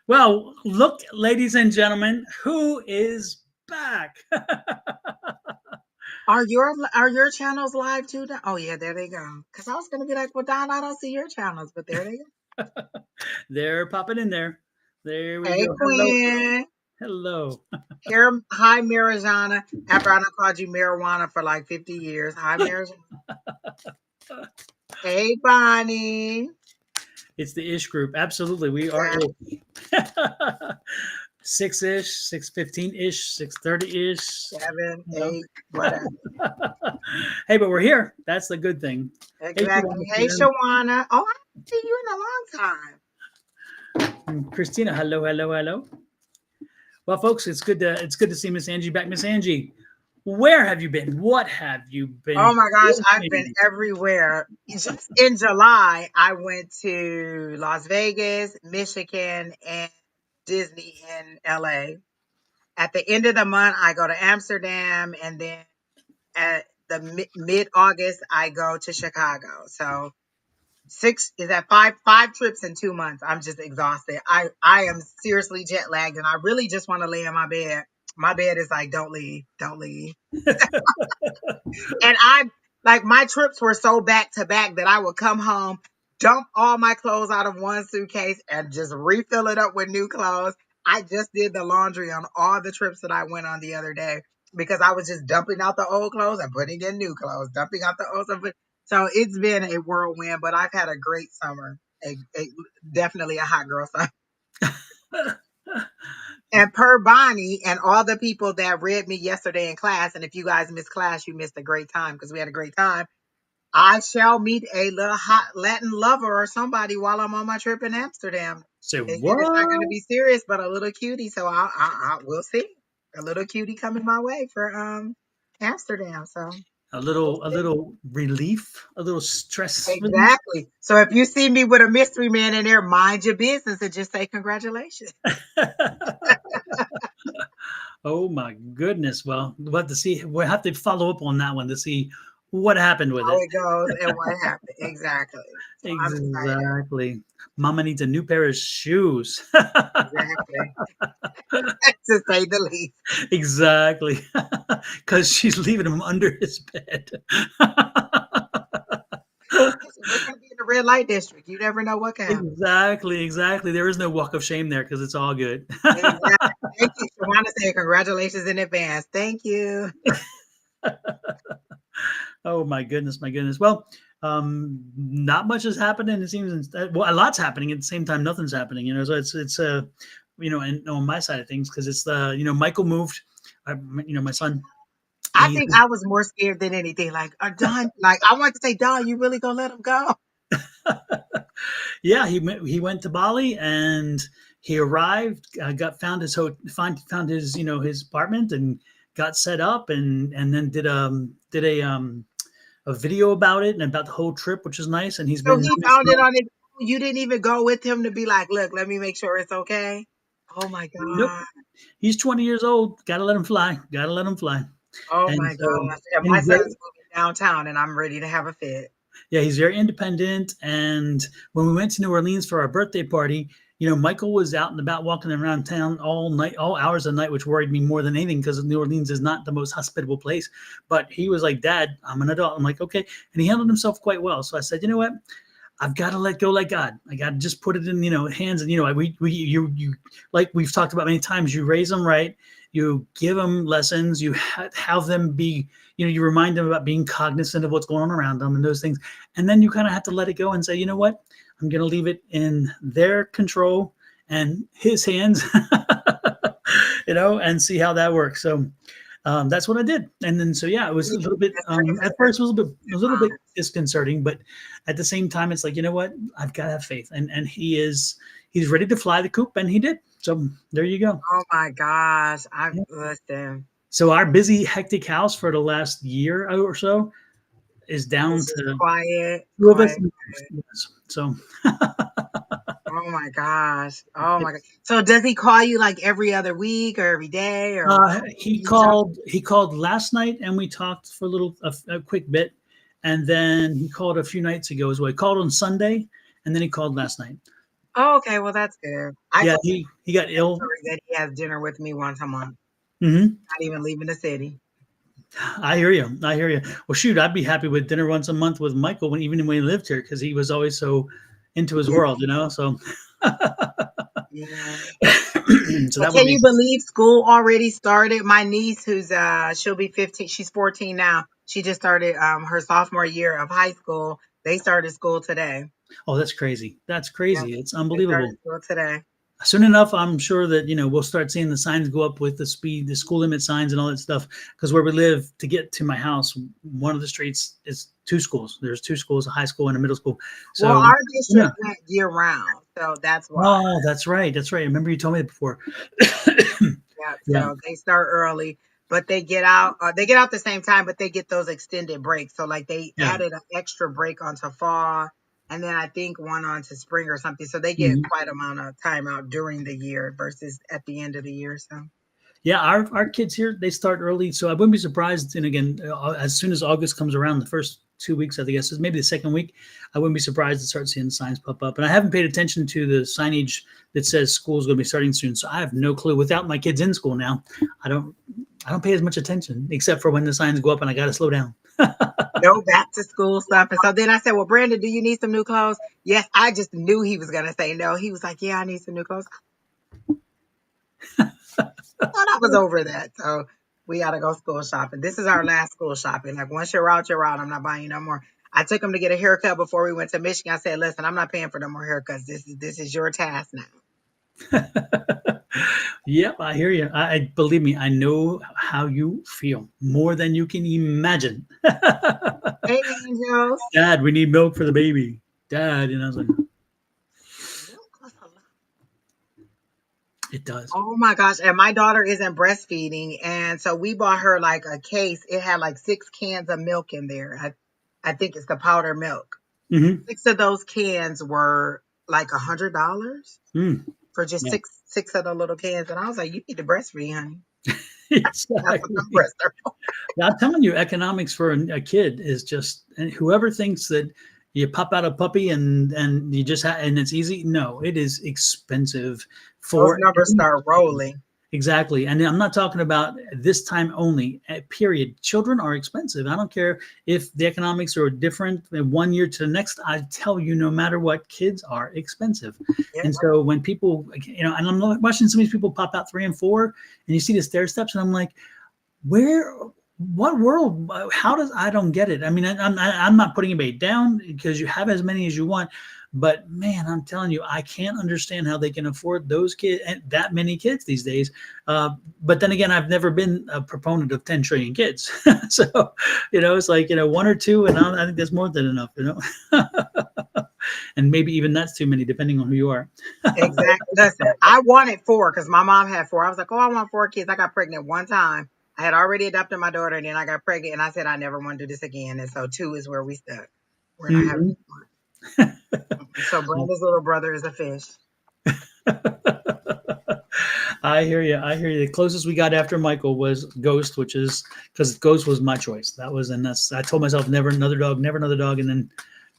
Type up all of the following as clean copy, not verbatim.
Well, look, ladies and gentlemen, who is back? Are your channels live too? Oh yeah, there they go. Because I was gonna be like, well, Don, I don't see your channels, but there they go. They're popping in there. There we Hey, go. Hello. Quinn. Hello. Here, hi, Marijana. After I done called you marijuana for like 50 years. Hi, Marijana. Hey, Bonnie. It's the ish group. Absolutely. We are Yeah, ish. 6-ish, 6:15-ish, 6:30-ish. 7, You know. 8, whatever. Hey, but we're here. That's the good thing. Hey, Exactly. Hey, Shawana. Oh, I haven't seen you in a long time. Christina. Hello, hello, hello. Well, folks, it's good to see Miss Angie back. Miss Angie, where have you been? What have you Oh been my gosh, I've been doing? everywhere. Just in July, I went to Las Vegas, Michigan, and Disney in LA. At the end of the month, I go to Amsterdam, and then at the mid August, I go to Chicago. So six is that five trips in 2 months. I'm just exhausted. I am seriously jet lagged, and I really just want to lay in my bed. My bed is like, don't leave, don't leave. And I like my trips were so back to back that I would come home, dump all my clothes out of one suitcase, and just refill it up with new clothes. I just did the laundry on all the trips that I went on the other day because I was just dumping out the old clothes and putting in new clothes, dumping out the old stuff. So it's been a whirlwind, but I've had a great summer. Definitely a hot girl summer. And per Bonnie and all the people that read me yesterday in class, and if you guys missed class, you missed a great time because we had a great time. I shall meet a little hot Latin lover or somebody while I'm on my trip in Amsterdam. Say They said it's not going to what? be serious, but a little cutie. So we'll see. A little cutie coming my way for Amsterdam. So A we'll little, a see. little relief, a little stress relief. Exactly. So if you see me with a mystery man in there, mind your business and just say congratulations. Oh my goodness! Well, we'll have to see. We'll have to follow up on that one to see what happened with How it. it goes and what happened. Exactly. So I'm excited. Exactly. Mama needs a new pair of shoes. Exactly. To say the least. Exactly. Because she's leaving him under his bed. Listen, we're going to be in the red light district. You never know what can happen. Exactly. Exactly. There is no walk of shame there because it's all good. Exactly. Thank you. Shawana said congratulations in advance. Thank you. Oh my goodness, my goodness. Well, not much is happening. It seems well, a lot's happening at the same time. Nothing's happening. So and on my side of things because it's the Michael moved. My son. I He think I was more scared than anything. Like, Don, like I want to say, Don, you really gonna let him go? yeah he went to Bali and he arrived. Got found his his apartment and got set up and then did a video about it and about the whole trip, which is nice. And he's So been he found it on his own. You didn't even go with him to be like, look, let me make sure it's okay. Oh my nope. God. He's 20 years old. Gotta let him fly. Gotta let him fly. Oh And my so, gosh. And and my he's very, son's moving downtown and I'm ready to have a fit. yeah, he's very independent. And when we went to New Orleans for our birthday party, Michael was out and about walking around town all night, all hours of the night, which worried me more than anything because New Orleans is not the most hospitable place. But he was like, Dad, I'm an adult. I'm like, okay. And he handled himself quite well. So I said, you know what? I've got to let go like God. I got to just put it in, hands. And, you, like we've talked about many times, you raise them right. You give them lessons. You have them be, you remind them about being cognizant of what's going on around them and those things. And then you kind of have to let it go and say, you know what? I'm going to leave it in their control and his hands, and see how that works. So, that's what I did. And then, so yeah, it was a little bit, That's pretty at much first it was a little bit disconcerting, but at the same time, it's like, you know what, I've got to have faith. And he's ready to fly the coop, and he did. So there you go. oh my gosh. I Yeah. listen. So our busy, hectic house for the last year or so is down It's just to quiet, two of us. quiet. Yes. So Oh my gosh. Oh my god. So does he call you like every other week or every day or how he you talk? called. He called last night, and we talked for a quick bit, and then he called a few nights ago as well. He called on Sunday, and then he called last night. Oh, okay. Well, that's good. I Yeah, told he got ill. that he has dinner with me once a month. Hmm. Not even leaving the city. I hear you. I hear you. Well, shoot, I'd be happy with dinner once a month with Michael when even when he lived here because he was always so into his Yeah. world, you know. So, Yeah. so But that would can be. you believe school already started? My niece, who's she'll be 15, she's 14 now. She just started her sophomore year of high school. They started school today. Oh, that's crazy. That's Yeah, crazy. It's they started unbelievable. school today. Soon enough, I'm sure that we'll start seeing the signs go up with the speed, the school limit signs, and all that stuff. Because where we live, to get to my house, one of the streets is two schools. There's two schools, a high school and a middle school. Well, So, our yeah. district went year round, so that's why. Oh, that's right. That's right. I remember you told me that before. Yeah, Yeah. so they start early, but they get out. They get out the same time, but they get those extended breaks. So like they Yeah. added an extra break onto fall, and then I think one onto spring or something. So they get Mhm. quite amount of time out during the year versus at the end of the year. So Yeah, our kids here they start early, so I wouldn't be surprised. And again, as soon as August comes around, the first 2 weeks, I guess, is maybe the second week, I wouldn't be surprised to start seeing signs pop up. And I haven't paid attention to the signage that says school's going to be starting soon, so I have no clue. Without my kids in school now, I don't I don't pay as much attention, except for when the signs go up and I got to slow down. no back to school stuff. And so then I said, "Well, Brandon, do you need some new clothes?" Yes, I just knew he was gonna say no. He was like, "Yeah, I need some new clothes." I thought I was over that. So we gotta go school shopping. This is our last school shopping. Like once you're out, you're out. I'm not buying you no more. I took him to get a haircut before we went to Michigan. I said, "Listen, I'm not paying for no more haircuts. This is your task now." Yep, I hear you. I believe me, I know how you feel more than you can imagine. Hey, angels. Dad, we need milk for the baby. Dad, I was like, Milk costs a lot. it does. Oh my gosh. And my daughter isn't breastfeeding. And so we bought her like a case. It had like 6 cans of milk in there. I think it's the powder milk. Hmm. 6 of those cans were like $100 Mm, for just yeah, six of the little cans. And I was like, you need to breastfeed, honey. That's what the exactly. breasts are for. I'm telling you, economics for a kid is just, and whoever thinks that you pop out a puppy and you just and it's easy. No, it is expensive Those for numbers start rolling. exactly. And I'm not talking about this time only, period. Children are expensive. I don't care if the economics are different in 1 year to the next. I tell you, no matter what, kids are expensive. Yeah. And so when people, and I'm watching some of these people pop out 3 and 4, and you see the stair steps, and I'm like, where, what world, how does, I don't get it. I mean, I'm not putting anybody down because you have as many as you want, but man, I'm telling you, I can't understand how they can afford those kids and that many kids these days. But then again, I've never been a proponent of 10 trillion kids. So, it's like, one or two, and I think that's more than enough. And maybe even that's too many, depending on who you are. Exactly. Listen, I wanted four because my mom had four. I was like, oh, I want 4 kids. I got pregnant one time. I had already adopted my daughter, and then I got pregnant, and I said I never want to do this again. And so two is where we stuck. We're not having Mhm. more. So Brenda's little brother is a fish. I hear you. I hear you. The closest we got after Michael was Ghost, which is because Ghost was my choice. I told myself never another dog, never another dog, and then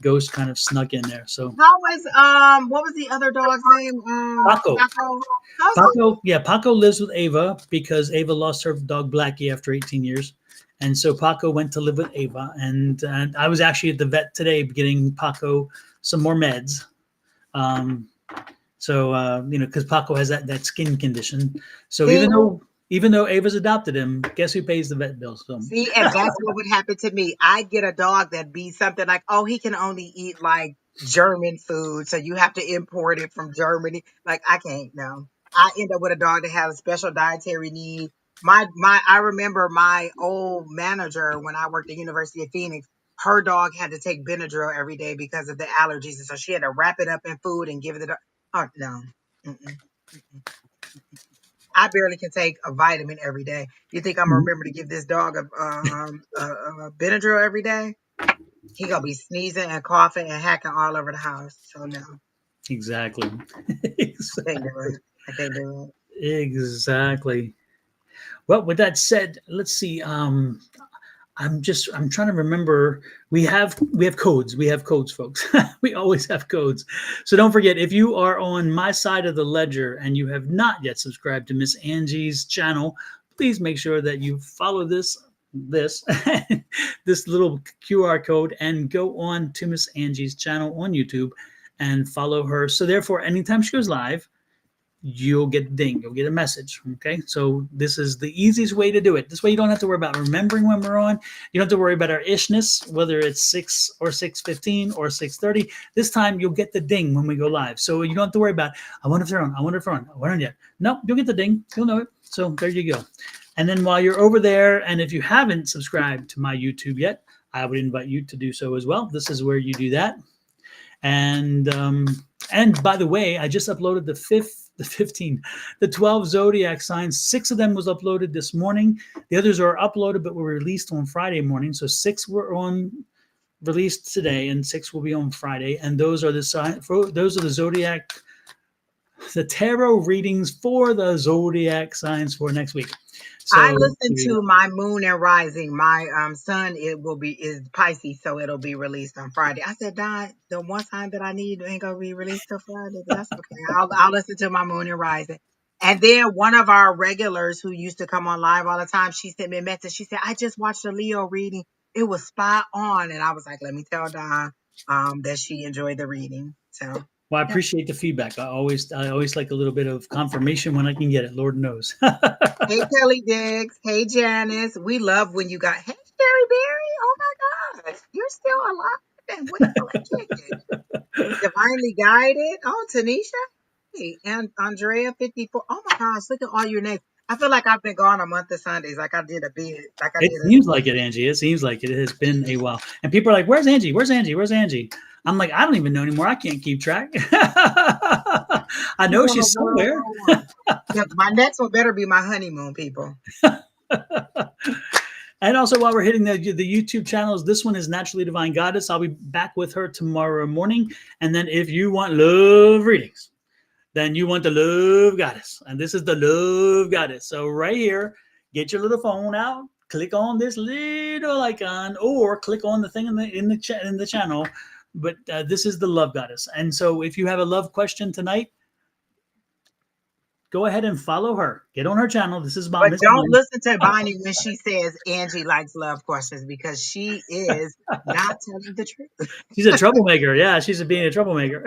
Ghost kind of snuck in there. So How was what was the other dog's name? Paco, Paco. How's he? Paco lives with Ava because Ava lost her dog Blackie after 18 years, and so Paco went to live with Ava. And I was actually at the vet today getting Paco some more meds. Um, So because Paco has that skin condition. So See, even though Ava's adopted him, guess who pays the vet bills? So see, and that's what would happen to me. I'd get a dog that'd be something like, oh, he can only eat like German food, so you have to import it from Germany. Like I can't, no. I end up with a dog that has a special dietary need. I remember my old manager when I worked at University of Phoenix. Her dog had to take Benadryl every day because of the allergies, and so she had to wrap it up in food and give it. Oh no. Mm-mm. I barely can take a vitamin every day. You think I'm gonna remember to give this dog a Benadryl every day? He gonna be sneezing and coughing and hacking all over the house. So no, exactly, I can't do it. I can't do it. exactly. Well, with that said, let's see. I'm trying to remember. We have codes. We have codes, folks. We always have codes. So don't forget, if you are on my side of the ledger and you have not yet subscribed to Miss Angie's channel, please make sure that you follow this this little QR code and go on to Miss Angie's channel on YouTube and follow her. So therefore, anytime she goes live, you'll get a ding, you'll get a message. Okay, so this is the easiest way to do it. This way you don't have to worry about remembering when we're on. You don't have to worry about our ishness, whether it's 6 or 6:15 or 6:30. This time you'll get the ding when we go live, so you don't have to worry about, I wonder if they're on, I wonder if they're on, I wonder yet. No, you'll get the ding, you'll know it. So there you go. And then while you're over there, and if you haven't subscribed to my YouTube yet, I would invite you to do so as well. This is where you do that. And by the way, I just uploaded the 12 zodiac signs. 6 of them was uploaded this morning. The others are uploaded but were released on Friday morning. So 6 were released today, and 6 will be on Friday. And those are the zodiac, the tarot readings for the zodiac signs for next week. So I listened to my moon and rising. My son is Pisces, so it'll be released on Friday. I said, Don, the one time that I need ain't gonna be released till Friday, but that's okay. I'll listen to my moon and rising. And then one of our regulars who used to come on live all the time, she sent me a message. She said, I just watched a Leo reading. It was spot on. And I was like, let me tell Don that she enjoyed the reading. So well, I yeah. appreciate the feedback. I always like a little bit of confirmation when I can get it. Lord knows. Hey, Kelly Diggs. Hey, Janice. We love when you got, hey, Sherry Berry. Oh my gosh. You're still alive and well and kicking. Divinely guided. Oh, Tanisha. Hey, and Andrea 54. Oh my gosh. Look at all your names. I feel like I've been gone a month of Sundays. Like I did a bid. Like I It did a. seems like it, Angie. It seems like it has been a while. And people are like, where's Angie? Where's Angie? Where's Angie? I'm like, I don't even know anymore. I can't keep track. I know she's somewhere. Yeah, my next one better be my honeymoon, people. And also, while we're hitting the YouTube channels, this one is Naturally Divine Goddess. I'll be back with her tomorrow morning. And then if you want love readings, then you want the Love Goddess. And this is the Love Goddess. So right here, get your little phone out, click on this little icon, or click on the thing in the channel. But this is the Love Goddess. And so if you have a love question tonight, go ahead and follow her. Get on her channel. This is about But Miss don't Bonnie. listen to Bonnie when she says Angie likes love questions because she is not telling the truth. She's a troublemaker. Yeah, she's being a troublemaker.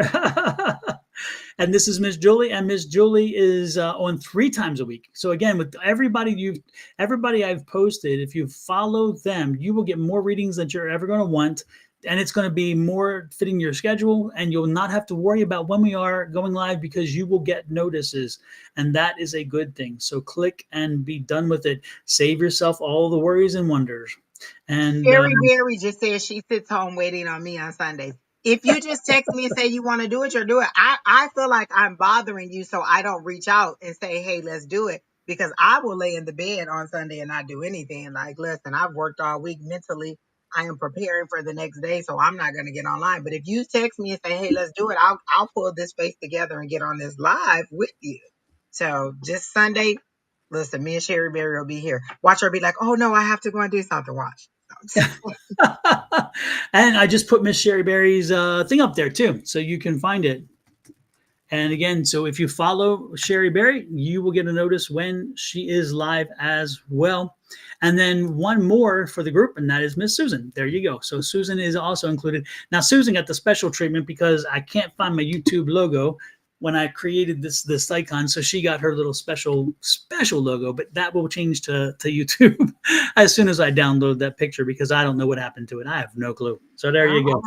And this is Miss Julie, and Miss Julie is on 3 times a week. So again, with everybody I've posted, if you follow them, you will get more readings than you're ever going to want, and it's going to be more fitting your schedule, and you'll not have to worry about when we are going live because you will get notices, and that is a good thing. So click and be done with it. Save yourself all the worries and wonders. And Sherry Berry just says she sits home waiting on me on Sundays. If you just text me and say you want to do it, you'll do it. I feel like I'm bothering you, so I don't reach out and say, hey, let's do it. Because I will lay in the bed on Sunday and not do anything. Like, listen, I've worked all week mentally. I am preparing for the next day, so I'm not going to get online. But if you text me and say, hey, let's do it, I'll pull this face together and get on this live with you. So just Sunday, listen, me and Sherry Berry will be here. Watch her be like, oh no, I have to go and do something. Watch. and I just put Miss Sherry Berry's thing up there too, so you can find it. And again, so if you follow Sherry Berry, you will get a notice when she is live as well. And then one more for the group, and that is Miss Susan. There you go. So Susan is also included. Now, Susan got the special treatment because I can't find my YouTube logo when I created this icon. So she got her little special logo, but that will change to YouTube as soon as I download that picture because I don't know what happened to it. I have no clue. So there you go.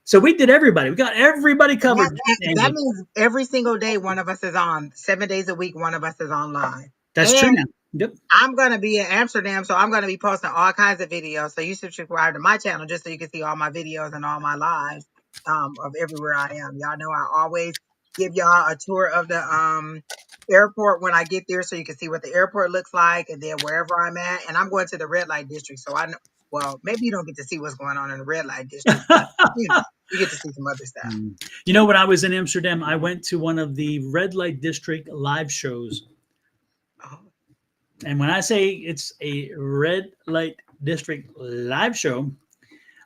So we did everybody. We got everybody covered. Yes, that means every single day one of us is on. 7 days a week, one of us is online. That's true now. Yep. I'm going to be in Amsterdam, so I'm going to be posting all kinds of videos. So you should subscribe to my channel just so you can see all my videos and all my lives of everywhere I am. Y'all know I always give y'all a tour of the airport when I get there so you can see what the airport looks like and then wherever I'm at. And I'm going to the red light district, so I know, well, maybe you don't get to see what's going on in the red light district, but you know, you get to see some other stuff. You know, when I was in Amsterdam, I went to one of the red light district live shows. Oh. And when I say it's a red light District live show,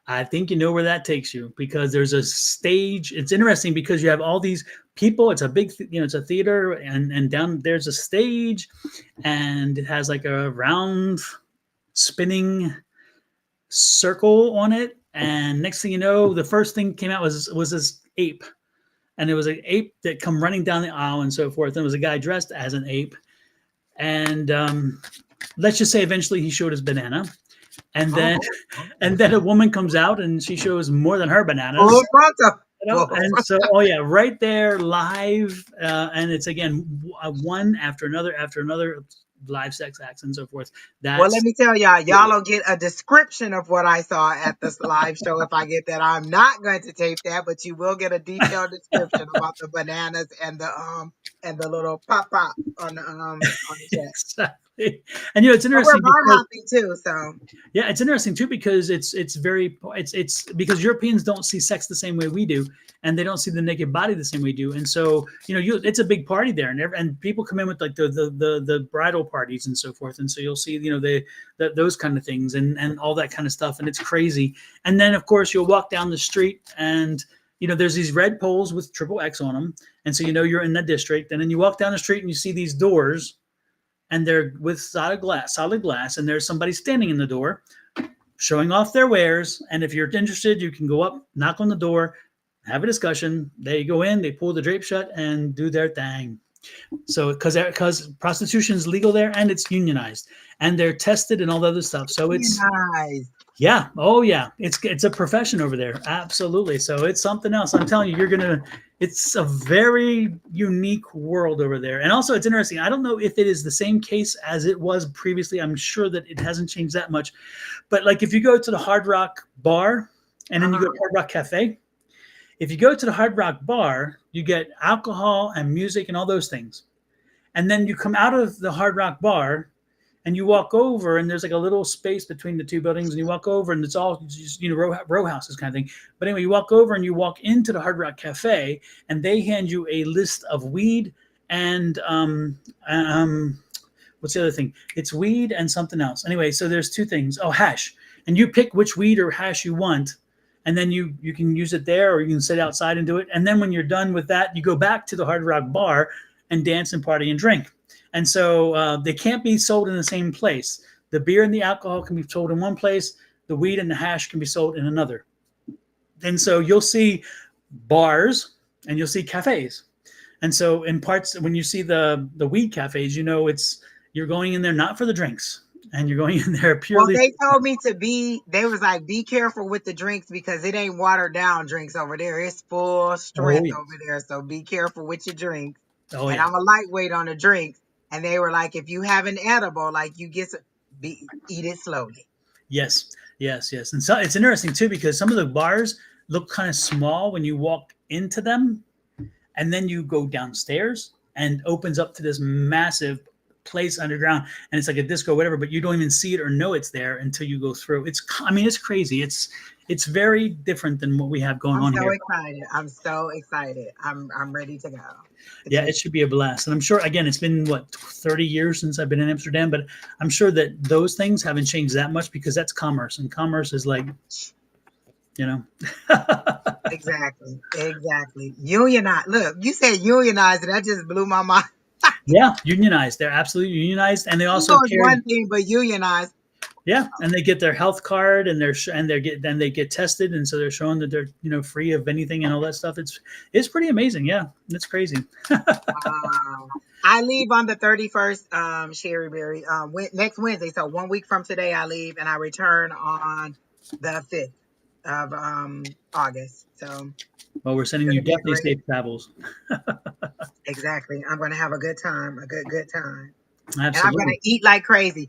I think you know where that takes you, because there's a stage. It's interesting because you have all these people. It's a big, it's a theater, and down there's a stage, and it has like a round spinning circle on it. And next thing you know, the first thing came out was this ape, and it was an ape that come running down the aisle and so forth. And it was a guy dressed as an ape, and let's just say eventually he showed his banana, and then a woman comes out and she shows more than her bananas. Full frontal. And so, oh yeah, right there live, and it's again one after another live sex acts and so forth. Well, let me tell y'all will get a description of what I saw at this live show if I get that. I'm not going to tape that, but you will get a detailed description about the bananas and the little pop on the chest. Exactly. And it's interesting. We're bar hopping too, so yeah, it's interesting too because it's because Europeans don't see sex the same way we do, and they don't see the naked body the same way we do, and so it's a big party there, and people come in with like the bridal parties and so forth, and so you'll see those kind of things and all that kind of stuff, and it's crazy. And then of course you'll walk down the street and there's these red poles with triple X on them, and so you're in that district, and then you walk down the street and you see these doors. And they're with solid glass, and there's somebody standing in the door showing off their wares. And if you're interested, you can go up, knock on the door, have a discussion. They go in, they pull the drape shut, and do their thing. So because prostitution is legal there, and it's unionized, and they're tested and all the other stuff. So it's nice. Yeah. Oh, yeah. It's a profession over there. Absolutely. So it's something else. I'm telling you, it's a very unique world over there. And also it's interesting. I don't know if it is the same case as it was previously. I'm sure that it hasn't changed that much. But like if you go to the Hard Rock bar and then you go to Hard Rock Cafe, if you go to the Hard Rock bar, you get alcohol and music and all those things. And then you come out of the Hard Rock bar and you walk over, and there's like a little space between the two buildings, and you walk over, and it's all just, row houses kind of thing. But anyway, you walk over and you walk into the Hard Rock Cafe, and they hand you a list of weed and what's the other thing? It's weed and something else. Anyway, so there's two things. Oh, hash, and you pick which weed or hash you want, and then you can use it there, or you can sit outside and do it. And then when you're done with that, you go back to the Hard Rock bar and dance and party and drink. And so they can't be sold in the same place. The beer and the alcohol can be sold in one place. The weed and the hash can be sold in another. And so you'll see bars and you'll see cafes. And so in parts, when you see the weed cafes, you're going in there not for the drinks, and you're going in there purely. Well, they told me they was like, be careful with the drinks because it ain't watered down drinks over there. It's full strength over there. So be careful with your drinks. And I'm a lightweight on the drinks. And they were like, if you have an edible, like you eat it slowly. Yes. And so it's interesting too, because some of the bars look kind of small when you walk into them, and then you go downstairs and opens up to this massive place underground, and it's like a disco, whatever, but you don't even see it or know it's there until you go through. It's crazy. It's very different than what we have going on here. I'm so excited. I'm ready to go. It should be a blast. And I'm sure, again, it's been 30 years since I've been in Amsterdam, but I'm sure that those things haven't changed that much because that's commerce, and commerce is like, Exactly. Unionized. Look, you said unionized, and that just blew my mind. Yeah, unionized. They're absolutely unionized, and they also carry one thing, but unionized. Yeah, and they get their health card, and they get tested, and so they're showing that they're free of anything and all that stuff. It's pretty amazing. Yeah, it's crazy. I leave on the 31st, Sherry Berry. Next Wednesday, so 1 week from today, I leave, and I return on the 5th of August. So. Well, we're sending you definitely safe travels. Exactly. I'm going to have a good time, a good time. Absolutely. And I'm going to eat like crazy.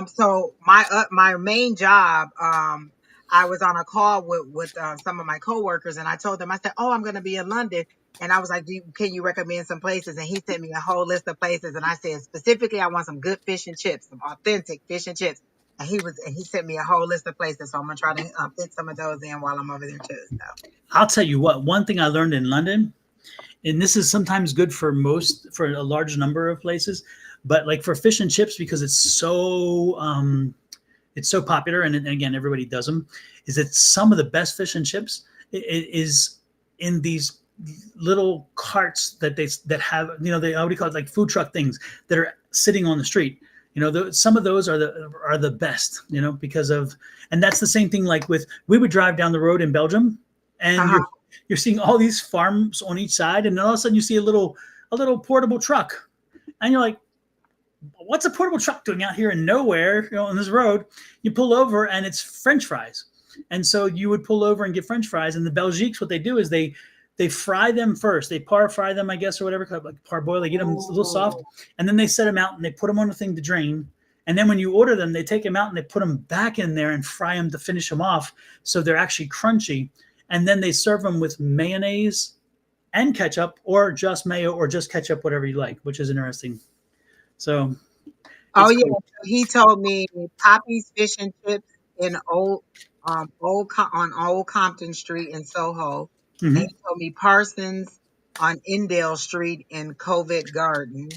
So my main job, I was on a call with some of my coworkers, and I told them, I said, I'm going to be in London. And I was like, can you recommend some places? And he sent me a whole list of places. And I said, specifically, I want some good fish and chips, some authentic fish and chips. And he sent me a whole list of places. So I'm going to try to fit some of those in while I'm over there too. So. I'll tell you what, one thing I learned in London, and this is sometimes good for a large number of places, but like for fish and chips, because it's so it's so popular, and again, everybody does them, is that some of the best fish and chips is in these little carts that have, they, what do you call it, like food truck things that are sitting on the street. Some of those are the best, because of, and that's the same thing. Like we would drive down the road in Belgium, and Uh-huh. you're seeing all these farms on each side, and then all of a sudden you see a little portable truck, and you're like, what's a portable truck doing out here in nowhere, on this road? You pull over and it's French fries. And so you would pull over and get French fries. And the Belgiques, what they do is they fry them first. They par fry them, I guess, or whatever, like parboil. They get them a little soft, and then they set them out and they put them on the thing to drain. And then when you order them, they take them out and they put them back in there and fry them to finish them off, so they're actually crunchy. And then they serve them with mayonnaise and ketchup, or just mayo, or just ketchup, whatever you like, which is interesting. So Oh it's yeah, cool. so he told me Poppy's Fish and Chips in on Old Compton Street in Soho, and Hmm. he told me Parsons on Indale Street in Covent Garden.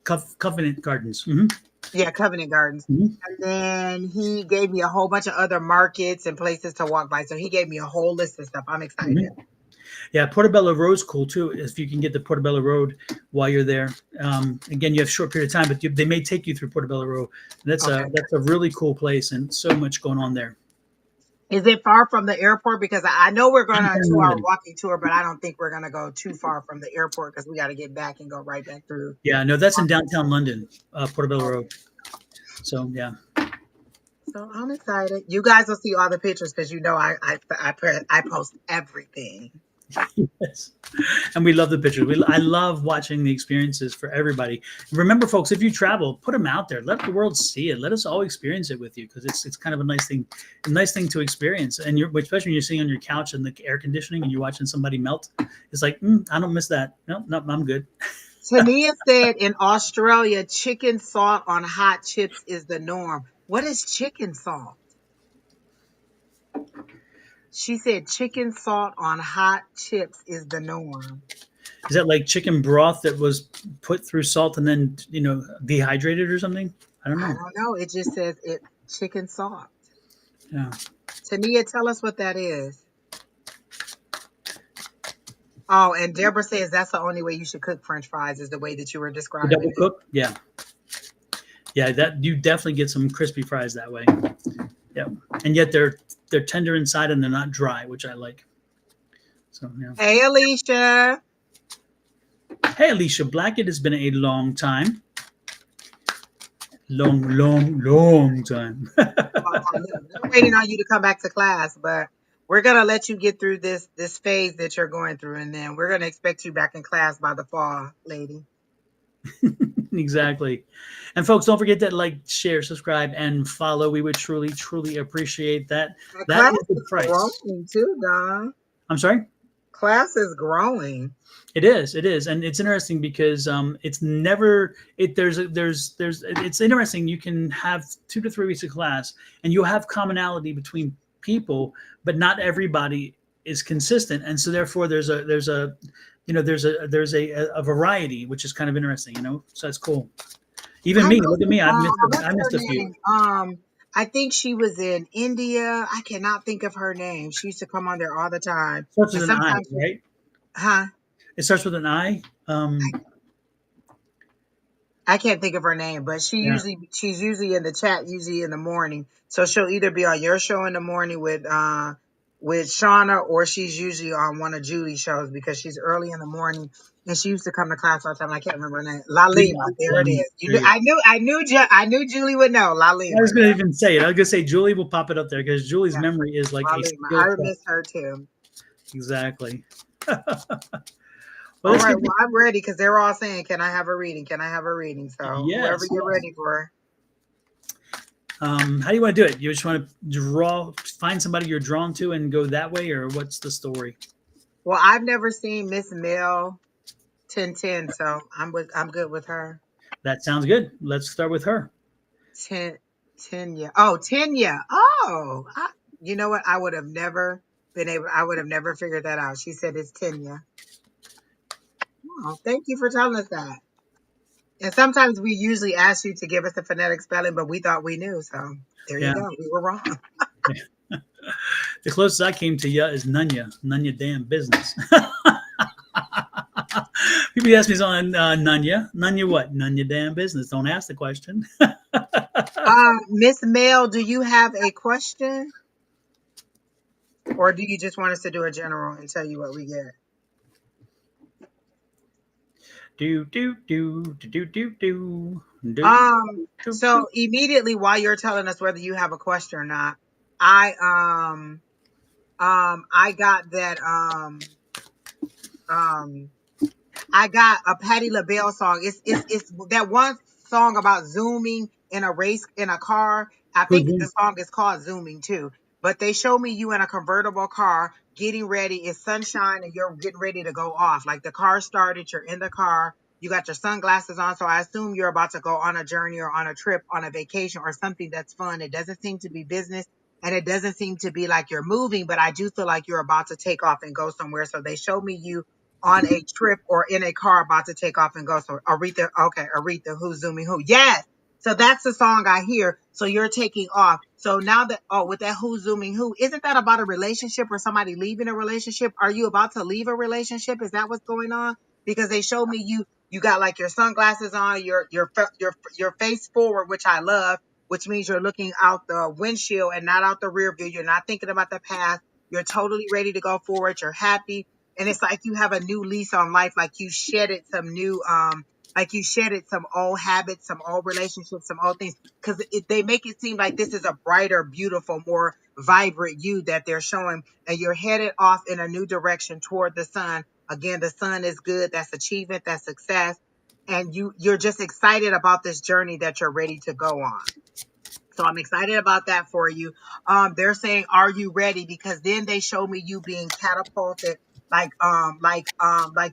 Covenant Gardens. Hmm. Yeah, Covenant Gardens. Hmm. And then he gave me a whole bunch of other markets and places to walk by. So he gave me a whole list of stuff. I'm excited. Hmm. Yeah, Portobello Road's cool too. If you can get to Portobello Road while you're there, again, you have a short period of time, but they may take you through Portobello Road. That's Okay. a really cool place, and so much going on there. Is it far from the airport? Because I know we're going on a Downtown 2 hour London. walking tour, but I don't think we're going to go too far from the airport because we got to get back and go right back through. Yeah, no, that's in downtown London, Portobello Road. So yeah. So I'm excited. You guys will see all the pictures because I post everything. Yes. And we love the pictures. I love watching the experiences for everybody. Remember, folks, if you travel, put them out there. Let the world see it. Let us all experience it with you, because it's kind of a nice thing to experience. And especially when you're sitting on your couch in the air conditioning and you're watching somebody melt. It's like, I don't miss that. No, I'm good. Tania said in Australia, chicken salt on hot chips is the norm. What is chicken salt? She said chicken salt on hot chips is the norm. Is that like chicken broth that was put through salt and then dehydrated or something? I don't I know. don't know. It just says it chicken salt. Yeah. Tania, tell us what that is. Oh, and Deborah says that's the only way you should cook French fries is the way that you were The double describing it. cook. Yeah. Yeah. That you definitely get some crispy fries that way. Yeah. And yet they're tender inside and they're not dry, which I like. So yeah. Hey, Alicia. Hey, Alicia Black, it has been a long time. Long time. I'm waiting on you to come back to class, but we're gonna let you get through this phase that you're going through, and then we're gonna expect you back in class by the fall, lady. Exactly. And folks, don't forget that like, share, subscribe, and follow. We would truly, truly appreciate that. The That class is the is price. growing too, Don. I'm sorry? Class is growing. It is, and it's interesting because it's never it. It's interesting. You can have 2 to 3 weeks of class, and you'll have commonality between people, but not everybody is consistent, and so therefore there's a variety, which is kind of interesting. So that's cool. Even I me, know. look at me. What's I her missed a few. name? I think she was in India. I cannot think of her name. She used to come on there all the time, Starts and with an I, sometimes, right? huh? It starts with an I. I can't think of her name, but Yeah. she's usually in the chat, usually in the morning. So she'll either be on your show in the morning with Shauna, or she's usually on one of Julie's shows because she's early in the morning and she used to come to class all the time. I can't remember her name. Lalima, there it Lalima. is. You There knew, you go. I knew Julie would know. I Lalima, was going to even say it. I was going to say Julie will pop it up there because Julie's yeah, memory is like a Lalima. skill I set. miss her too. Exactly. Well, All let's right, get well, I'm ready because they're all saying, "Can I have a reading? Can I have a reading?" So whoever yes, you're yes. ready for. How do you want to do it? You just want to find somebody you're drawn to, and go that way, or what's the story? Well, I've never seen Miss Mel 1010, so I'm good with her. That sounds good. Let's start with her. 10 Tenya. Oh, Tenya. Oh, you know what? I would have never figured that out. She said it's Tenya. Oh, thank you for telling us that. And sometimes we usually ask you to give us the phonetic spelling, but we thought we knew. So there you Yeah. go. We were wrong. The closest I came to ya is none ya. None ya damn business. People ask me something, none ya. None ya what? None ya damn business. Don't ask the question. Miss Mel, do you have a question? Or do you just want us to do a general and tell you what we get? Do, do, do, do, do, do, do. Do, do, do. So immediately while you're telling us whether you have a question or not, I I got that um I got a Patti LaBelle song. It's that one song about zooming in a race in a car. I Who's think the in? song is called Zooming too. But they show me you in a convertible car getting ready. It's sunshine and you're getting ready to go off. Like the car started, you're in the car, you got your sunglasses on. So I assume you're about to go on a journey or on a trip, on a vacation or something that's fun. It doesn't seem to be business and it doesn't seem to be like you're moving, but I do feel like you're about to take off and go somewhere. So they show me you on a trip or in a car about to take off and go. So Aretha, okay, Aretha, who's zooming who? Yes. So that's the song I hear. So you're taking off. So now that, oh, with that who's zooming who, isn't that about a relationship or somebody leaving a relationship? Are you about to leave a relationship? Is that what's going on? Because they showed me you got like your sunglasses on, your face forward, which I love, which means you're looking out the windshield and not out the rear view. You're not thinking about the past. You're totally ready to go forward. You're happy and it's like you have a new lease on life, like you shedded some new like you shedded some old habits, some old relationships, some old things, because they make it seem like this is a brighter, beautiful, more vibrant you that they're showing, and you're headed off in a new direction toward the sun. Again, the sun is good, that's achievement, that's success, and you're just excited about this journey that you're ready to go on. So I'm excited about that for you. They're saying, "Are you ready?" Because then they show me you being catapulted, like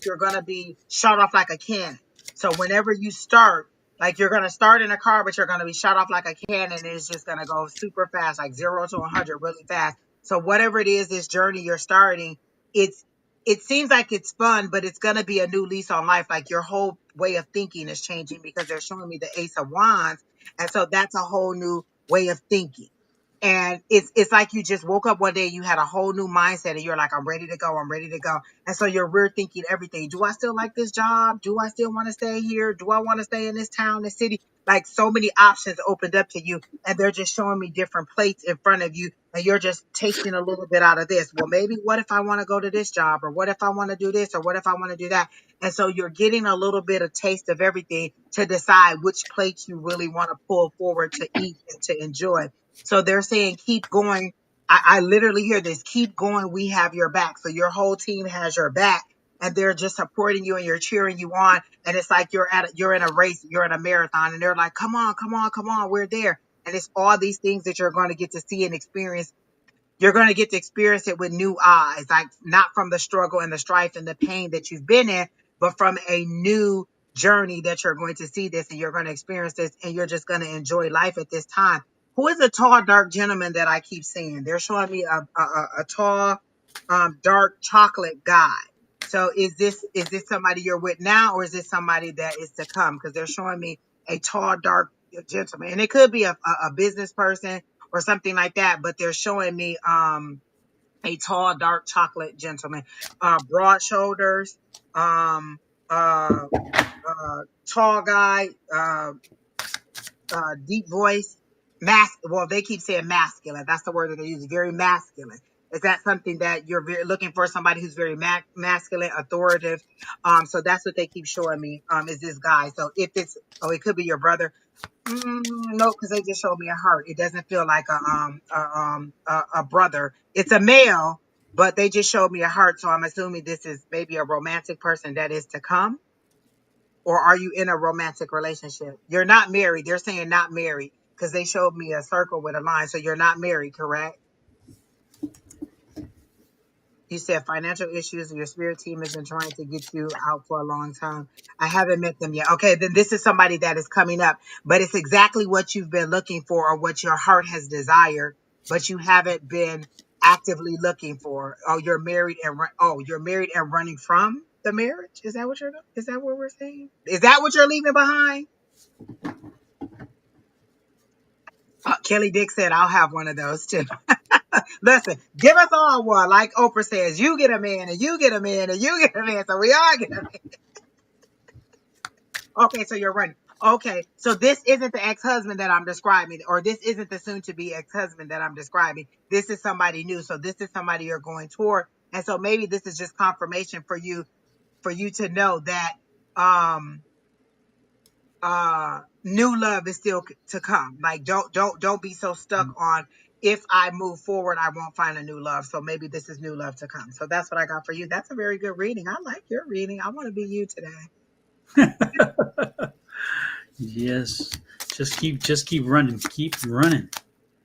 you're gonna be shot off like a cannon. So whenever you start, like you're gonna start in a car, but you're gonna be shot off like a cannon, and it's just gonna go super fast, like 0 to 100 really fast. So whatever it is, this journey you're starting, it's it seems like it's fun, but it's gonna be a new lease on life. Like your whole way of thinking is changing because they're showing me the Ace of Wands, and so that's a whole new way of thinking. And it's like you just woke up one day and you had a whole new mindset and you're like, I'm ready to go, I'm ready to go. And so you're rear thinking everything. Do I still like this job? Do I still want to stay here? Do I want to stay in this town, this city? Like so many options opened up to you, and they're just showing me different plates in front of you, and you're just tasting a little bit out of this. Well, maybe what if I want to go to this job, or what if I want to do this, or what if I want to do that? And so you're getting a little bit of taste of everything to decide which plates you really want to pull forward to eat and to enjoy. So they're saying, keep going. I literally hear this, keep going. We have your back. So your whole team has your back and they're just supporting you and you're cheering you on. And it's like you're in a race, you're in a marathon and they're like, come on, come on, come on. We're there. And it's all these things that you're going to get to see and experience. You're going to get to experience it with new eyes, like not from the struggle and the strife and the pain that you've been in, but from a new journey that you're going to see this and you're going to experience this and you're just going to enjoy life at this time. Who is the tall, dark gentleman that I keep seeing? They're showing me a tall, dark chocolate guy. So is this somebody you're with now, or is this somebody that is to come? Because they're showing me a tall, dark gentleman, and it could be a business person or something like that. But they're showing me a tall, dark chocolate gentleman, broad shoulders, um, uh, tall guy, deep voice, well, they keep saying masculine. That's the word that they use. Very masculine. Is that something that you're very looking for? Somebody who's very masculine, authoritative. So that's what they keep showing me. Is this guy? So if it's, oh, it could be your brother. No, because they just showed me a heart. It doesn't feel like a brother. It's a male, but they just showed me a heart. So I'm assuming this is maybe a romantic person that is to come, or are you in a romantic relationship? You're not married. They're saying not married because they showed me a circle with a line. So you're not married, correct? You said financial issues and your spirit team has been trying to get you out for a long time. I haven't met them yet. Okay, then this is somebody that is coming up, but it's exactly what you've been looking for or what your heart has desired, but you haven't been actively looking for. Oh, you're married and you're married and running from? the marriage? Is that what we're saying? Is that what you're leaving behind? Kelly Dick said, I'll have one of those too. Listen, give us all one. Like Oprah says, you get a man and you get a man and you get a man. So we all get a man. Okay, so you're running. Okay, so this isn't the ex-husband that I'm describing, or this isn't the soon-to-be ex-husband that I'm describing. This is somebody new. So this is somebody you're going toward. And so maybe this is just confirmation for you to know that um new love is still to come. Like don't be so stuck on, if I move forward I won't find a new love. So maybe this is new love to come. So that's what I got for you. That's a very good reading. I like your reading. I want to be you today. Yes. Just keep running. Keep running.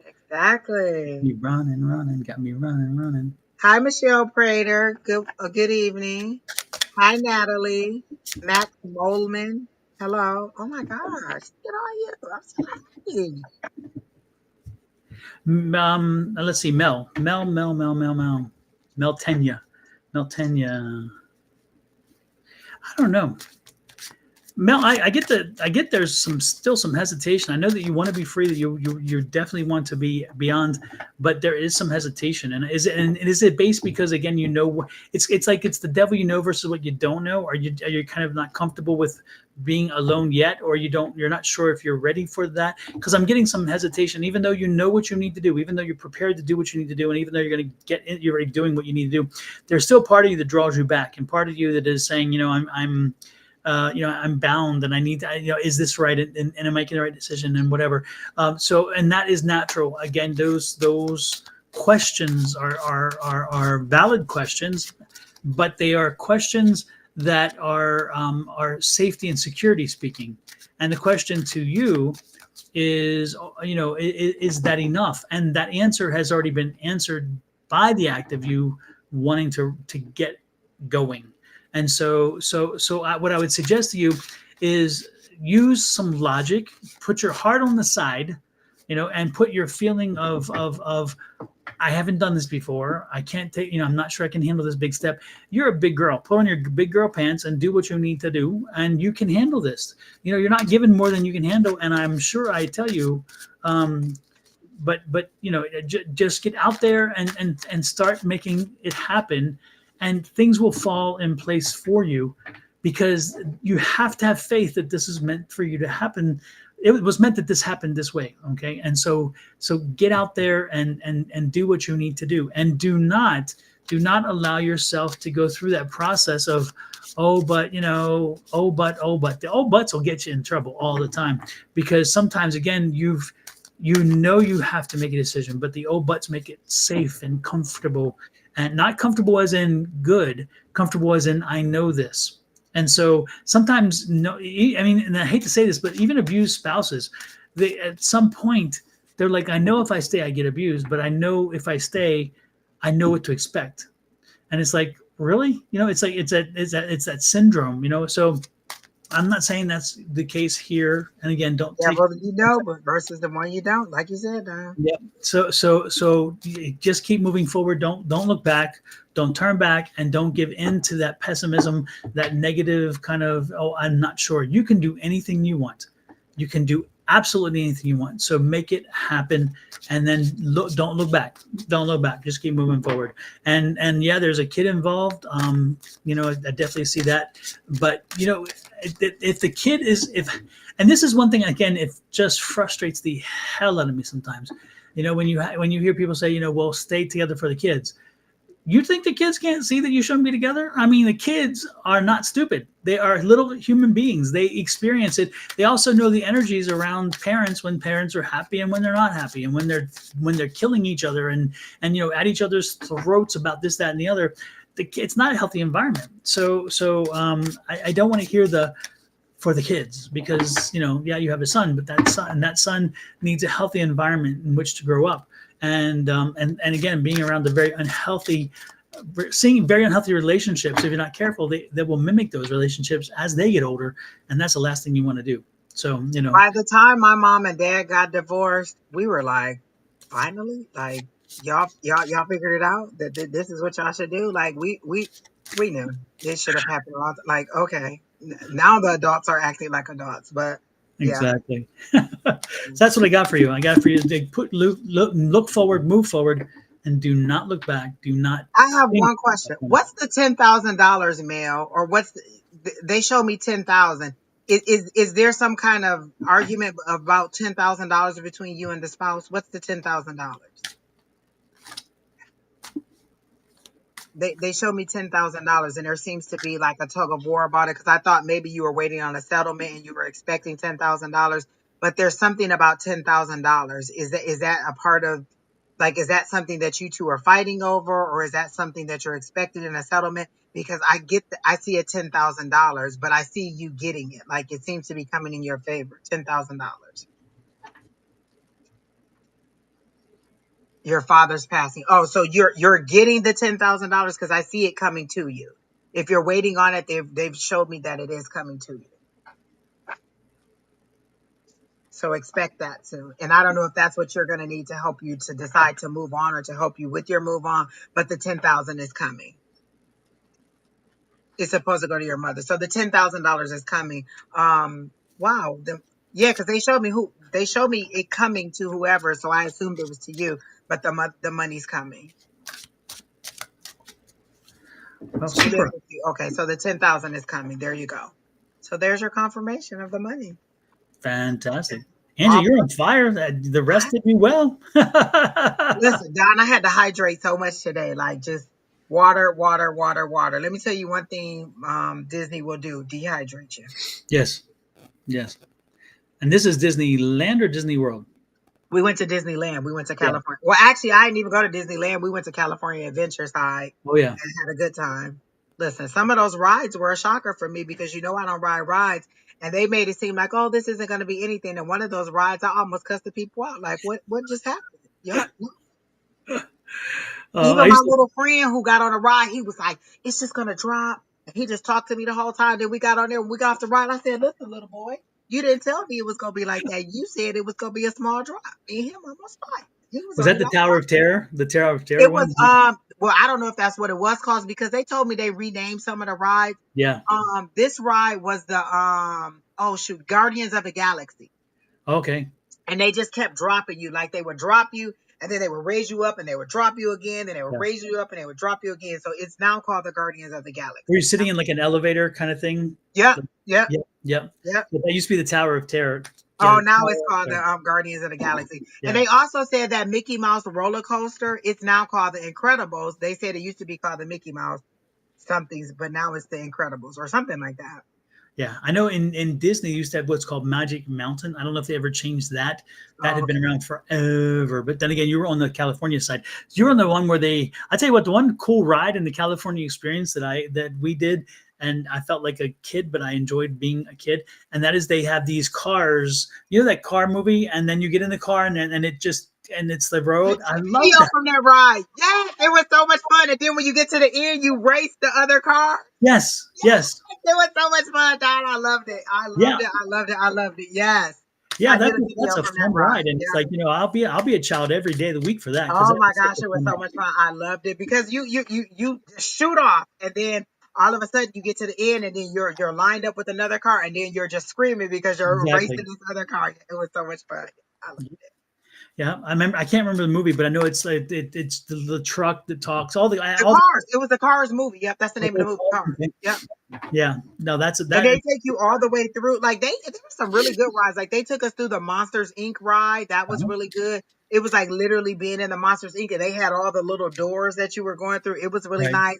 Exactly. Keep running, running. Got me running, running. Hi, Michelle Prater. Good evening. Hi, Natalie. Max Molman. Hello. Oh my gosh. Look at all you. I'm so happy. Let's see. Mel Tenya. I don't know. Mel, I get there's still some hesitation. I know that you want to be free, that you definitely want to be beyond, but there is some hesitation. And is it based because, again, it's like it's the devil you know versus what you don't know? Are you kind of not comfortable with being alone yet, or you're not sure if you're ready for that? Because I'm getting some hesitation, even though you know what you need to do, even though you're prepared to do what you need to do, and even though you're already doing what you need to do, there's still part of you that draws you back, and part of you that is saying, I'm bound, and I need to, is this right? And am I making the right decision, and whatever. And that is natural. Again, those questions are valid questions, but they are questions that are safety and security speaking. And the question to you is, is that enough? And that answer has already been answered by the act of you wanting to get going. And what I would suggest to you is use some logic, put your heart on the side, and put your feeling of I haven't done this before. I can't take, I'm not sure I can handle this big step. You're a big girl. Put on your big girl pants and do what you need to do, and you can handle this. You're not given more than you can handle, and I'm sure I tell you, but just get out there and start making it happen, and things will fall in place for you, because you have to have faith that this is meant for you to happen. It was meant that this happened this way. Okay. And so get out there and do what you need to do, and do not allow yourself to go through that process of, but the oh buts will get you in trouble all the time, because sometimes, again, you have to make a decision, but the oh buts make it safe and comfortable, and not comfortable as in good, comfortable as in I know this. And so sometimes, no, I mean, and I hate to say this, but even abused spouses, they at some point they're like, I know if I stay, I get abused, but I know if I stay, I know what to expect. And it's like, really, it's like it's that syndrome. So I'm not saying that's the case here. And again, don't take. Devil but versus the one you don't, like you said. Yeah. So just keep moving forward. Don't look back. Don't turn back, and don't give in to that pessimism, that negative kind of, I'm not sure. You can do anything you want. You can do absolutely anything you want. So make it happen, and then don't look back. Don't look back. Just keep moving forward. And yeah, there's a kid involved. I definitely see that. But if the kid is, and this is one thing, again, it just frustrates the hell out of me sometimes. When you hear people say, well, stay together for the kids. You think the kids can't see that you shouldn't be together? I mean, the kids are not stupid. They are little human beings. They experience it. They also know the energies around parents, when parents are happy and when they're not happy, and when they're killing each other and at each other's throats about this, that, and the other. It's not a healthy environment. So I don't want to hear for the kids, because you have a son, but that son needs a healthy environment in which to grow up. And again, being around seeing very unhealthy relationships, if you're not careful, they will mimic those relationships as they get older, and that's the last thing you want to do. So by the time my mom and dad got divorced, we were like, finally, like y'all figured it out that this is what y'all should do. Like we We knew it should have happened a lot. Like, okay, now the adults are acting like adults, but yeah. Exactly. So that's what I got for you. I got for you to look forward, move forward, and do not look back. Do not I have think. one question. What's the $10,000, Mel? Or what's they show me 10,000? Is there some kind of argument about $10,000 between you and the spouse? What's the $10,000? They showed me $10,000, and there seems to be like a tug of war about it because I thought maybe you were waiting on a settlement and you were expecting $10,000, but there's something about $10,000. Is that a part of, like, is that something that you two are fighting over, or is that something that you're expecting in a settlement? Because I see a $10,000, but I see you getting it. Like, it seems to be coming in your favor. $10,000. Your father's passing. Oh, so you're getting the $10,000 because I see it coming to you. If you're waiting on it, they've showed me that it is coming to you. So expect that soon. And I don't know if that's what you're going to need to help you to decide to move on or to help you with your move on, but the 10,000 is coming. It's supposed to go to your mother. So the $10,000 is coming. Wow. Yeah, because they showed me it coming to whoever, so I assumed it was to you, but the money's coming. Well, She lives super. with you. Okay, so the 10,000 is coming. There you go. So there's your confirmation of the money. Fantastic. Angie, All, you're on fire. The rest did me well. listen, Don, I had to hydrate so much today. Like, just water, water, water, water. Let me tell you one thing Disney will do: dehydrate you. Yes. Yes. And this is Disneyland or Disney World? We went to Disneyland. We went to Yeah. California. Well, actually, I didn't even go to Disneyland. We went to California Adventure Side Oh, yeah. and had a good time. Listen, some of those rides were a shocker for me because I don't ride rides. And they made it seem like, oh, this isn't going to be anything. And one of those rides, I almost cussed the people out. Like, what just happened? Yep. I Even my used to, little friend who got on a ride, he was like, it's just going to drop. And he just talked to me the whole time. Then we got on there and we got off the ride. I said, listen, little boy, you didn't tell me it was going to be like that. You said it was going to be a small drop. Me and him almost fight. He was was on that it the like, Tower of Terror? The Tower of Terror it was, one? well, I don't know if that's what it was called because they told me they renamed some of the rides. Yeah. This ride was the, oh shoot, Guardians of the Galaxy. Okay. And they just kept dropping you. Like, they would drop you and then they would raise you up and they would drop you again. Then they would Yeah. raise you up and they would drop you again. So it's now called the Guardians of the Were you Galaxy. sitting in like an elevator kind of thing? Yep, yep, Yep. Yep. yep. But that used to be the Tower of Terror. Yeah. Oh, The now Tower it's of called the Terror. Guardians of the Galaxy. And Yeah. they also said that Mickey Mouse roller coaster, it's now called the Incredibles. They said it used to be called the Mickey Mouse somethings, but now it's the Incredibles or something like that. Yeah, I know in Disney they used to have what's called Magic Mountain. I don't know if they ever changed that. That Oh, had okay. been around forever. But then again, you were on the California side. You're on the one where I tell you what, the one cool ride in the California experience that we did, and I felt like a kid, but I enjoyed being a kid. And that is they have these cars, that car movie, and then you get in the car and it just and it's the road. I love Video that. from that ride. Yes, it was so much fun. And then when you get to the end, you race the other car. Yes, Yes, yes. it was so much fun, Don. I loved it. I Yeah. loved it. I loved it. I loved it. Yes. Yeah, I did a that's video a from that fun ride. ride. And it's Yeah. like, I'll be a child every day of the week for that because Oh that my was such gosh, a it was fun so ride. much fun. I loved it because you just shoot off and then all of a sudden you get to the end and then you're lined up with another car and then you're just screaming because you're racing Exactly. this other car. It was so much fun. I loved it. Yeah, I remember. I can't remember the movie, but I know it's like it's the truck that talks. All the The all the. Cars. It was the Cars movie. Yep, that's the name of the movie. Cars. Okay. Yep. Yeah, no, that's And that. they take you all the way through. Like, there were some really good rides. Like, they took us through the Monsters Inc. ride. That was Uh-huh. really good. It was like literally being in the Monsters Inc. And they had all the little doors that you were going through. It was really Right. nice.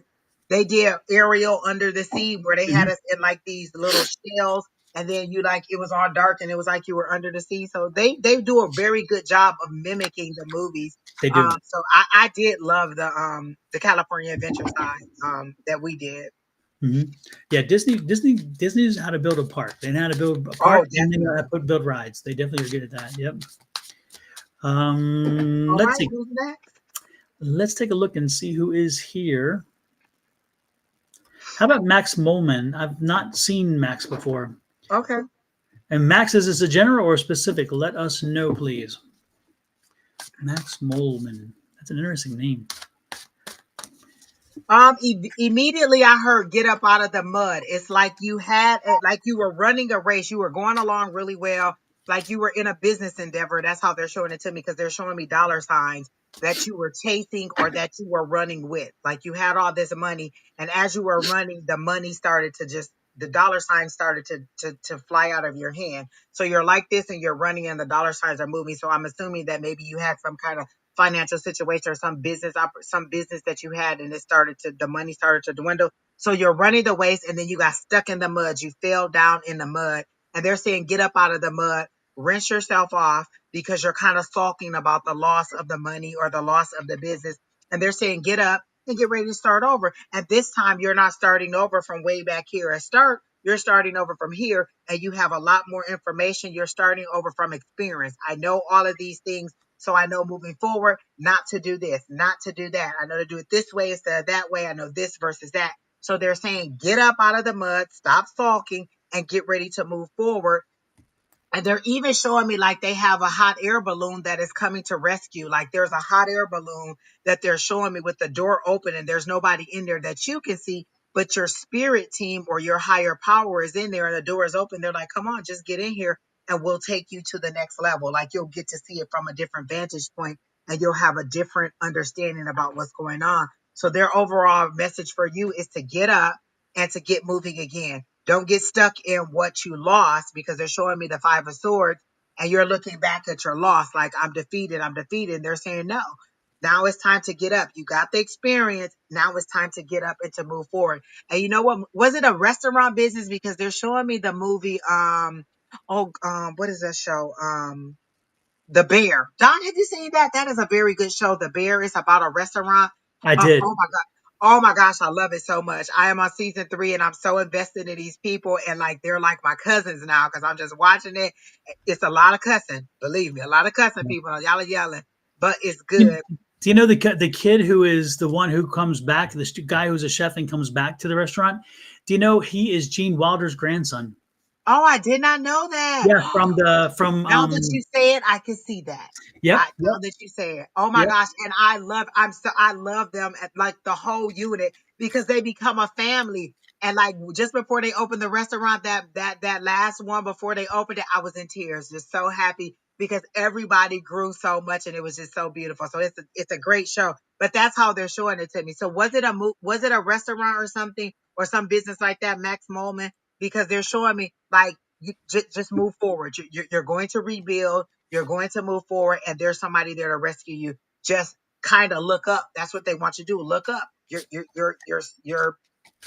They did Ariel Under the Sea where they had Mhm. us in like these little shells. And then it was all dark and it was like you were under the sea. So they do a very good job of mimicking the movies. They do. So I did love the California Adventure side that we did. Hmm. Yeah, Disney knows how to build a park. They know how to build a Oh, park, and they know how definitely. to build rides. They definitely are good at that. Yep. All Let's right, see. who's next? Let's take a look and see who is here. How about Max Molman? I've not seen Max before. Okay. And Max, is this a general or specific? Let us know, please. Max Molman. That's an interesting name. Immediately I heard get up out of the mud. It's like like you were running a race. You were going along really well. Like you were in a business endeavor. That's how they're showing it to me because they're showing me dollar signs that you were chasing or that you were running with. Like you had all this money, and as you were running, the money started to just the dollar signs started to fly out of your hand. So you're like this and you're running and the dollar signs are moving. So I'm assuming that maybe you had some kind of financial situation or some business that you had and the money started to dwindle. So you're running the waste and then you got stuck in the mud. You fell down in the mud and they're saying get up out of the mud, rinse yourself off because you're kind of sulking about the loss of the money or the loss of the business. And they're saying get up and get ready to start over. And this time you're not starting over from way back here at start. You're starting over from here and you have a lot more information. You're starting over from experience. I know all of these things, so I know moving forward not to do this, not to do that. I know to do it this way instead of that way. I know this versus that. So they're saying get up out of the mud, stop sulking, and get ready to move forward. And they're even showing me like they have a hot air balloon that is coming to rescue. Like there's a hot air balloon that they're showing me with the door open and there's nobody in there that you can see, but your spirit team or your higher power is in there and the door is open. They're like, come on, just get in here and we'll take you to the next level. Like you'll get to see it from a different vantage point and you'll have a different understanding about what's going on. So their overall message for you is to get up and to get moving again. Don't get stuck in what you lost because they're showing me the Five of Swords and you're looking back at your loss like I'm defeated, I'm defeated. And they're saying, no, now it's time to get up. You got the experience. Now it's time to get up and to move forward. And you know what? Was it a restaurant business? Because they're showing me the movie, what is that show? The Bear. Don, have you seen that? That is a very good show. The Bear is about a restaurant. I Oh did. my God. Oh my gosh, I love it so much. I am on season 3 and I'm so invested in these people and like they're like my cousins now because I'm just watching it. It's a lot of cussing, believe me, a lot of cussing people. Y'all are yelling, but it's You- good. Do you know the kid who is the one who comes back, the guy who's a chef and comes back to the restaurant? Do you know he is Gene Wilder's grandson? Oh, I did not know that. Yeah, from Now that you say it, I can see that. yep, Now yep, that you say it, oh my yep. gosh! And I love them at like the whole unit because they become a family. And like just before they opened the restaurant, that last one before they opened it, I was in tears, just so happy because everybody grew so much and it was just so beautiful. So it's a great show. But that's how they're showing it to me. So was it a restaurant or something or some business like that, Max Molman? Because they're showing me like you just move forward. You're going to rebuild. You're going to move forward, and there's somebody there to rescue you. Just kind of look up. That's what they want you to do. Look up.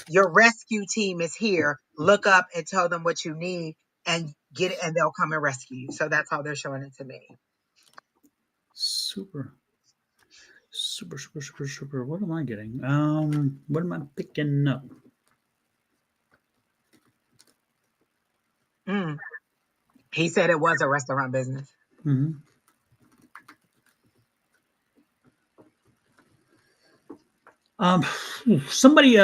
Your rescue team is here. Look up and tell them what you need, and get it, and they'll come and rescue you. So that's how they're showing it to me. Super, super, super, super, super. What am I getting? What am I picking up? Mm. He said it was a restaurant business. Hmm. Um, somebody,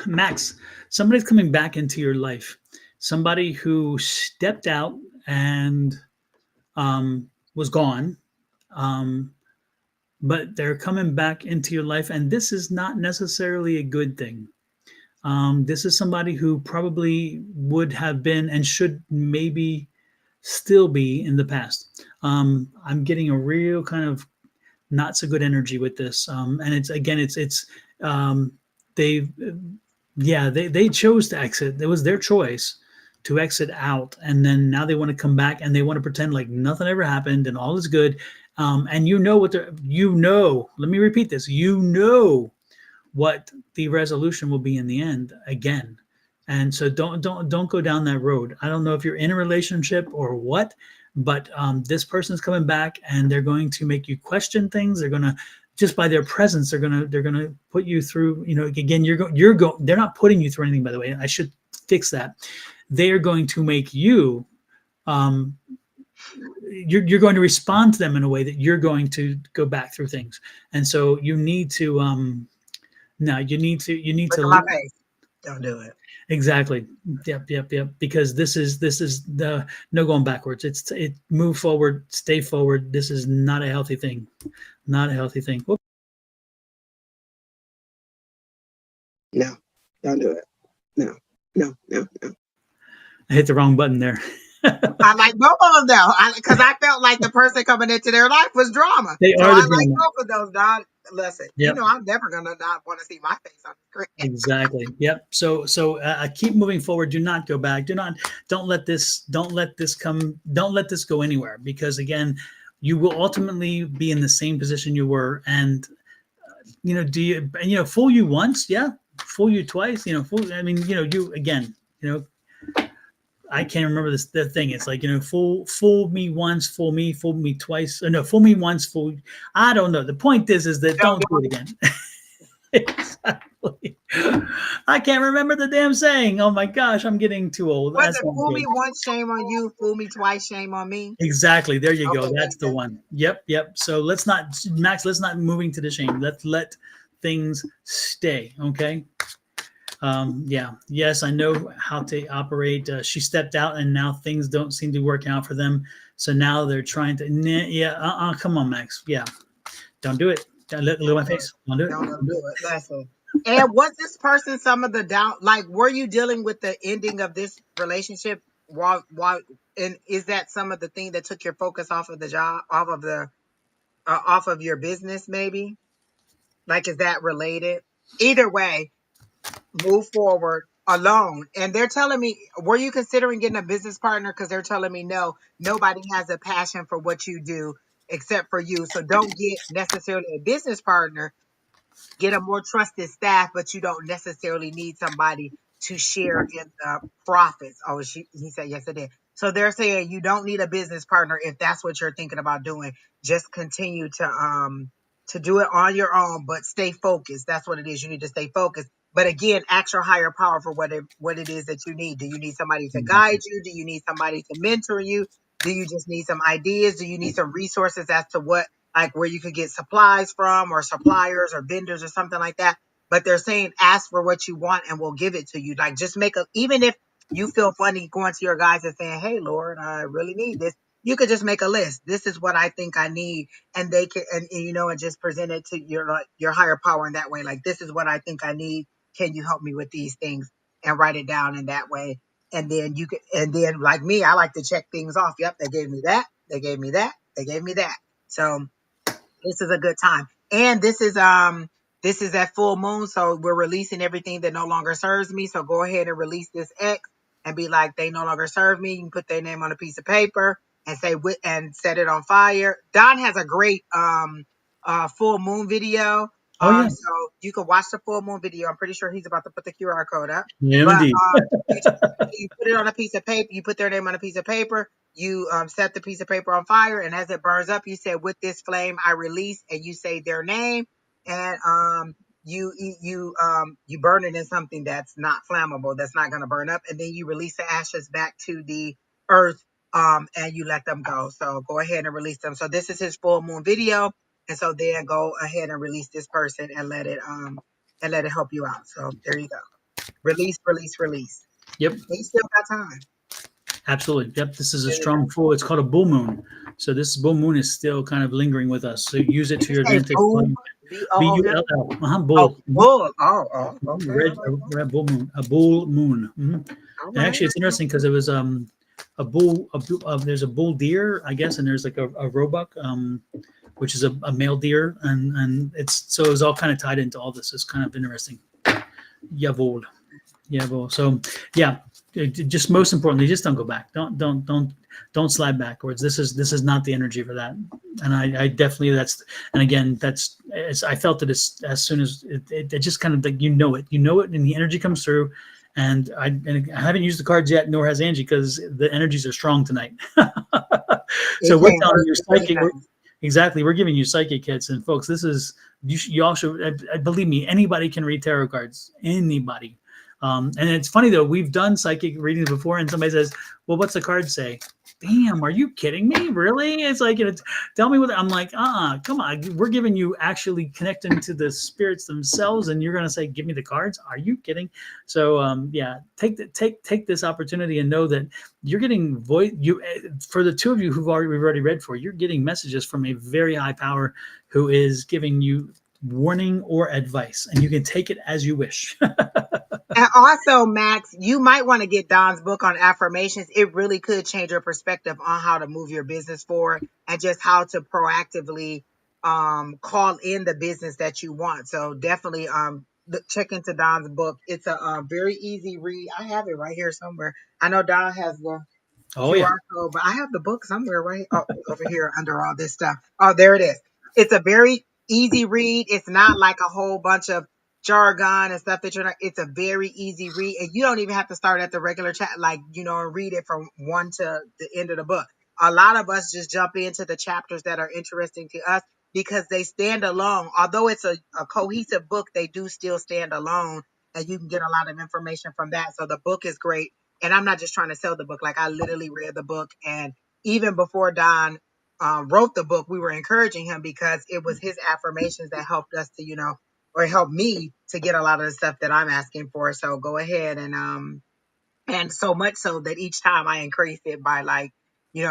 Max, somebody's coming back into your life. Somebody who stepped out and was gone, um, but they're coming back into your life, and this is not necessarily a good thing. This is somebody who probably would have been and should maybe still be in the past. I'm getting a real kind of not so good energy with this, and it's again, it's they yeah, they chose to exit. It was their choice to exit out, and then now they want to come back and they want to pretend like nothing ever happened and all is good. And you know what they're, you know. Let me repeat this. You know what the resolution will be in the end again. And so don't go down that road. I don't know if you're in a relationship or what, but this person's coming back and they're going to make you question things. They're going to, just by their presence, they're gonna put you through. You know, again, They're not putting you through anything. By the way, I should fix that. They are going to make you. Um, you're going to respond to them in a way that you're going to go back through things, and so you need to. No, you need Look at to my face. Don't do it. exactly. Yep. Because this is the no going backwards. It move forward, stay forward. This is not a healthy thing. Not a healthy thing. No, don't do it. No, no, no, no. I hit the wrong button there. I like both of them though, because I felt like the person coming into their life was drama. They So are I the like drama. both of those, Don. Listen, Yep. I'm never gonna not want to see my face on the screen. Exactly. Yep. So keep moving forward. Do not go back. Don't let this don't let this go anywhere, because again, you will ultimately be in the same position you were. And do you fool you once? Yeah. Fool you twice? I mean, you again, I can't remember the thing. It's like, fool me once, fool me twice. Or no, fool me once, fool. I don't know. The point is that Don't don't do it again. Exactly. I can't remember the damn saying. Oh my gosh, I'm getting too old. Was That's it not fool good. me once, shame on you, fool me twice, shame on me? Exactly. There you go. Okay, That's the one. Yep. So let's not, Max. Let's not moving to the shame. Let's let things stay. Okay. Yeah. Yes, I know how to operate. She stepped out, and now things don't seem to work out for them. So now they're trying to. Yeah. Come on, Max. Yeah. Don't do it. Look at my face. Don't do it. don't Don't do do it. it. Listen. And was this person some of the doubt? Like, were you dealing with the ending of this relationship? And is that some of the thing that took your focus off of the job, off of your business, maybe? Like, is that related? Either way, move forward alone. And they're telling me, were you considering getting a business partner? Because they're telling me no, nobody has a passion for what you do except for you. So don't get necessarily a business partner. Get a more trusted staff, but you don't necessarily need somebody to share in the profits. Oh, he said yes, it did. So they're saying you don't need a business partner if that's what you're thinking about doing. Just continue to do it on your own, but stay focused. That's what it is. You need to stay focused. But again, ask your higher power for what it is that you need. Do you need somebody to guide you? Do you need somebody to mentor you? Do you just need some ideas? Do you need some resources as to what, like where you could get supplies from, or suppliers or vendors or something like that? But they're saying ask for what you want and we'll give it to you. Like, just even if you feel funny going to your guys and saying, hey, Lord, I really need this. You could just make a list. This is what I think I need. And they can, and just present it to your higher power in that way. Like, this is what I think I need. Can you help me with these things? And write it down in that way. And then like me, I like to check things off. Yep, they gave me that. They gave me that. They gave me that. So this is a good time. And this is at full moon, so we're releasing everything that no longer serves me. So go ahead and release this X and be like, they no longer serve me. You can put their name on a piece of paper and and set it on fire. Don has a great full moon video. Oh yeah. So you can watch the full moon video. I'm pretty sure he's about to put the QR code up. Yeah, But indeed. you put it on a piece of paper, you put their name on a piece of paper, you set the piece of paper on fire, and as it burns up, you say, with this flame I release, and you say their name, and you burn it in something that's not flammable, that's not going to burn up, and then you release the ashes back to the earth, and you let them go. So go ahead and release them. So this is his full moon video, and so then go ahead and release this person and let it help you out. So there you go. Release, release, release. Yep. You still got time. Absolutely. Yep. This is a strong full. It's called a bull moon. So this bull moon is still kind of lingering with us. So use it Did to you your say advantage. boom? B-O-O-M? Bull. Oh, Bull. bull. Oh, okay. I Red, like that. red bull moon. A bull moon. All And right. actually, it's interesting because it was a bull. There's a bull deer, I guess, and there's like a roebuck, which is a male deer, and it was all kind of tied into all this. It's kind of interesting. Jawohl. Jawohl. So yeah, just most importantly, just don't go back. Don't slide backwards. This is not the energy for that. And I definitely and again I felt it as soon as it just kind of like you know it, and the energy comes through. And I haven't used the cards yet, nor has Angie, because the energies are strong tonight. So It we're can't telling hurt you to say psychic. nothing. Exactly. We're giving you psychic hits. And folks, this is, you all should, believe me, anybody can read tarot cards. Anybody. And it's funny though, we've done psychic readings before and somebody says, well, what's the card say? Damn, are you kidding me? Really? It's like, tell me what, I'm like, come on. We're giving you actually connecting to the spirits themselves. And you're going to say, give me the cards. Are you kidding? So yeah, take this opportunity and know that you're getting for the two of you we've already read for, you're getting messages from a very high power who is giving you warning or advice, and you can take it as you wish. And also, Max, you might want to get Don's book on affirmations. It really could change your perspective on how to move your business forward and just how to proactively call in the business that you want. So definitely check into Don's book. It's a very easy read. I have it right here somewhere. I know Don has the Oh yeah. QR code, but I have the book somewhere right over here under all this stuff. Oh, there it is. It's a very easy read. It's not like a whole bunch of jargon and stuff that you're not. It's a very easy read, and you don't even have to start at the regular chat, like and read it from one to the end of the book. A lot of us just jump into the chapters that are interesting to us because they stand alone. Although it's a cohesive book, they do still stand alone, and you can get a lot of information from that. So the book is great. And I'm not just trying to sell the book. Like I literally read the book, and even before Don wrote the book, we were encouraging him because it was his affirmations that helped us to, or helped me to get a lot of the stuff that I'm asking for. So go ahead and so much so that each time I increased it by like,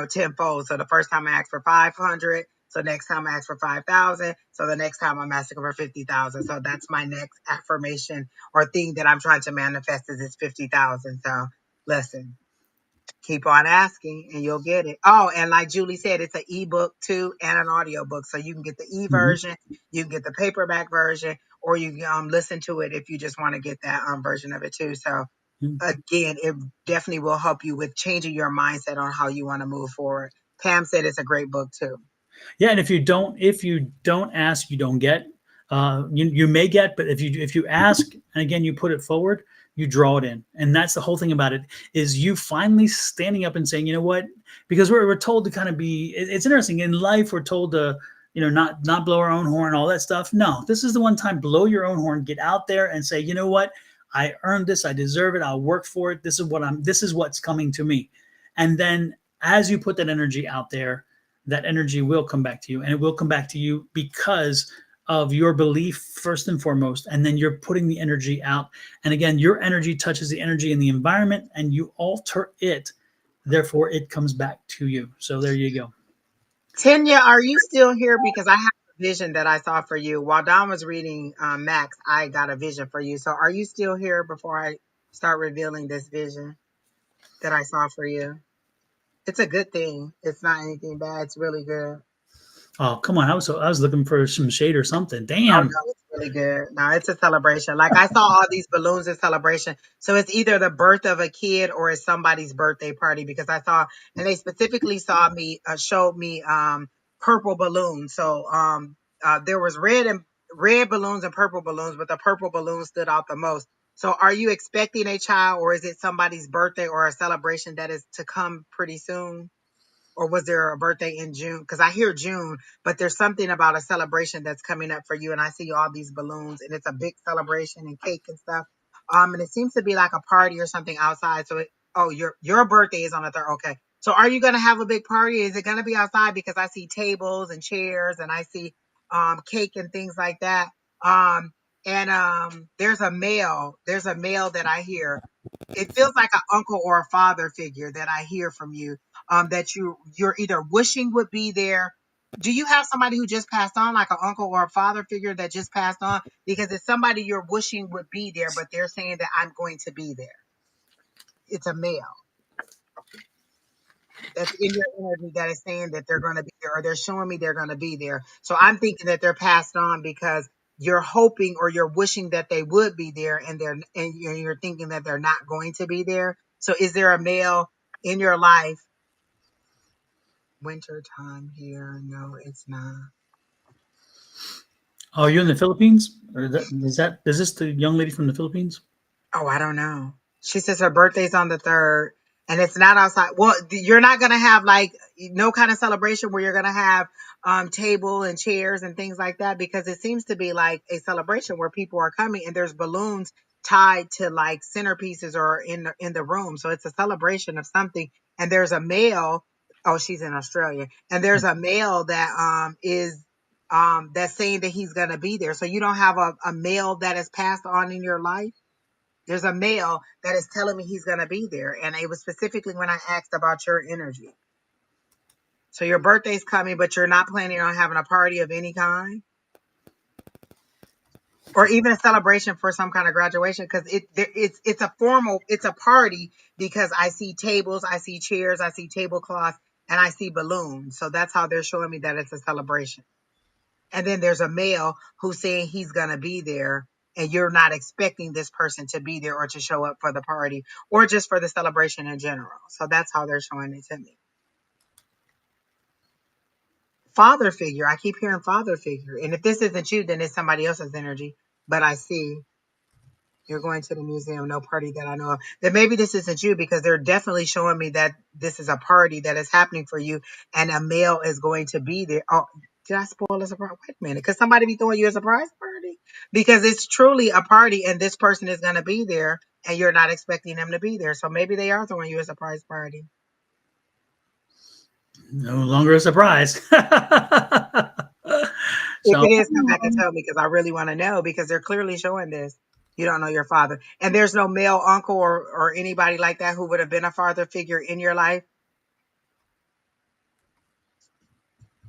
tenfold. So the first time I asked for 500. So next time I ask for 5,000. So the next time I'm asking for 50,000. So that's my next affirmation or thing that I'm trying to manifest is this 50,000. So listen, keep on asking and you'll get it. Oh, and like Julie said, it's an ebook too and an audio book. So you can get the Mhm. version, you can get the paperback version, or you can listen to it if you just want to get that version of it too. So again, it definitely will help you with changing your mindset on how you want to move forward. Pam said it's a great book too. Yeah, and if you don't ask, you don't get. You may get, but if you ask and again you put it forward, you draw it in, and that's the whole thing about it. Is you finally standing up and saying, you know what? Because we're told to kind of be. It's interesting in life. We're told to not blow our own horn, all that stuff. No, this is the one time blow your own horn. Get out there and say, you know what? I earned this. I deserve it. I'll work for it. This is what I'm. This is what's coming to me, and then as you put that energy out there, that energy will come back to you, and it will come back to you because of your belief first and foremost, and then you're putting the energy out, and again your energy touches the energy in the environment and you alter it, therefore it comes back to you. So there you go. Tanya, are you still here? Because I have a vision that I saw for you. While Don was reading Max, I got a vision for you. So are you still here before I start revealing this vision that I saw for you? It's a good thing. It's not anything bad. It's really good. Oh come on, I was looking for some shade or something. Oh Damn. no, it's really good. No, it's a celebration. Like I saw all these balloons in celebration. So it's either the birth of a kid or it's somebody's birthday party because I saw and they specifically showed me purple balloons. So there was red balloons and purple balloons, but the purple balloon stood out the most. So are you expecting a child or is it somebody's birthday or a celebration that is to come pretty soon? Or was there a birthday in June? Because I hear June, but there's something about a celebration that's coming up for you. And I see all these balloons, and it's a big celebration and cake and stuff. And it seems to be like a party or something outside. So your birthday is on the third. Okay. So are you gonna have a big party? Is it gonna be outside? Because I see tables and chairs, and I see cake and things like that. Um, and there's a male that I hear. It feels like an uncle or a father figure that I hear from you that you're either wishing would be there. Do you have somebody who just passed on, like an uncle or a father figure that just passed on? Because it's somebody you're wishing would be there, but they're saying that I'm going to be there. It's a male that's in your energy that is saying that they're going to be there, or they're showing me they're going to be there. So I'm thinking that they're passed on because you're hoping or you're wishing that they would be there, and you're thinking that they're not going to be there. So is there a male in your life? Winter time here. No, it's not. Oh, you're in the Philippines, or is this the young lady from the Philippines? Oh, I don't know. She says her birthday's on the 3rd and it's not outside. Well, you're not going to have like no kind of celebration where you're going to have table and chairs and things like that because it seems to be like a celebration where people are coming and there's balloons tied to like centerpieces or in the room. So it's a celebration of something and there's a male. Oh, she's in Australia. And there's a male that is that's saying that he's going to be there. So you don't have a male that is passed on in your life. There's a male that is telling me he's going to be there. And it was specifically when I asked about your energy. So your birthday's coming, but you're not planning on having a party of any kind? or even a celebration for some kind of graduation, because it's a formal, it's a party, because I see tables, I see chairs, I see tablecloths, and I see balloons. So that's how they're showing me that it's a celebration. And then there's a male who's saying he's gonna be there, and you're not expecting this person to be there or to show up for the party or just for the celebration in general. So that's how they're showing it to me. Father figure. I keep hearing father figure. And if this isn't you, then it's somebody else's energy. But I see you're going to the museum, no party that I know of. Then maybe this isn't you, because they're definitely showing me that this is a party that is happening for you, and a male is going to be there. Oh, did I spoil a surprise? Wait a minute. Could somebody be throwing you a surprise party? Because it's truly a party, and this person is going to be there, and you're not expecting them to be there. So maybe they are throwing you a surprise party. No longer a surprise. If So it is, come back and tell me, because I really want to know, because they're clearly showing this. You don't know your father. And there's no male uncle or anybody like that who would have been a father figure in your life.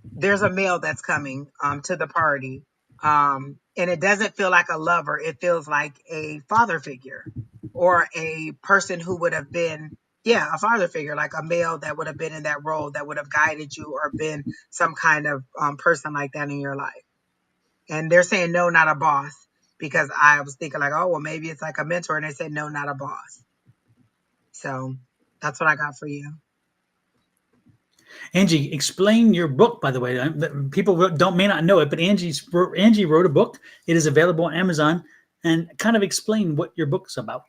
There's a male that's coming to the party. And it doesn't feel like a lover. It feels like a father figure, or a person who would have been, yeah, a father figure, like a male that would have been in that role, that would have guided you or been some kind of person like that in your life. And they're saying no, not a boss, because I was thinking like, oh, well, maybe it's like a mentor. And they said no, not a boss. So that's what I got for you. Angie, explain your book, by the way. People don't may not know it, but Angie wrote a book. It is available on Amazon. And kind of explain what your book's about.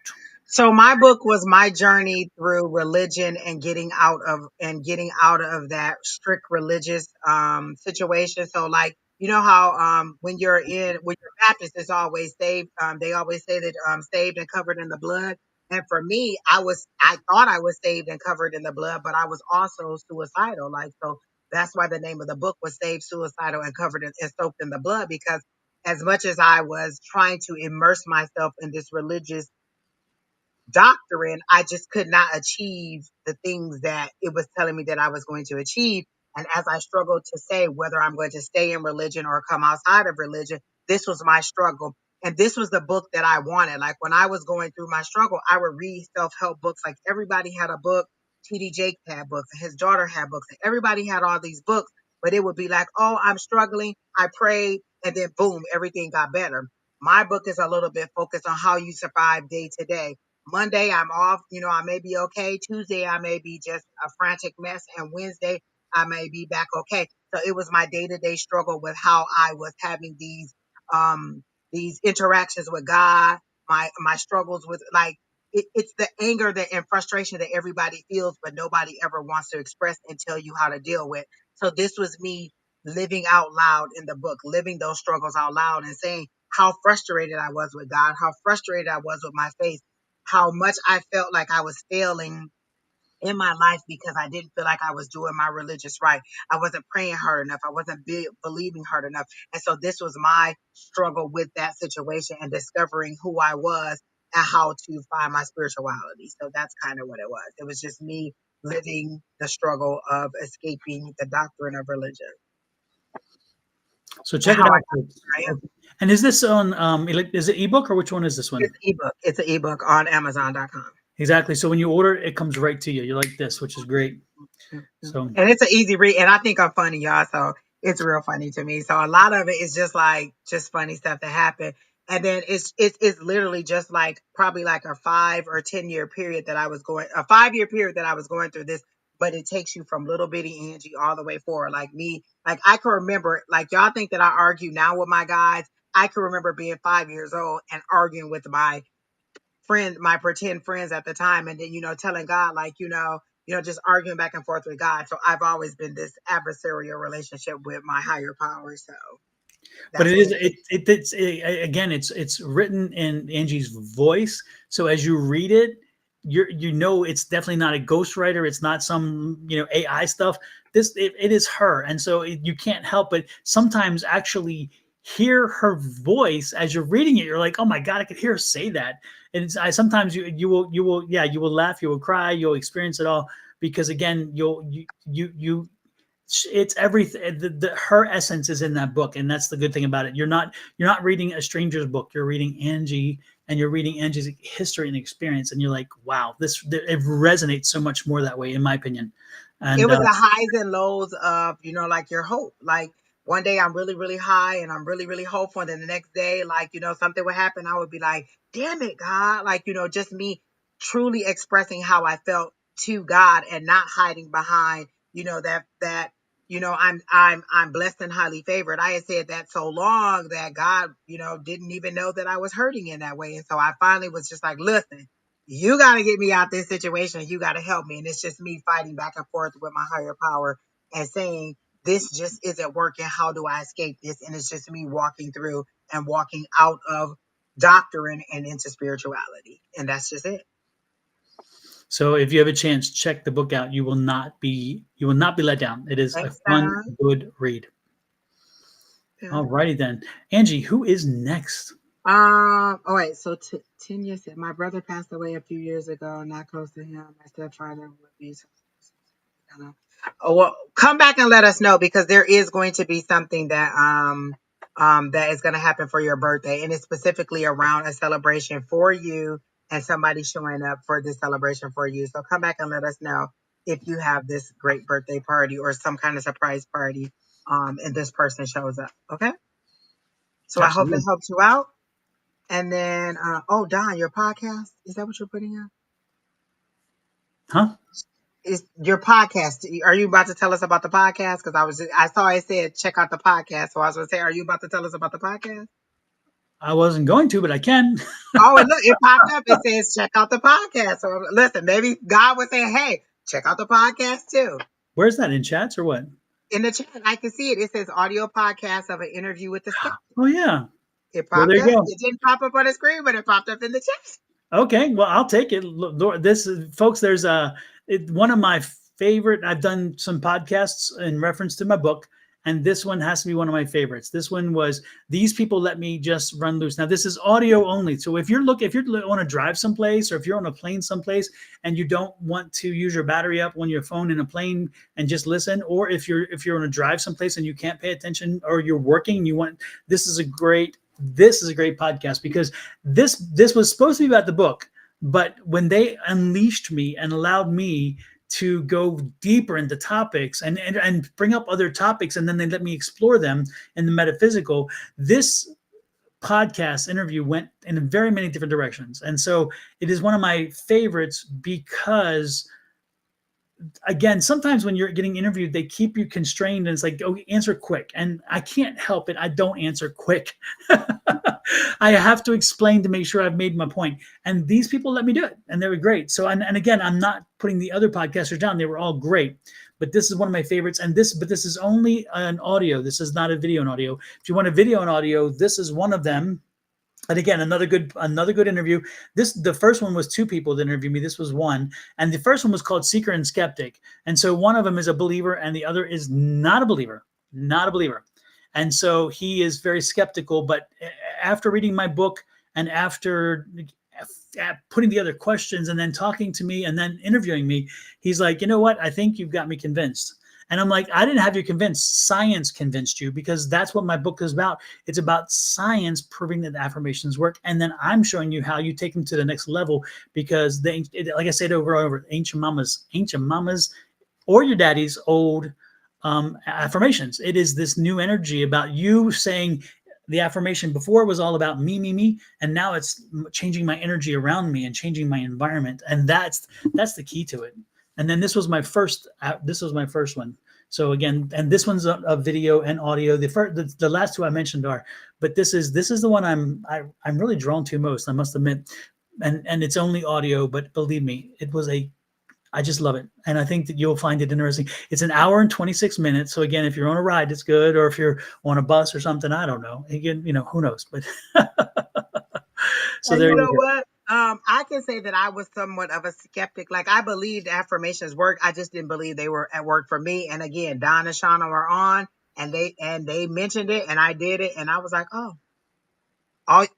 So my book was my journey through religion, and getting out of that strict religious situation. So like, you know how when you're Baptist, it's always saved. They always say that saved and covered in the blood. And for me, I thought I was saved and covered in the blood, but I was also suicidal. Like, so that's why the name of the book was Saved, Suicidal, and Covered and Soaked in the Blood, because as much as I was trying to immerse myself in this religious doctrine, I just could not achieve the things that it was telling me that I was going to achieve. And as I struggled to say whether I'm going to stay in religion or come outside of religion, this was my struggle. And this was the book that I wanted. Like, when I was going through my struggle, I would read self-help books. Like, everybody had a book. TD Jakes had books, and his daughter had books, and everybody had all these books. But it would be like, oh, I'm struggling, I prayed, and then boom, everything got better. My book is a little bit focused on how you survive day to day. Monday, I'm off. I may be okay. Tuesday, I may be just a frantic mess. And Wednesday, I may be back okay. So it was my day to day struggle with how I was having these interactions with God, my struggles with, like, it's the anger and frustration that everybody feels, but nobody ever wants to express and tell you how to deal with. So this was me living out loud in the book, living those struggles out loud, and saying how frustrated I was with God, how frustrated I was with my faith, how much I felt like I was failing in my life because I didn't feel like I was doing my religious right. I wasn't praying hard enough. I wasn't believing hard enough. And so this was my struggle with that situation, and discovering who I was and how to find my spirituality. So that's kind of what it was. It was just me living the struggle of escaping the doctrine of religion, So and check how it I out, got folks. where I am. And is this on is it ebook, or which one is this It's one? an ebook. It's an ebook on Amazon.com. Exactly. So when you order it, it comes right to you. You're like this, which is great. So And it's an easy read. And I think I'm funny, y'all. So it's real funny to me. So a lot of it is just funny stuff that happened. And then it's literally just like probably like a 5 or 10 year period that I was going, a 5 year period that I was going through this. But it takes you from little bitty Angie all the way forward. Like me, like I can remember, like, y'all think that I argue now with my guys. I can remember being 5 years old and arguing with my pretend friends at the time, and then telling God, like, just arguing back and forth with God. So I've always been this adversarial relationship with my higher power. So but that's it what is it is. again, it's written in Angie's voice. So as you read it, it's definitely not a ghostwriter. It's not some AI stuff. It is her, and so you can't help but sometimes actually hear her voice as you're reading it. You're like, oh my god, I could hear her say that. And sometimes you will laugh, you will cry, you'll experience it all, because again, it's everything. Her essence is in that book, and that's the good thing about it. You're not reading a stranger's book. You're reading Angie, and you're reading Angie's history and experience, and you're like, wow, it resonates so much more that way, in my opinion. It And was the highs and lows of, like your hope. Like one day I'm really, really high and I'm really, really hopeful. And then the next day, like, something would happen. I would be like, damn it, God. Like, just me truly expressing how I felt to God and not hiding behind, I'm blessed and highly favored. I had said that so long that God, didn't even know that I was hurting in that way. And so I finally was just like, listen, you got to get me out this situation. You got to help me. And it's just me fighting back and forth with my higher power and saying, this just isn't working. How do I escape this? And it's just me walking through and walking out of doctrine and into spirituality. And that's just it. so, if you have a chance, check the book out. You will not be let down. It is a Next fun, time. good read. Yeah. All righty then, Angie. Who is next? All right. So 10 years, my brother passed away a few years ago, not close to him. My stepfather would be. Oh, well, come back and let us know because there is going to be something that is going to happen for your birthday, and it's specifically around a celebration for you and somebody showing up for this celebration for you. So come back and let us know if you have this great birthday party or some kind of surprise party, and this person shows up. Okay. So I hope it Absolutely. helps you out. And then, Don, your podcast, is that what you're putting out? Huh? Is your podcast? Are you about to tell us about the podcast? Because I saw it said check out the podcast, so I was going to say, are you about to tell us about the podcast? I wasn't going to, but I can. Oh, and look, it popped up. It says check out the podcast. So listen, maybe God was saying, hey, check out the podcast too. Where's that, in chats or what? In the chat, I can see it. It says audio podcast of an interview with the skeptic. Oh yeah. It Well, popped there you up. go. It didn't pop up on the screen, but it popped up in the chat. Okay, well, I'll take it. Look, this is, folks. There's one of my favorite. I've done some podcasts in reference to my book, and this one has to be one of my favorites. This one was, these people let me just run loose. Now this is audio only, so if you want to drive someplace, or if you're on a plane someplace and you don't want to use your battery up on your phone in a plane and just listen, or if you're on a drive someplace and you can't pay attention, or you're working and this is a great podcast, because this was supposed to be about the book, but when they unleashed me and allowed me to go deeper into topics and bring up other topics, and then they let me explore them in the metaphysical, this podcast interview went in very many different directions. And so it is one of my favorites because, again, sometimes when you're getting interviewed, they keep you constrained, and it's like, oh, answer quick. And I can't help it. I don't answer quick. I have to explain to make sure I've made my point. And these people let me do it, and they were great. So, and again, I'm not putting the other podcasters down. They were all great, but this is one of my favorites. But this is only an audio. This is not a video and audio. If you want a video and audio, this is one of them. And again, another good interview. The first one was two people that interviewed me. This was one, and the first one was called Seeker and Skeptic. And so one of them is a believer, and the other is not a believer, And so he is very skeptical. But after reading my book and after putting together questions and then talking to me and then interviewing me, he's like, you know what? I think you've got me convinced. And I'm like, I didn't have you convinced. Science convinced you, because that's what my book is about. It's about science proving that the affirmations work. And then I'm showing you how you take them to the next level, because like I said over and over, ancient mamas or your daddy's old affirmations. It is this new energy about you saying the affirmation. Before it was all about me, and now it's changing my energy around me and changing my environment. And that's the key to it. And then this was my first one. So again, and this one's a video and audio. The last two I mentioned are, but this is the one I'm really drawn to most, I must admit. And it's only audio, but believe me, I just love it. And I think that you'll find it interesting. It's an hour and 26 minutes. So again, if you're on a ride, it's good. Or if you're on a bus or something, I don't know. Again, who knows? But so And there you you know go. what? I can say that I was somewhat of a skeptic. Like I believed affirmations work. I just didn't believe they were at work for me. And again, Don and Shauna were on, and they mentioned it, and I did it, and I was like, oh,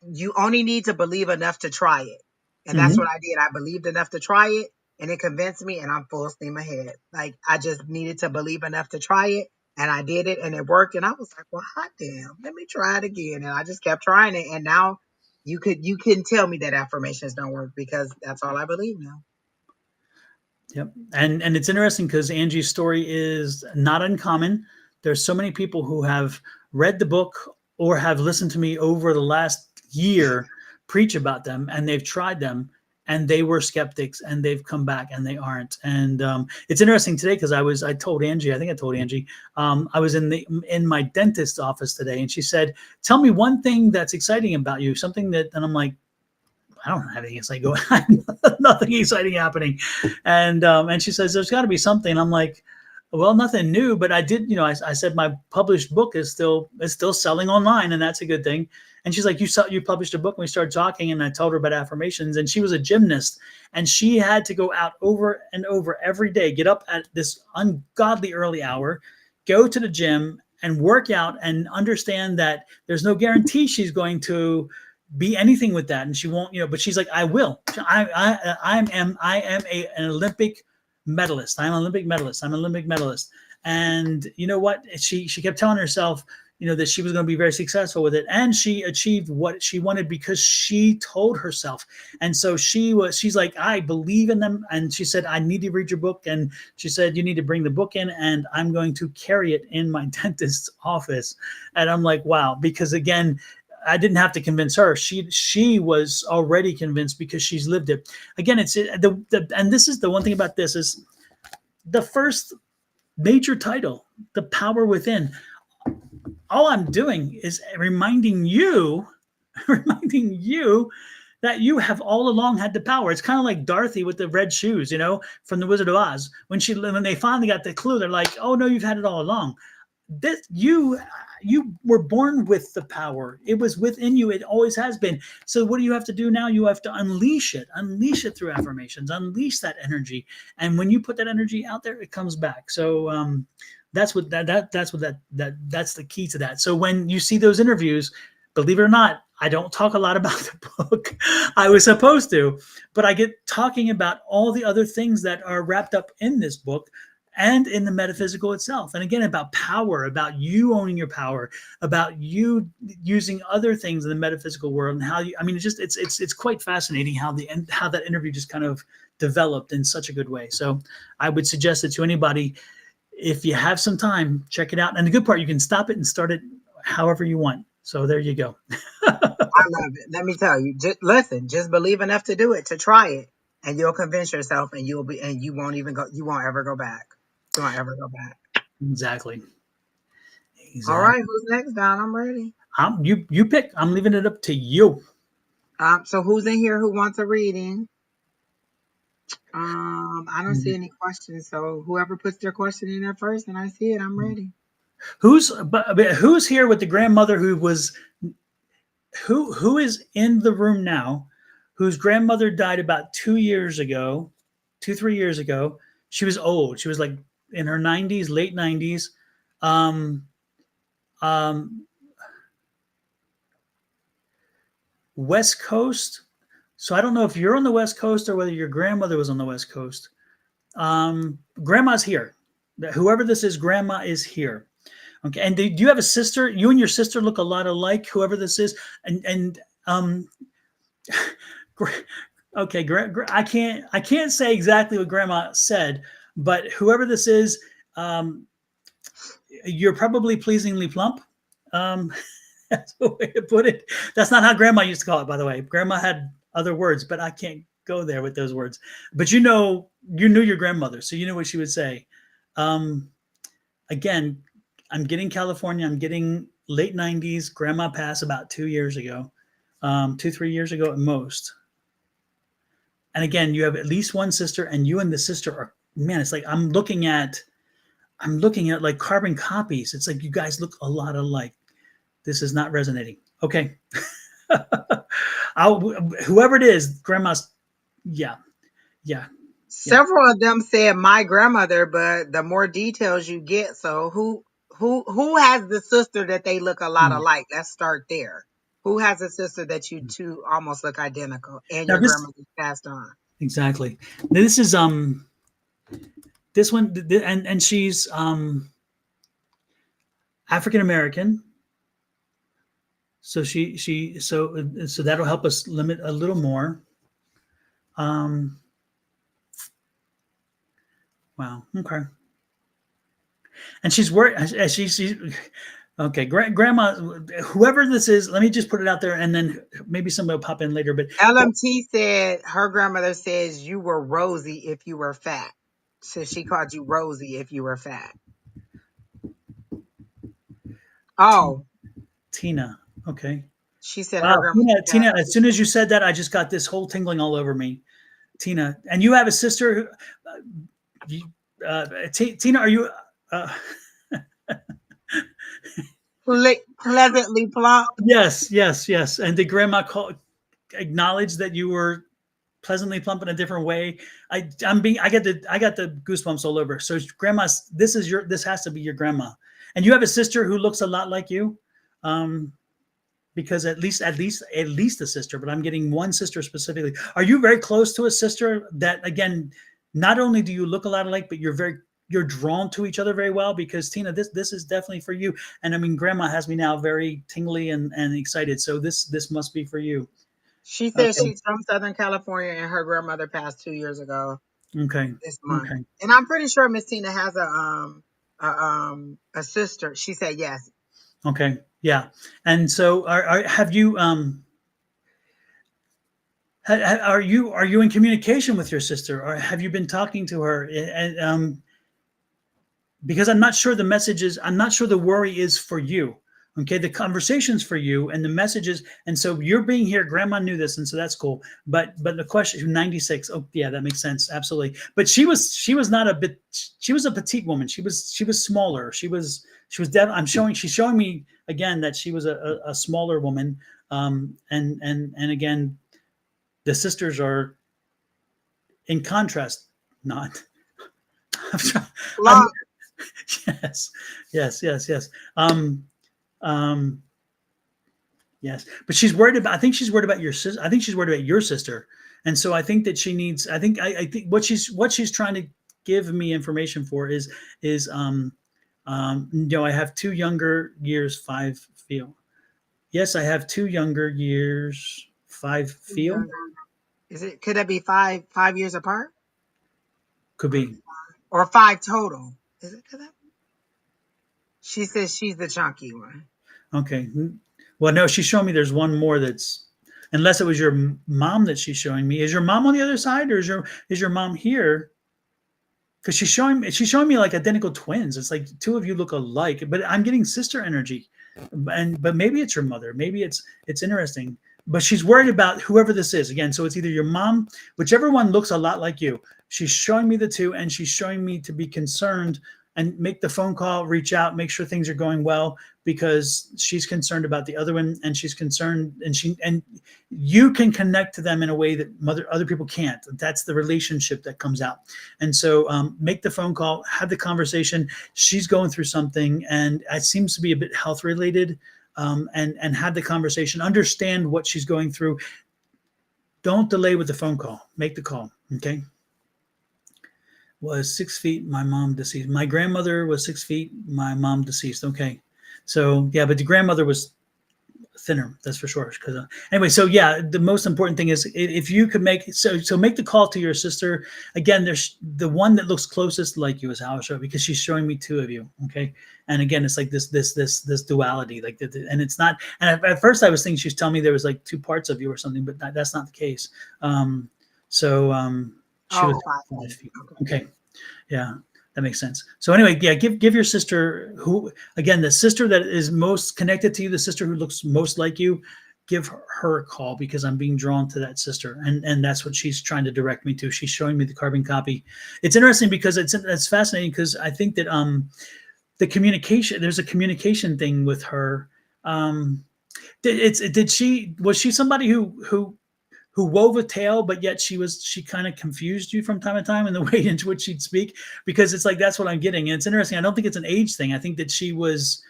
you only need to believe enough to try it. And that's Mhm. what I did. I believed enough to try it. and it convinced me, and I'm full steam ahead. Like, I just needed to believe enough to try it, and I did it, and it worked. And I was like, well, hot damn, let me try it again. And I just kept trying it, and now you couldn't tell me that affirmations don't work, because that's all I believe now. Yep. And it's interesting because Angie's story is not uncommon. There's so many people who have read the book or have listened to me over the last year preach about them, and they've tried them, and they were skeptics, and they've come back and they aren't. And it's interesting today because I told Angie, I think I told Angie, I was in my dentist's office today, and she said, tell me one thing that's exciting about you, something that, and I'm like, I don't have anything exciting going on. Nothing exciting happening. And she says, there's got to be something. I'm like, well, nothing new, but I did, I said my published book is still selling online, and that's a good thing. And she's like, you published a book, and we started talking, and I told her about affirmations, and she was a gymnast, and she had to go out over and over every day, get up at this ungodly early hour, go to the gym and work out, and understand that there's no guarantee she's going to be anything with that, and she won't, but she's like, I will. I am an Olympic medalist. I'm an Olympic medalist. I'm an Olympic medalist. And you know what? She kept telling herself, that she was going to be very successful with it, and she achieved what she wanted because she told herself. And so she's like, I believe in them. And she said, I need to read your book. And she said, you need to bring the book in, and I'm going to carry it in my dentist's office. And I'm like, wow, because again, I didn't have to convince her. She was already convinced because she's lived it. Again, it's and this is the one thing about this is the first major title, The Power Within. All I'm doing is reminding you that you have all along had the power. It's kind of like Dorothy with the red shoes, from the Wizard of Oz. When they finally got the clue, they're like, oh no, you've had it all along. This you were born with the power. It was within you. It always has been. So what do you have to do now? You have to unleash it through affirmations, unleash that energy. And when you put that energy out there, it comes back. So that's the key to that. So when you see those interviews, believe it or not, I don't talk a lot about the book. I was supposed to, but I get talking about all the other things that are wrapped up in this book and in the metaphysical itself. And again, about power, about you owning your power, about you using other things in the metaphysical world, and how it's quite fascinating how that interview just kind of developed in such a good way. So I would suggest it to anybody. If you have some time, check it out. And the good part, you can stop it and start it however you want. So there you go. I love it. Let me tell you, just believe enough to do it, to try it, and you'll convince yourself, and you won't ever go back. You won't ever go back. Exactly. All right, who's next, Don? I'm ready. You pick. I'm leaving it up to you. So who's in here who wants a reading? I don't see any questions. So whoever puts their question in there first, and I see it, I'm ready. Who's here with the grandmother who is in the room now, whose grandmother died about 3 years ago? She was old. She was like in her 90s, late 90s. West Coast. So I don't know if you're on the West Coast or whether your grandmother was on the West Coast. Grandma's here. Whoever this is, grandma is here. Okay. And do you have a sister? You and your sister look a lot alike, whoever this is. And okay, I can't say exactly what grandma said, but whoever this is, you're probably pleasingly plump. That's the way to put it. That's not how grandma used to call it, by the way. Grandma had other words, but I can't go there with those words. But you knew your grandmother, so you know what she would say. Again, I'm getting California. I'm getting late 90s. Grandma passed about 2 years ago, 3 years ago at most. And again, you have at least one sister, and you and the sister are, man, it's like I'm looking at like carbon copies. It's like you guys look a lot alike. This is not resonating. Okay. Whoever it is, grandma's, yeah. Several of them said my grandmother, but the more details you get, so who has the sister that they look a lot alike? Let's start there. Who has a sister that you two almost look identical, and your grandmother passed on? Exactly. This is this one and she's African American. So so that'll help us limit a little more. Um, wow. Okay. And she's worried. She's okay. Grandma, whoever this is, let me just put it out there, and then maybe somebody will pop in later. But LMT said her grandmother says you were rosy if you were fat. So she called you Rosie if you were fat. Oh, Tina. Okay. she said her Wow, grandmother said Tina. As soon as you said that, I just got this whole tingling all over me. Tina, and you have a sister. Who, Tina, are you? Uh, pleasantly plump. yes, yes, yes. And did Grandma acknowledge that you were pleasantly plump in a different way? I got the goosebumps all over. So Grandma, this has to be your grandma, and you have a sister who looks a lot like you. Because at least a sister, but I'm getting one sister specifically. Are you very close to a sister that, again, not only do you look a lot alike, but you're drawn to each other very well? Because Tina, this is definitely for you. And I mean, Grandma has me now very tingly and excited. So this must be for you. She says Okay. she's from Southern California and her grandmother passed 2 years ago Okay. this month. Okay. And I'm pretty sure Miss Tina has a sister. She said yes. Okay. Yeah. And so have you are you in communication with your sister, or have you been talking to her? And because I'm not sure I'm not sure the worry is for you. Okay, the conversation's for you, and the messages, and so you're being here. Grandma knew this, and so that's cool. But the question, 96. Oh yeah, that makes sense, absolutely. But she was not a bit. She was a petite woman. She was smaller. She's showing me again that she was a smaller woman. And again, the sisters are in contrast. Not. I'm, Plump. yes, yes. Um, yes, but she's worried about. I think she's worried about your sister. I think she's worried about your sister, and so I think that she needs. I think what she's trying to give me information for is I have 2 younger years, 5 feel. Yes, I have 2 younger years, 5 feel. Could that be five years apart? Could be. Or 5 total? Is it could that? She says she's the chunky one. Okay. Well, no, she's showing me there's one more that's, unless it was your mom that she's showing me. Is your mom on the other side, or is your mom here? Because she's showing me like identical twins. It's like 2 of you look alike, but I'm getting sister energy, but maybe it's your mother. Maybe it's interesting. But she's worried about whoever this is again. So it's either your mom, whichever one looks a lot like you. She's showing me the 2, and she's showing me to be concerned and make the phone call, reach out, make sure things are going well, because she's concerned about the other one, and she's concerned, and you can connect to them in a way that other people can't. That's the relationship that comes out. And so make the phone call, have the conversation. She's going through something, and it seems to be a bit health related. And have the conversation, understand what she's going through. Don't delay with the phone call. Make the call. Okay. Was 6 feet. My mom deceased. My grandmother was 6 feet. My mom deceased. Okay. So yeah, but the grandmother was thinner. That's for sure. Because anyway, so yeah, the most important thing is if you could make make the call to your sister. Again, there's the one that looks closest like you is how I show, because she's showing me 2 of you. Okay, and again, it's like this duality, like and it's not. And at first, I was thinking she was telling me there was like 2 parts of you or something, but that's not the case. She was 5 feet. Okay, yeah. That makes sense. So anyway, yeah, give your sister, who again, the sister that is most connected to you, the sister who looks most like you, give her a call, because I'm being drawn to that sister, and that's what she's trying to direct me to. She's showing me the carbon copy. It's interesting because it's fascinating, because I think that the communication, there's a communication thing with her. Was she somebody who wove a tale, but yet she kind of confused you from time to time in the way into which she'd speak? Because it's like, that's what I'm getting. And it's interesting. I don't think it's an age thing. I think that she was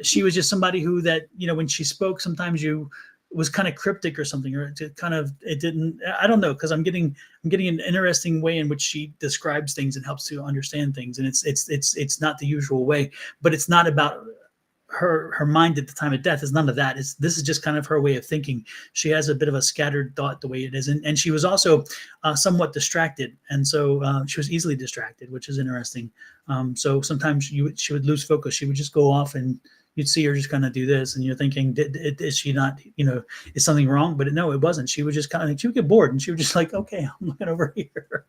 just somebody who, that, when she spoke, sometimes you was kind of cryptic or something, or it didn't. I don't know, because I'm getting an interesting way in which she describes things and helps to understand things, and it's not the usual way, but it's not about her mind at the time of death. Is none of that. This is just kind of her way of thinking. She has a bit of a scattered thought the way it is, and she was also somewhat distracted, and so she was easily distracted, which is interesting. So sometimes she would lose focus. She would just go off, and you'd see her just kind of do this, and you're thinking, is she not, is something wrong? But no, it wasn't. She would just kind of, she would get bored, and she would just like, okay, I'm looking over here,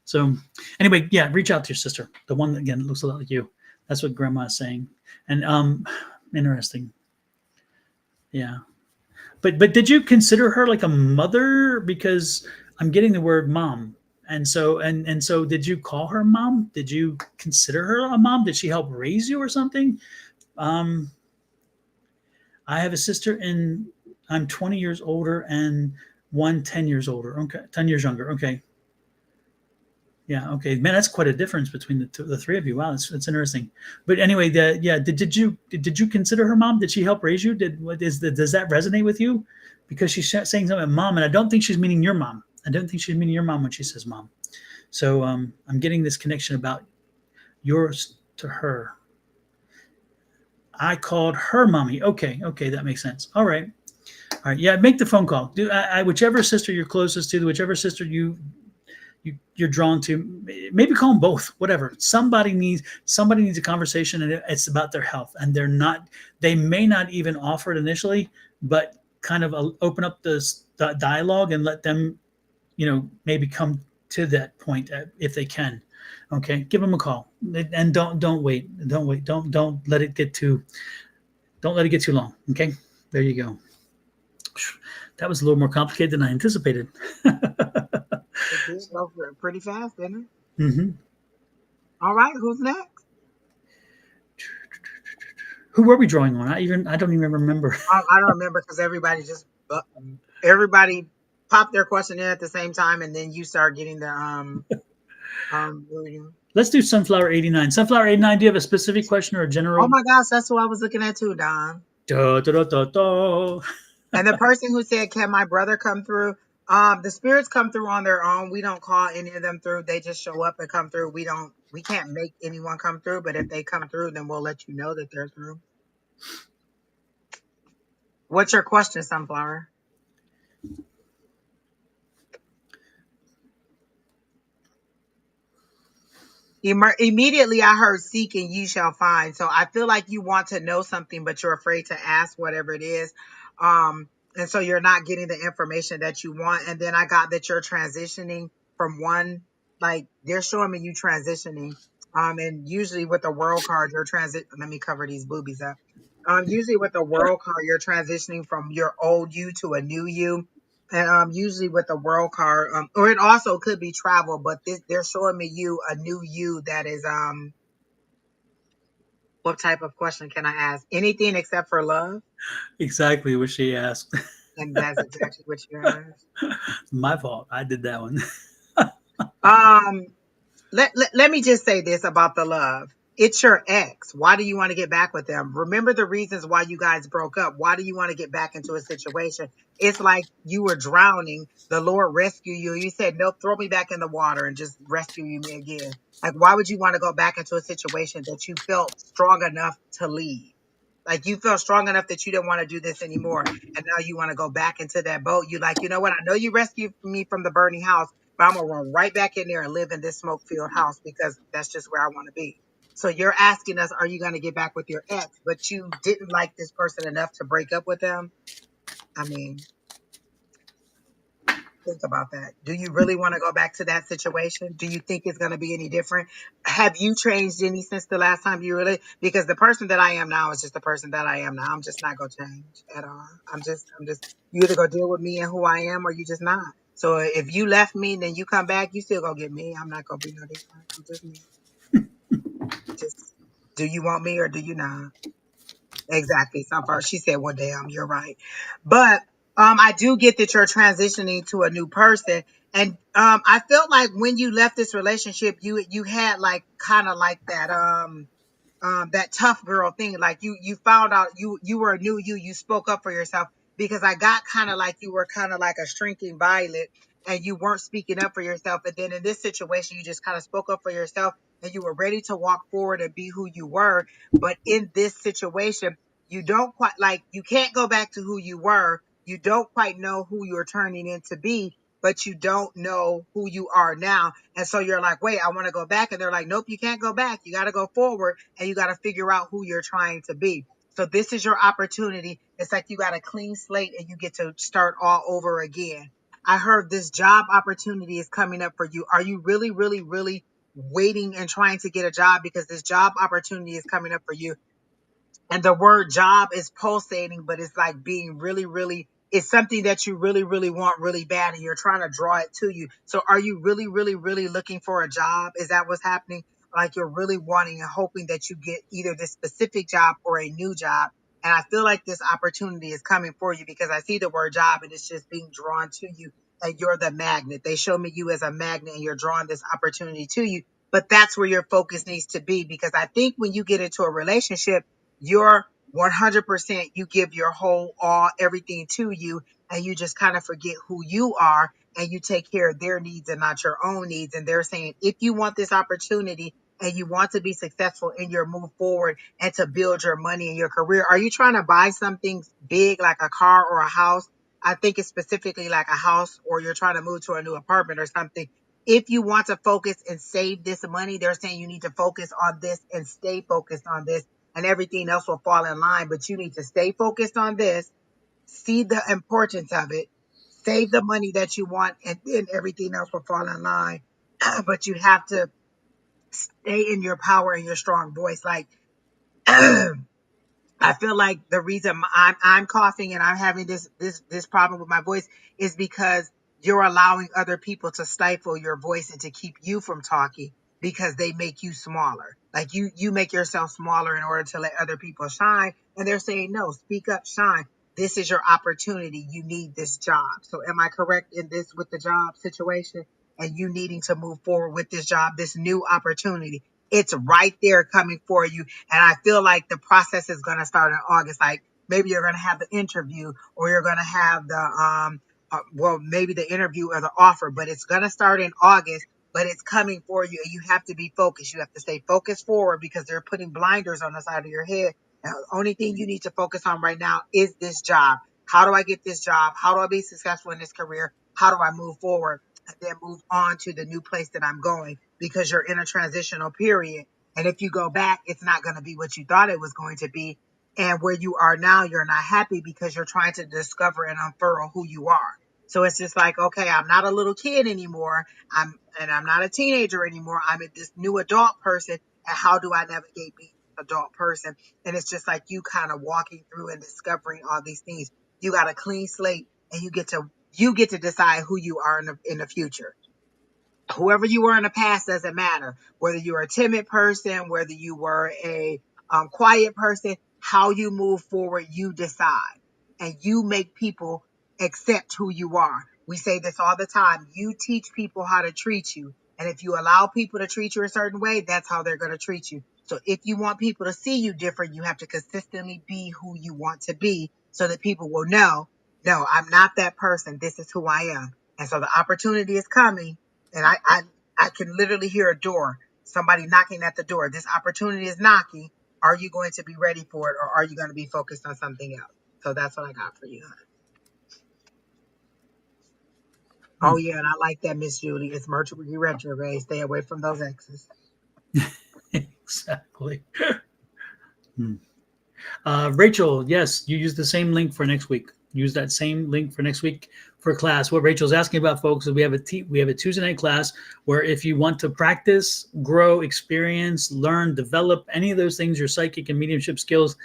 So anyway, yeah, reach out to your sister, the one that, again, looks a lot like you. That's what Grandma is saying. And interesting. Yeah. But did you consider her like a mother? Because I'm getting the word mom. And so did you call her mom? Did you consider her a mom? Did she help raise you or something? Um, I have a sister, and I'm 20 years older, and one 10 years older. Okay. 10 years younger. Okay. Yeah. Okay. Man, that's quite a difference between the three of you. Wow, that's interesting. But anyway, did you consider her mom? Did she help raise you? Does that resonate with you? Because she's saying something about mom, and I don't think she's meaning your mom. I don't think she's meaning your mom when she says mom. So I'm getting this connection about yours to her. I called her mommy. Okay. Okay, that makes sense. All right. All right. Yeah, make the phone call. Whichever sister you're closest to, whichever sister you're drawn to, maybe call them both, whatever. Somebody needs a conversation, and it's about their health, and they may not even offer it initially, but kind of open up the dialogue and let them maybe come to that point if they can. Okay, give them a call, and don't wait, don't let it get too long. Okay, there you go. That was a little more complicated than I anticipated. It did go pretty fast, didn't it? Mm-hmm. All right, who's next? Who were we drawing on? I don't even remember. I don't remember because everybody popped their question in at the same time, and then you start getting the reading. Let's do Sunflower 89. Sunflower 89, do you have a specific question or a Oh general? my gosh, that's who I was looking at too, Don. Da, da, da, da, da. And the person who said, "Can my brother come through?" The spirits come through on their own. We don't call any of them through. They just show up and come through. We can't make anyone come through, but if they come through, then we'll let you know that they're through. What's your question, Sunflower? Immediately I heard seek and you shall find. So I feel like you want to know something, but you're afraid to ask whatever it is. And so you're not getting the information that you want. And then I got that you're transitioning from one, like they're showing me you transitioning. And usually with the world card, let me cover these boobies up. Usually with the world card, you're transitioning from your old you to a new you. And usually with the world card, or it also could be travel, but they're showing me a new you that is what type of question can I ask? Anything except for love, Exactly what she asked. and that's exactly what you asked. My fault. I did that one. Um, let me just say this about the love. It's your ex. Why do you want to get back with them? Remember the reasons why you guys broke up. Why do you want to get back into a situation? It's like you were drowning. The Lord rescued you. You said, nope, throw me back in the water and just rescue me again. Like, why would you want to go back into a situation that you felt strong enough to leave? Like you felt strong enough that you didn't want to do this anymore. And now you want to go back into that boat. You're like, you know what? I know you rescued me from the burning house, but I'm going to run right back in there and live in this smoke filled house because that's just where I want to be. So you're asking us, are you going to get back with your ex? But you didn't like this person enough to break up with them. I mean, think about that. Do you really want to go back to that situation? Do you think it's going to be any different? Have you changed any since the last time you really? Because the person that I am now is just the person that I am now. I'm just not going to change at all. I'm just, you either go deal with me and who I am or you just not. So if you left me, then you come back, you still gonna get me. I'm not gonna be no different. I'm just me. Just, do you want me or do you not? Exactly. Some part she said, well, damn, you're right. But I do get that you're transitioning to a new person. And I felt like when you left this relationship, you had like kind of like that tough girl thing. Like you found out you were a new you spoke up for yourself because I got kind of like you were kind of like a shrinking violet and you weren't speaking up for yourself. And then in this situation, you just kind of spoke up for yourself and you were ready to walk forward and be who you were. But in this situation, you don't quite like, you can't go back to who you were. You don't quite know who you're turning into be, but you don't know who you are now. And so you're like, wait, I want to go back. And they're like, nope, you can't go back. You got to go forward and you got to figure out who you're trying to be. So this is your opportunity. It's like you got a clean slate and you get to start all over again. I heard this job opportunity is coming up for you. Are you really, really, really waiting and trying to get a job because this job opportunity is coming up for you? And the word job is pulsating, but it's like being really, really, it's something that you really, really want really bad and you're trying to draw it to you. So are you really, really, really looking for a job? Is that what's happening? Like you're really wanting and hoping that you get either this specific job or a new job. And I feel like this opportunity is coming for you because I see the word job and it's just being drawn to you and you're the magnet. They show me you as a magnet and you're drawing this opportunity to you. But that's where your focus needs to be because I think when you get into a relationship, you're 100%, you give your whole all, everything to you, and you just kind of forget who you are and you take care of their needs and not your own needs. And they're saying, if you want this opportunity and you want to be successful in your move forward and to build your money and your career, are you trying to buy something big like a car or a house? I think it's specifically like a house, or you're trying to move to a new apartment or something. If you want to focus and save this money, they're saying you need to focus on this and stay focused on this and everything else will fall in line. But you need to stay focused on this, see the importance of it, save the money that you want, and then everything else will fall in line. But you have to stay in your power and your strong voice. Like, I feel like the reason I'm coughing and I'm having this problem with my voice is because you're allowing other people to stifle your voice and to keep you from talking because they make you smaller. Like you make yourself smaller in order to let other people shine. And they're saying, no, speak up, shine. This is your opportunity. You need this job. So am I correct in this with the job situation and you needing to move forward with this job, this new opportunity? It's right there coming for you. And I feel like the process is going to start in August. Like maybe you're going to have the interview or you're going to have maybe the interview or the offer, but it's going to start in August, but it's coming for you and you have to be focused. You have to stay focused forward because they're putting blinders on the side of your head. Now, the only thing you need to focus on right now is this job. How do I get this job? How do I be successful in this career? How do I move forward and then move on to the new place that I'm going? Because you're in a transitional period. And if you go back, it's not going to be what you thought it was going to be. And where you are now, you're not happy because you're trying to discover and unfurl who you are. So it's just like, okay, I'm not a little kid anymore. I'm not a teenager anymore. I'm this new adult person. And how do I navigate being an adult person? And it's just like you kind of walking through and discovering all these things. You got a clean slate and you get to decide who you are in the future. Whoever you were in the past doesn't matter. Whether you were a timid person, whether you were a quiet person, how you move forward, you decide. And you make people accept who you are. We say this all the time. You teach people how to treat you. And if you allow people to treat you a certain way, that's how they're going to treat you. So if you want people to see you different, you have to consistently be who you want to be so that people will know, no, I'm not that person. This is who I am. And so the opportunity is coming and I can literally hear a door, somebody knocking at the door. This opportunity is knocking. Are you going to be ready for it or are you going to be focused on something else? So that's what I got for you. Hmm. Oh, yeah. And I like that, Miss Julie. It's Mercury retrograde. Stay away from those exes. Exactly. Hmm. Rachel, yes, you use the same link for next week. Use that same link for next week for class. What Rachel's asking about, folks, is we have a Tuesday night class where if you want to practice, grow, experience, learn, develop any of those things, your psychic and mediumship skills,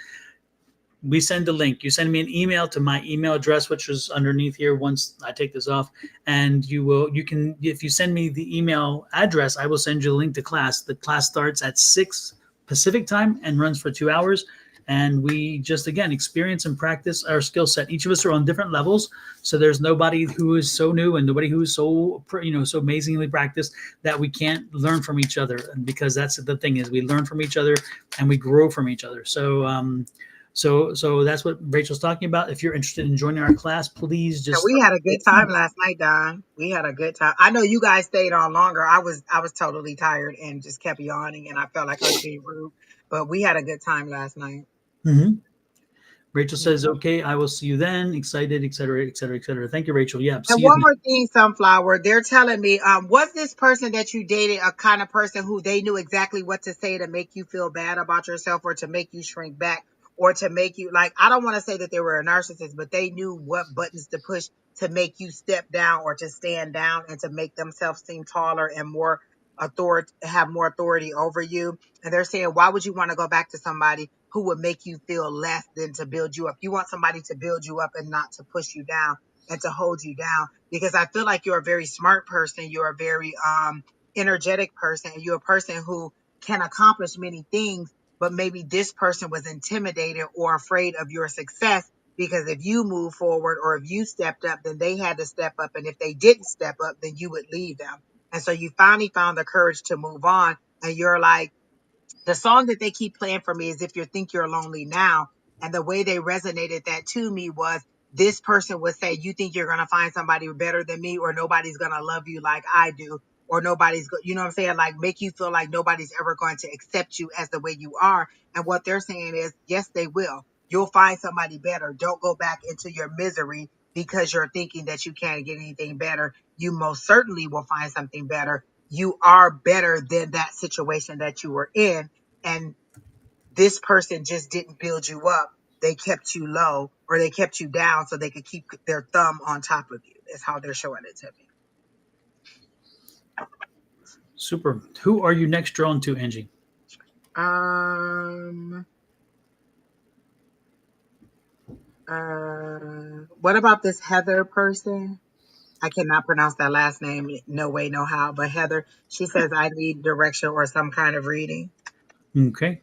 we send a link. You send me an email to my email address, which is underneath here once I take this off. And you can, if you send me the email address, I will send you a link to class. The class starts at 6 Pacific time and runs for 2 hours. And we just, again, experience and practice our skill set. Each of us are on different levels. So there's nobody who is so new and nobody who is so, so amazingly practiced that we can't learn from each other. And because that's the thing is we learn from each other and we grow from each other. So that's what Rachel's talking about. If you're interested in joining our class, please And just we had a good time last night, Don. We had a good time. I know you guys stayed on longer. I was totally tired and just kept yawning, and I felt like I was being rude. But we had a good time last night. Mhm. Rachel Yeah. says, "Okay, I will see you then." Excited, et cetera, et cetera, et cetera. Thank you, Rachel. Yeah, And see you one then. more thing, Sunflower, they're telling me, was this person that you dated a kind of person who they knew exactly what to say to make you feel bad about yourself or to make you shrink back or to make you like, I don't want to say that they were a narcissist, but they knew what buttons to push to make you step down or to stand down and to make themselves seem taller and more authority, have more authority over you. And they're saying, why would you want to go back to somebody who would make you feel less than to build you up? You want somebody to build you up and not to push you down and to hold you down, because I feel like you're a very smart person. You're a very energetic person. And you're a person who can accomplish many things, but maybe this person was intimidated or afraid of your success, because if you move forward or if you stepped up, then they had to step up. And if they didn't step up, then you would leave them. And so you finally found the courage to move on. And you're like, the song that they keep playing for me is If You Think You're Lonely Now. And the way they resonated that to me was, this person would say, you think you're going to find somebody better than me, or nobody's going to love you like I do, or you know what I'm saying? Like, make you feel like nobody's ever going to accept you as the way you are. And what they're saying is, yes, they will. You'll find somebody better. Don't go back into your misery because you're thinking that you can't get anything better. You most certainly will find something better. You are better than that situation that you were in. And this person just didn't build you up. They kept you low or they kept you down so they could keep their thumb on top of you, is how they're showing it to me. Super. Who are you next drawn to, Angie? Um, what about this Heather person? I cannot pronounce that last name. No way, no how. But Heather, she says, I need direction or some kind of reading. Okay.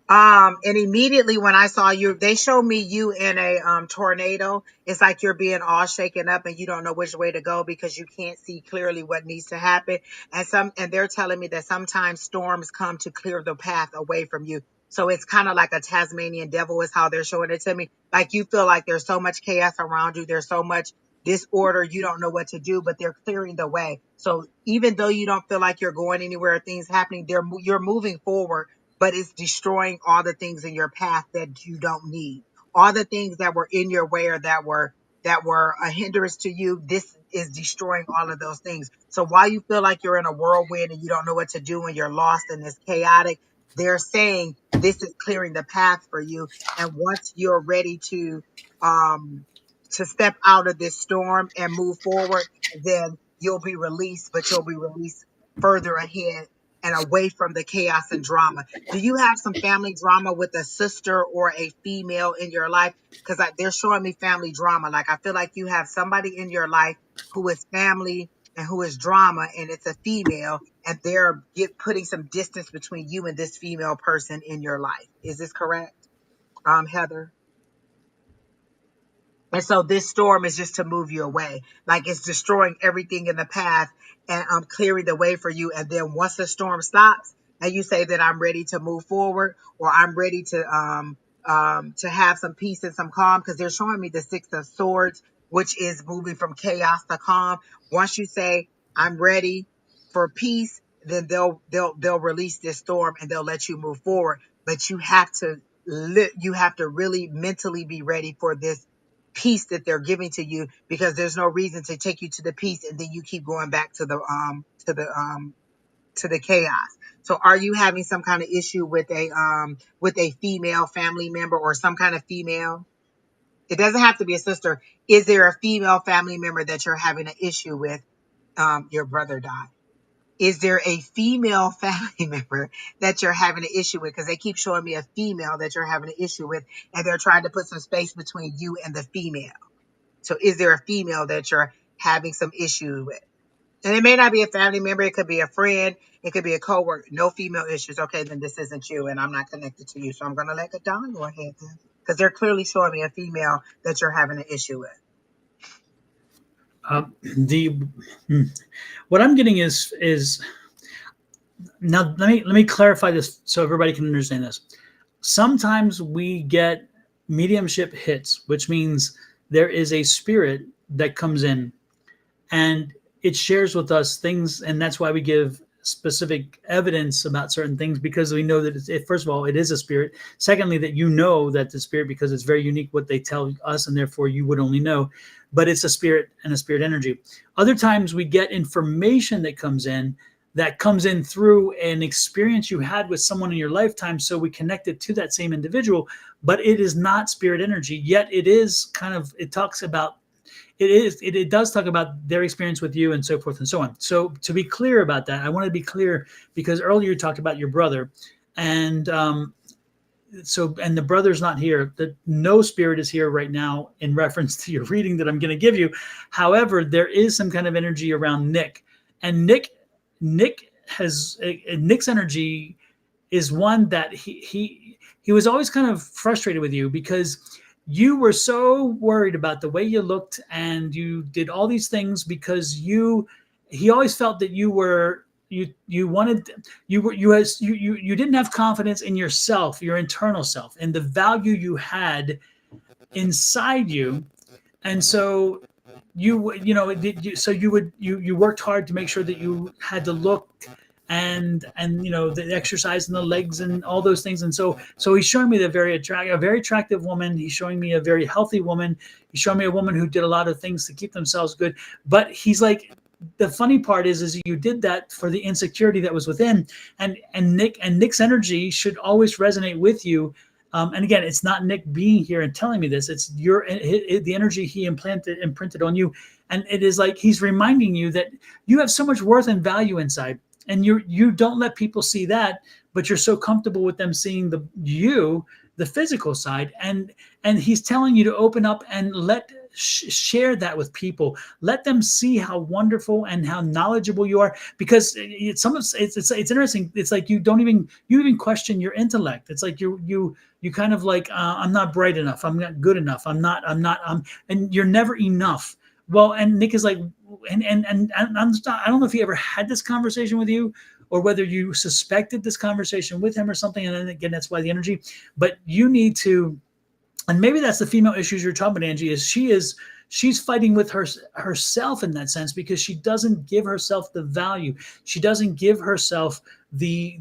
And immediately when I saw you, they showed me you in a tornado. It's like you're being all shaken up and you don't know which way to go because you can't see clearly what needs to happen. And they're telling me that sometimes storms come to clear the path away from you. So it's kind of like a Tasmanian devil is how they're showing it to me. Like you feel like there's so much chaos around you. There's so much disorder. You don't know what to do, but they're clearing the way. So even though you don't feel like you're going anywhere, things happening, you're moving forward, but it's destroying all the things in your path that you don't need. All the things that were in your way or that were a hindrance to you, this is destroying all of those things. So while you feel like you're in a whirlwind and you don't know what to do and you're lost and it's chaotic, they're saying this is clearing the path for you. And once you're ready um to step out of this storm and move forward, then you'll be released, but you'll be released further ahead and away from the chaos and drama. Do you have some family drama with a sister or a female in your life? Because they're showing me family drama. Like I feel like you have somebody in your life who is family and who is drama, and it's a female, and they're putting some distance between you and this female person in your life. Is this correct, Heather? And so this storm is just to move you away. Like it's destroying everything in the path and clearing the way for you. And then once the storm stops and you say that I'm ready to move forward or I'm ready to have some peace and some calm, because they're showing me the Six of Swords, which is moving from chaos to calm. Once you say I'm ready for peace, then they'll release this storm and they'll let you move forward. But you have to really mentally be ready for this peace that they're giving to you, because there's no reason to take you to the peace and then you keep going back to the chaos. So are you having some kind of issue with a female family member or some kind of female? It doesn't have to be a sister. Is there a female family member that you're having an issue with? Your brother died. Is there a female family member that you're having an issue with? Because they keep showing me a female that you're having an issue with, and they're trying to put some space between you and the female. So is there a female that you're having some issue with? And it may not be a family member. It could be a friend. It could be a coworker. No female issues. Okay, then this isn't you and I'm not connected to you. So I'm going to let the Don go ahead then. Because they're clearly showing me a female that you're having an issue with. The what I'm getting is now let me clarify this so everybody can understand this. sometimes we get mediumship hits, which means there is a spirit that comes in and it shares with us things, and that's why we give specific evidence about certain things, because we know that first of all, it is a spirit. Secondly, that you know that the spirit, because it's very unique what they tell us, and therefore you would only know, but it's a spirit and a spirit energy. Other times we get information that comes in through an experience you had with someone in your lifetime, so we connect it to that same individual, but it is not spirit energy, yet it is kind of, it talks about, it does talk about their experience with you and so forth and so on. So to be clear about that, I want to be clear, because earlier you talked about your brother, and and the brother's not here. No spirit is here right now in reference to your reading that I'm going to give you. However, there is some kind of energy around Nick, and Nick's energy is one that he was always kind of frustrated with you, because you were so worried about the way you looked, and you did all these things because he always felt that you wanted, you didn't have confidence in yourself, your internal self, and the value you had inside you. And so you worked hard to make sure that you had to look, and the exercise and the legs and all those things. And so he's showing me a very attractive woman. He's showing me a very healthy woman. He's showing me a woman who did a lot of things to keep themselves good. But he's like, the funny part is you did that for the insecurity that was within, and Nick's energy should always resonate with you. And again, it's not Nick being here and telling me this. It's the energy he imprinted on you, and it is like he's reminding you that you have so much worth and value inside, and you don't let people see that, but you're so comfortable with them seeing the physical side, and he's telling you to open up and share that with people. Let them see how wonderful and how knowledgeable you are, because it's interesting. It's like you even question your intellect. It's like you kind of like, I'm not bright enough, I'm not good enough, and you're never enough. Well, and Nick is like, and I don't know if he ever had this conversation with you, or whether you suspected this conversation with him or something. And then again, that's why the energy. But you need to, and maybe that's the female issues you're talking about, Angie, she's fighting with herself in that sense, because she doesn't give herself the value. She doesn't give herself she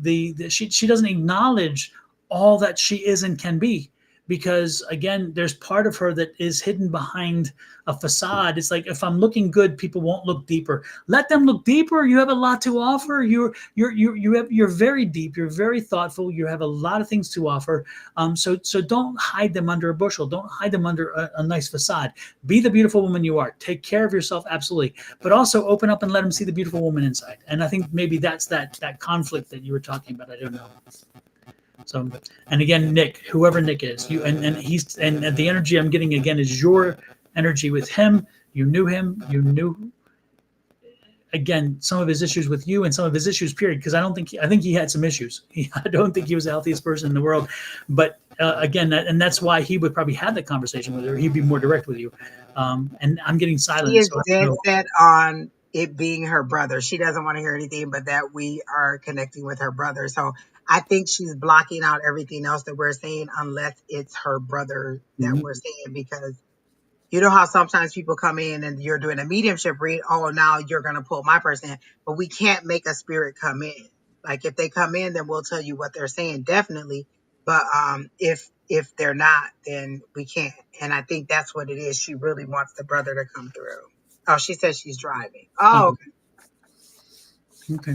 doesn't acknowledge all that she is and can be, because again, there's part of her that is hidden behind a facade. It's like, if I'm looking good, people won't look deeper. Let them look deeper. You have a lot to offer. You're very deep. You're very thoughtful. You have a lot of things to offer. So don't hide them under a bushel. Don't hide them under a nice facade. Be the beautiful woman you are. Take care of yourself, absolutely, but also open up and let them see the beautiful woman inside. And I think maybe that's that conflict that you were talking about. I don't know. So, and again, Nick, whoever Nick is, he's the energy I'm getting again is your energy with him. You knew him. You knew, again, some of his issues with you, and some of his issues, period. Because I think he had some issues. I don't think he was the healthiest person in the world. But again, that's why he would probably have that conversation with her. He'd be more direct with you. And I'm getting silent. She is So dead set on it being her brother. She doesn't want to hear anything but that we are connecting with her brother. So I think she's blocking out everything else that we're saying, unless it's her brother that we're saying, because you know how sometimes people come in and you're doing a mediumship read. Oh, now you're going to pull my person in, but we can't make a spirit come in. Like if they come in, then we'll tell you what they're saying, definitely. But if they're not, then we can't. And I think that's what it is. She really wants the brother to come through. Oh, she says she's driving. Oh, okay.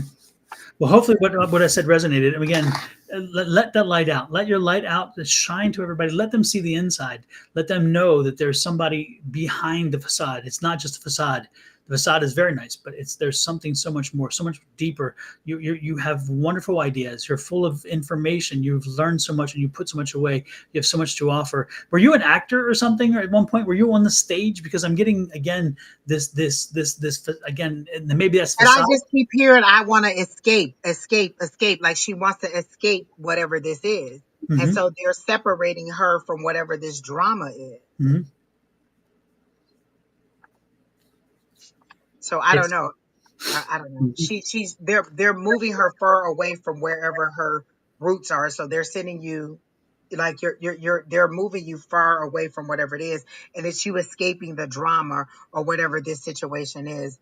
Well, hopefully what I said resonated. And again, let that light out. Let your light out, shine to everybody. Let them see the inside. Let them know that there's somebody behind the facade. It's not just a facade. The facade is very nice, but there's something so much more, so much deeper. You have wonderful ideas. You're full of information. You've learned so much, and you put so much away. You have so much to offer. Were you an actor or something? Or at one point, were you on the stage? Because I'm getting again this again, and maybe that's and I facade. just keep hearing, I want to escape, escape, escape. Like she wants to escape whatever this is. And Mm-hmm. so they're separating her from whatever this drama is. Mm-hmm. So I don't Yes. know. I don't know. They're moving her far away from wherever her roots are. So they're sending you like they're moving you far away from whatever it is, and it's you escaping the drama or whatever this situation is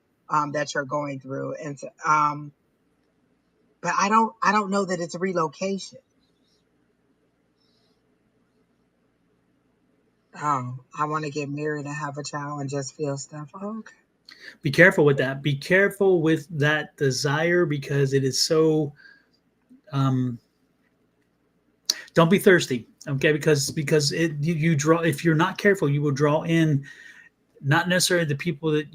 that you're going through. And but I don't know that it's relocation. Oh, I want to get married and have a child and just feel stuff. Oh, okay. Be careful with that. Be careful with that desire because it is so. Um, don't be thirsty, okay? Because you draw. If you're not careful, you will draw in not necessarily the people that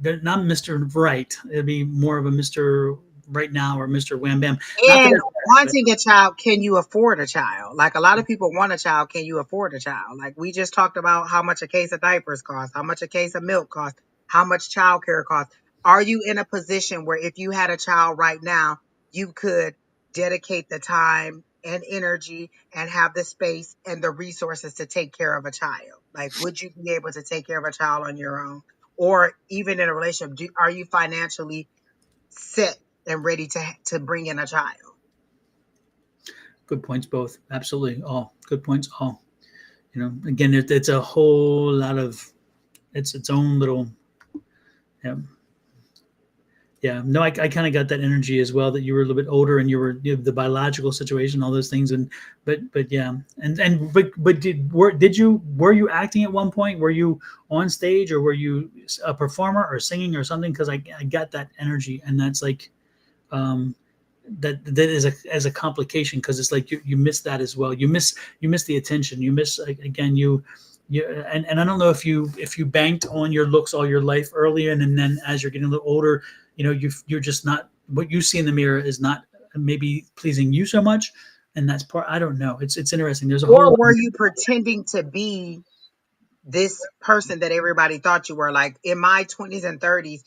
they're not Mr. Right. It'd be more of a Mr. Right Now or Mr. Wham Bam. Not that And it's bad, but wanting a child, can you afford a child? Like a lot of people want a child, can you afford a child? Like we just talked about how much a case of diapers costs, how much a case of milk costs, how much childcare costs. Are you in a position where if you had a child right now, you could dedicate the time and energy and have the space and the resources to take care of a child? Like, would you be able to take care of a child on your own? Or even in a relationship, are you financially set and ready to bring in a child? good points both. Absolutely, all good points. All again, it's a whole lot of its own little. Yeah, yeah. No, I kind of got that energy as well that you were a little bit older and you have the biological situation, all those things, and but yeah, but were you acting at one point? Were you on stage or were you a performer or singing or something? Because I got that energy, and that's like um, that is as a complication because it's like you miss that as well. You miss the attention. You miss again you and I don't know if you banked on your looks all your life earlier and then as you're getting a little older, you're just not what you see in the mirror is not maybe pleasing you so much, and that's part. I don't know. It's interesting. There's a whole Or lot. were you pretending to be this person that everybody thought you were? Like in my 20s and 30s,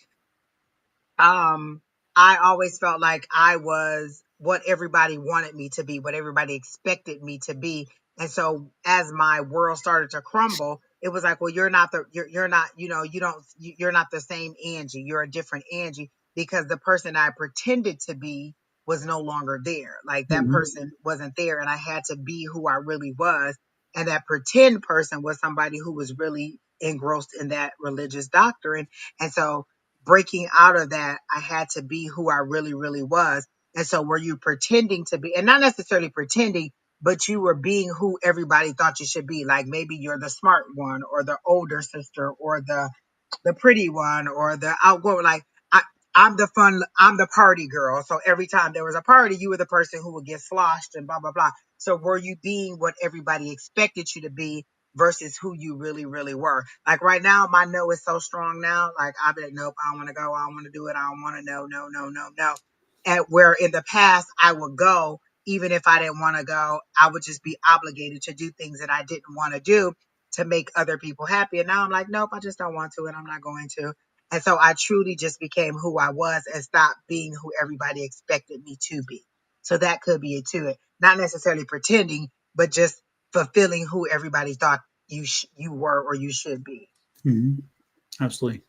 um, I always felt like I was what everybody wanted me to be, what everybody expected me to be. And so as my world started to crumble, it was like, well, you're not, you're not the same Angie. You're a different Angie because the person I pretended to be was no longer there. Like that Mhm. person wasn't there and I had to be who I really was. And that pretend person was somebody who was really engrossed in that religious doctrine. And so breaking out of that, I had to be who I really, really was. And so were you pretending to be, and not necessarily pretending, but you were being who everybody thought you should be. Like maybe you're the smart one or the older sister or the pretty one or the outgoing. Like I, I'm the party girl. So every time there was a party, you were the person who would get sloshed and blah, blah, blah. So were you being what everybody expected you to be versus who you really, really were? Like right now, my no is so strong now. Like I've been, nope, I don't want to go. I don't want to do it. I don't want to, no, no, no, no, no. And where in the past I would go, even if I didn't want to go, I would just be obligated to do things that I didn't want to do to make other people happy. And now I'm like, nope, I just don't want to, and I'm not going to. And so I truly just became who I was and stopped being who everybody expected me to be. So that could be it too. It not necessarily pretending, but just fulfilling who everybody thought you were or you should be. Mhm. Absolutely.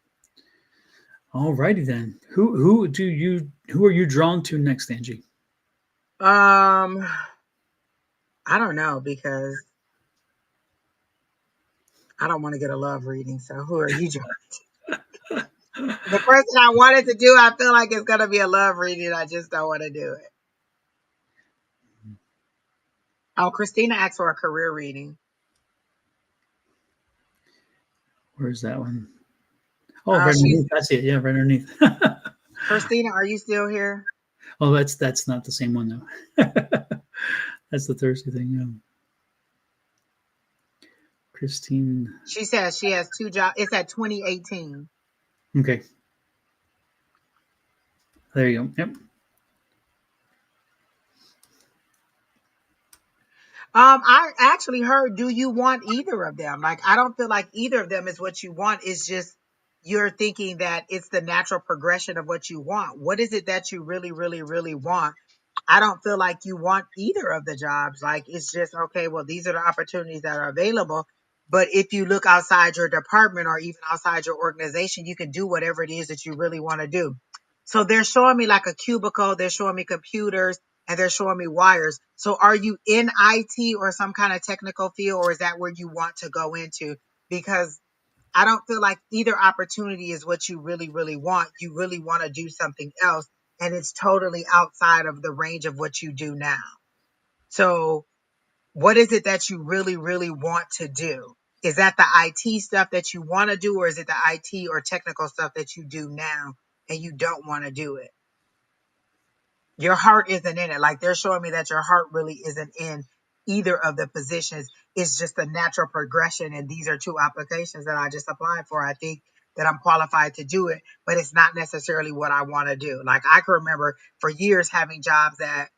All righty then. Who are you drawn to next, Angie? Um, I don't know because I don't want to get a love reading. So who are you? The person I wanted to do, I feel like it's gonna be a love reading. I just don't want to do it. Oh, Christina asked for a career reading. Where's that one? Oh, right She's underneath. I see it. Yeah, right underneath. Christina. Are you still here? Oh, that's not the same one though. That's the Thursday thing. Yeah. Christine. She says she has two jobs. It's at 2018. Okay, there you go. Yep. I actually heard, do you want either of them? Like, I don't feel like either of them is what you want. It's just you're thinking that it's the natural progression of what you want. What is it that you really, really, really want? I don't feel like you want either of the jobs. Like, it's just, okay, well, these are the opportunities that are available. But if you look outside your department or even outside your organization, you can do whatever it is that you really want to do. So they're showing me like a cubicle. They're showing me computers. and they're showing me wires. So are you in IT or some kind of technical field, or is that where you want to go into? Because I don't feel like either opportunity is what you really, really want. You really want to do something else, and it's totally outside of the range of what you do now. So what is it that you really, really want to do? Is that the IT stuff that you want to do, or is it the IT or technical stuff that you do now and you don't want to do it? Your heart isn't in it. Like they're showing me that your heart really isn't in either of the positions. It's just a natural progression. And these are two applications that I just applied for. I think that I'm qualified to do it, but it's not necessarily what I want to do. Like I can remember for years having jobs that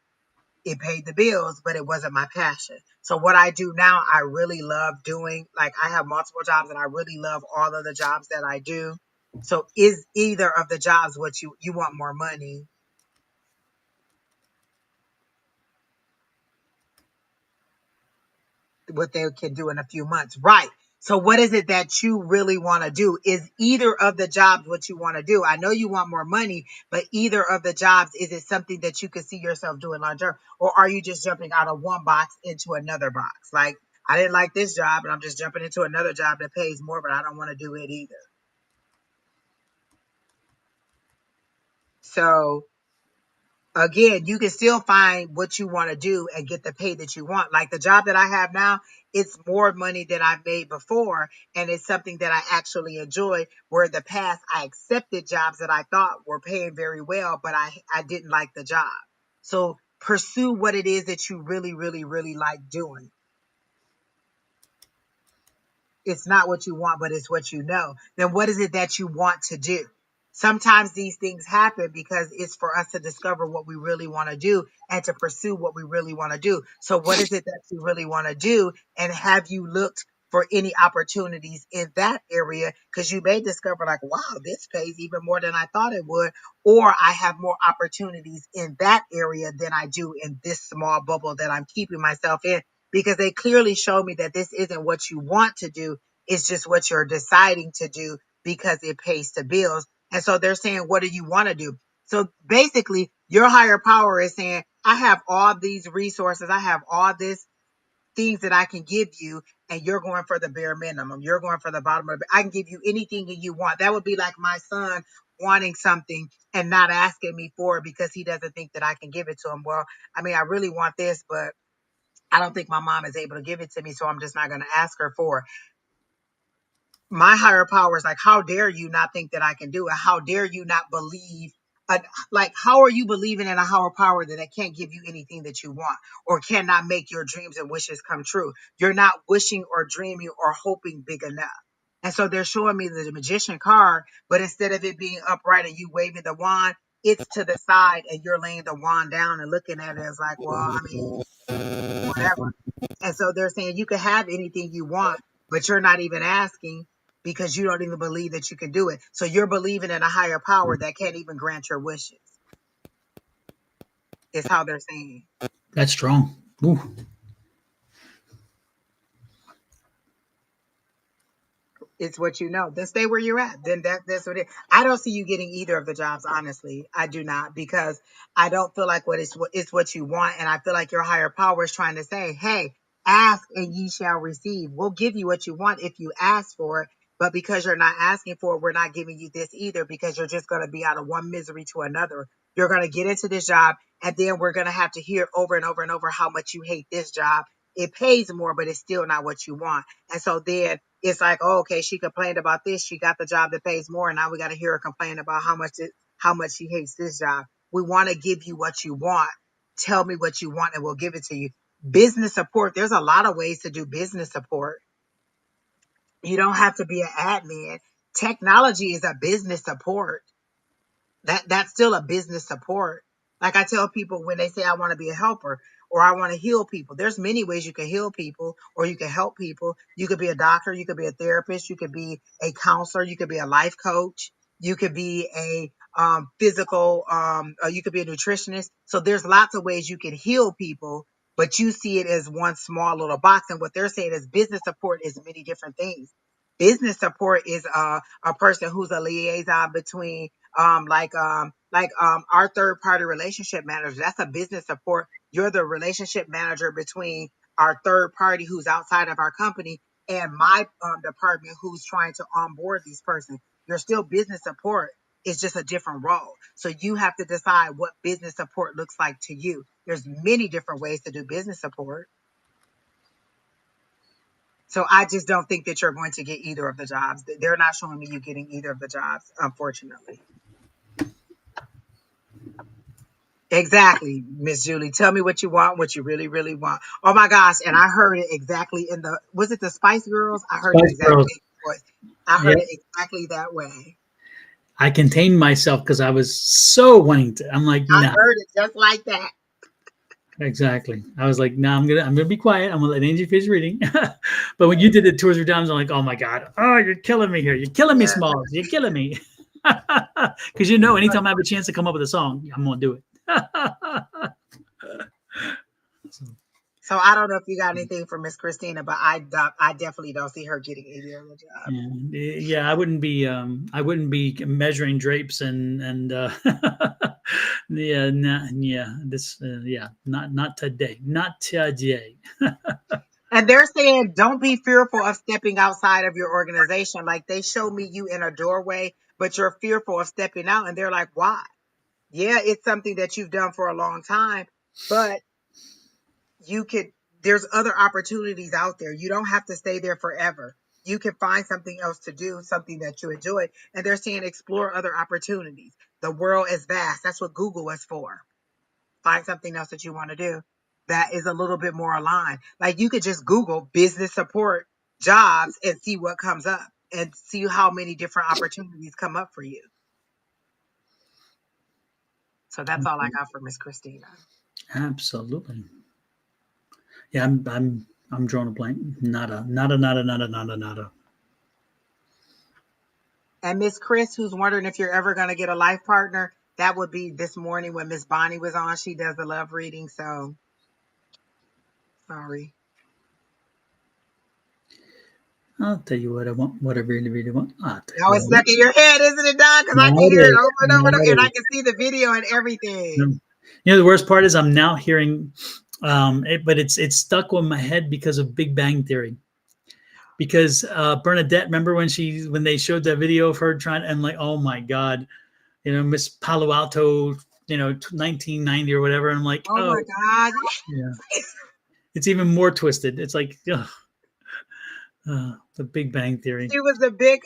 it paid the bills, but it wasn't my passion. So what I do now, I really love doing. Like I have multiple jobs and I really love all of the jobs that I do. So is either of the jobs what you want more money? What they can do in a few months. Right. So what is it that you really want to do? Is either of the jobs what you want to do? I know you want more money, but either of the jobs, is it something that you could see yourself doing long term? Or are you just jumping out of one box into another box? Like, I didn't like this job and I'm just jumping into another job that pays more, but I don't want to do it either. So again, you can still find what you want to do and get the pay that you want. Like the job that I have now, it's more money than I've made before. And it's something that I actually enjoy. Where in the past, I accepted jobs that I thought were paying very well, but I didn't like the job. So pursue what it is that you really, really, really like doing. It's not what you want, but it's what you know. Then what is it that you want to do? Sometimes these things happen because it's for us to discover what we really want to do and to pursue what we really want to do. So what is it that you really want to do? And have you looked for any opportunities in that area? Because you may discover like, wow, this pays even more than I thought it would. Or I have more opportunities in that area than I do in this small bubble that I'm keeping myself in, because they clearly show me that this isn't what you want to do. It's just what you're deciding to do because it pays the bills. And so they're saying, what do you want to do? So basically, your higher power is saying, I have all these resources. I have all this things that I can give you, and you're going for the bare minimum. You're going for the bottom of it. I can give you anything that you want. That would be like my son wanting something and not asking me for it because he doesn't think that I can give it to him. Well, I mean, I really want this, but I don't think my mom is able to give it to me, so I'm just not going to ask her for it. My higher power is like, how dare you not think that I can do it? How dare you not believe? Like, how are you believing in a higher power that can't give you anything that you want or cannot make your dreams and wishes come true? You're not wishing or dreaming or hoping big enough. And so they're showing me the magician card, but instead of it being upright and you waving the wand, it's to the side and you're laying the wand down and looking at it as like, well, I mean, whatever. And so they're saying you can have anything you want, but you're not even asking because you don't even believe that you can do it. So you're believing in a higher power that can't even grant your wishes, is how they're saying. That's strong. Ooh. It's what you know. Then stay where you're at. Then that's what it. I don't see you getting either of the jobs. Honestly, I do not, because I don't feel like it's what you want, and I feel like your higher power is trying to say, "Hey, ask and ye shall receive. We'll give you what you want if you ask for it." But because you're not asking for it, we're not giving you this either, because you're just going to be out of one misery to another. You're going to get into this job, and then we're going to have to hear over and over and over how much you hate this job. It pays more, but it's still not what you want. And so then it's like, oh, okay, she complained about this. She got the job that pays more. And now we got to hear her complain about how much she hates this job. We want to give you what you want. Tell me what you want and we'll give it to you. Business support. There's a lot of ways to do business support. You don't have to be an admin. Technology is a business support. That's still a business support. Like I tell people when they say I want to be a helper or I want to heal people, there's many ways you can heal people or you can help people. You could be a doctor, you could be a therapist, you could be a counselor, you could be a life coach, you could be a physical, you could be a nutritionist. So there's lots of ways you can heal people, but you see it as one small little box. And what they're saying is business support is many different things. Business support is a person who's a liaison between like our third party relationship manager, that's a business support. You're the relationship manager between our third party who's outside of our company and my department who's trying to onboard these person. You're still business support. It's just a different role. So you have to decide what business support looks like to you. There's many different ways to do business support. So I just don't think that you're going to get either of the jobs. They're not showing me you getting either of the jobs, unfortunately. Exactly, Miss Julie. Tell me what you want, what you really, really want. Oh my gosh. And I heard it exactly in the, was it the Spice Girls? I heard it Spice exactly Girls. in the voice. I heard Yep. it exactly that way. I contained myself because I was so wanting to. I'm like, I no. heard it just like that. Exactly. I was like, no, I'm gonna be quiet. I'm gonna let Angie finish reading. But when you did it 2 or 3 times, I'm like, oh my god, oh, you're killing me here. You're killing me, Yeah. Smalls. You're killing me. Because anytime I have a chance to come up with a song, I'm gonna do it. So I don't know if you got anything for Miss Christina, but I definitely don't see her getting either of the job. Yeah, I wouldn't be measuring drapes and yeah, not today, not today. And they're saying, don't be fearful of stepping outside of your organization. Like they show me you in a doorway, but you're fearful of stepping out. And they're like, why? Yeah, it's something that you've done for a long time, but you could, there's other opportunities out there. You don't have to stay there forever. You can find something else to do, something that you enjoy. And they're saying explore other opportunities. The world is vast. That's what Google is for. Find something else that you want to do that is a little bit more aligned. Like you could just Google business support jobs and see what comes up and see how many different opportunities come up for you. So that's all I got for Miss Christina. Absolutely. Yeah, I'm drawing a blank. Nada. And Miss Chris, who's wondering if you're ever going to get a life partner, that would be this morning when Miss Bonnie was on. She does the love reading. So sorry. I'll tell you what I want. What I really, really want. I'll tell you Now what it's I want. stuck in your head, isn't it, Don? Because I Now can it hear it is. over and over and Now over, it and I is. can see the video and everything. The worst part is I'm now hearing, but it's stuck on my head because of Big Bang Theory. Because Bernadette, remember when they showed that video of her trying, and like, oh my god, Miss Palo Alto, 1990 or whatever. And I'm like, Oh oh my God. yeah, it's even more twisted. It's like, ugh, the Big Bang Theory. She was the big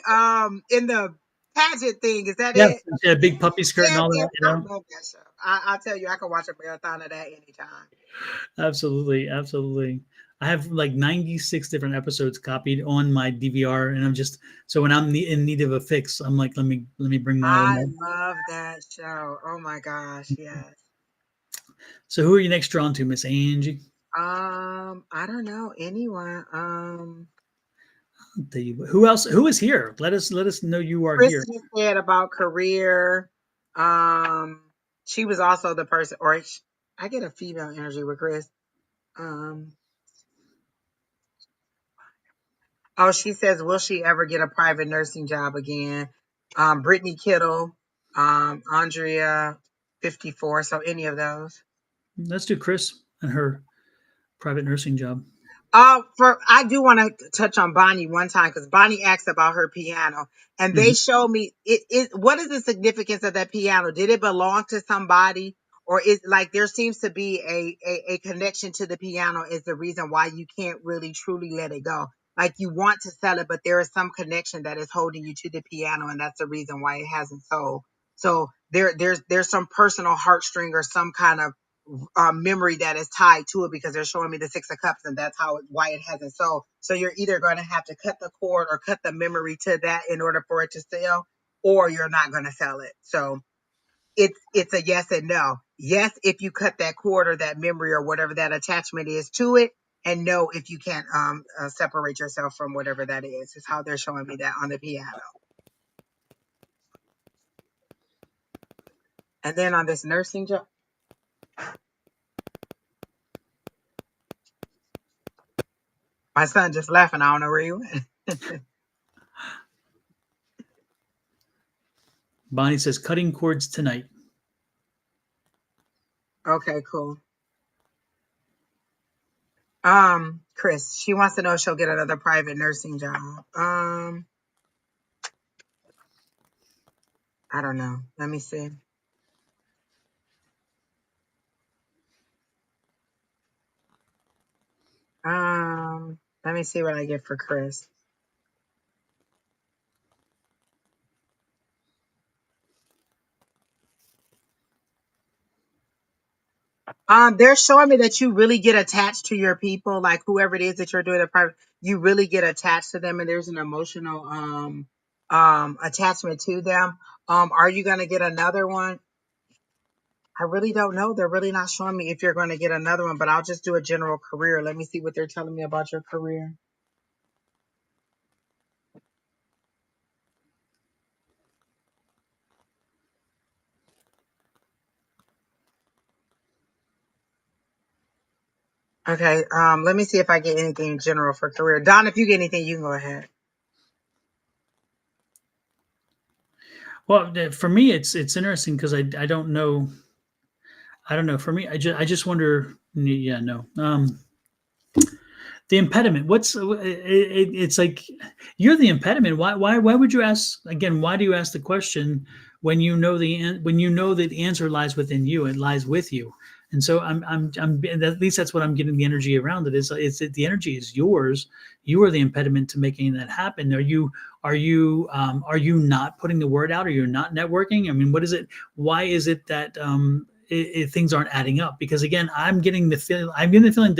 in the pageant thing. Is that Yeah, it? she had a big puppy skirt and Yes, all yes. that. I love that show. I'll tell you, I can watch a marathon of that anytime. Absolutely, absolutely. I have like 96 different episodes copied on my DVR, and I'm just so when I'm in need of a fix, I'm like, let me bring my I own. love that show. Oh my gosh, yes. So who are you next drawn to, Miss Angie? I don't know anyone. I'll tell you who else. Who is here? Let us know you are Chris here. just said about career. Um, she was also the person, I get a female energy with Chris. Um, oh, she says, will she ever get a private nursing job again? Brittany Kittle, Andrea, 54. So any of those. Let's do Chris and her private nursing job. I do want to touch on Bonnie one time because Bonnie asked about her piano, and they Mhm. showed me it. What is the significance of that piano? Did it belong to somebody, or is like there seems to be a connection to the piano is the reason why you can't really truly let it go. Like you want to sell it, but there is some connection that is holding you to the piano, and that's the reason why it hasn't sold. So there's some personal heartstring or some kind of memory that is tied to it because they're showing me the Six of Cups and that's why it hasn't sold. So you're either going to have to cut the cord or cut the memory to that in order for it to sell, or you're not going to sell it. So it's a yes and no. Yes, if you cut that cord or that memory or whatever that attachment is to it, and no, if you can't separate yourself from whatever that is how they're showing me that on the piano. And then on this nursing job, my son just laughing. I don't know where he went. Bonnie says cutting cords tonight. Okay, cool. Chris, she wants to know if she'll get another private nursing job. I don't know. Let me see. Let me see what I get for Chris. They're showing me that you really get attached to your people, like whoever it is that you're doing a private, you really get attached to them, and there's an emotional attachment to them. Are you gonna get another one? I really don't know. They're really not showing me if you're going to get another one, but I'll just do a general career. Let me see what they're telling me about your career. Okay, let me see if I get anything general for career. Don, if you get anything, you can go ahead. Well, for me, it's interesting because I don't know. I don't know. For me, I just wonder. Yeah, no. The impediment. It's like you're the impediment. Why would you ask again? Why do you ask the question when you know that the answer lies within you? It lies with you. And so I'm at least that's what I'm getting the energy around it is that the energy is yours. You are the impediment to making that happen. Are you not putting the word out? Are you not networking? I mean, what is it? Why is it that things aren't adding up? Because again, I'm getting the feeling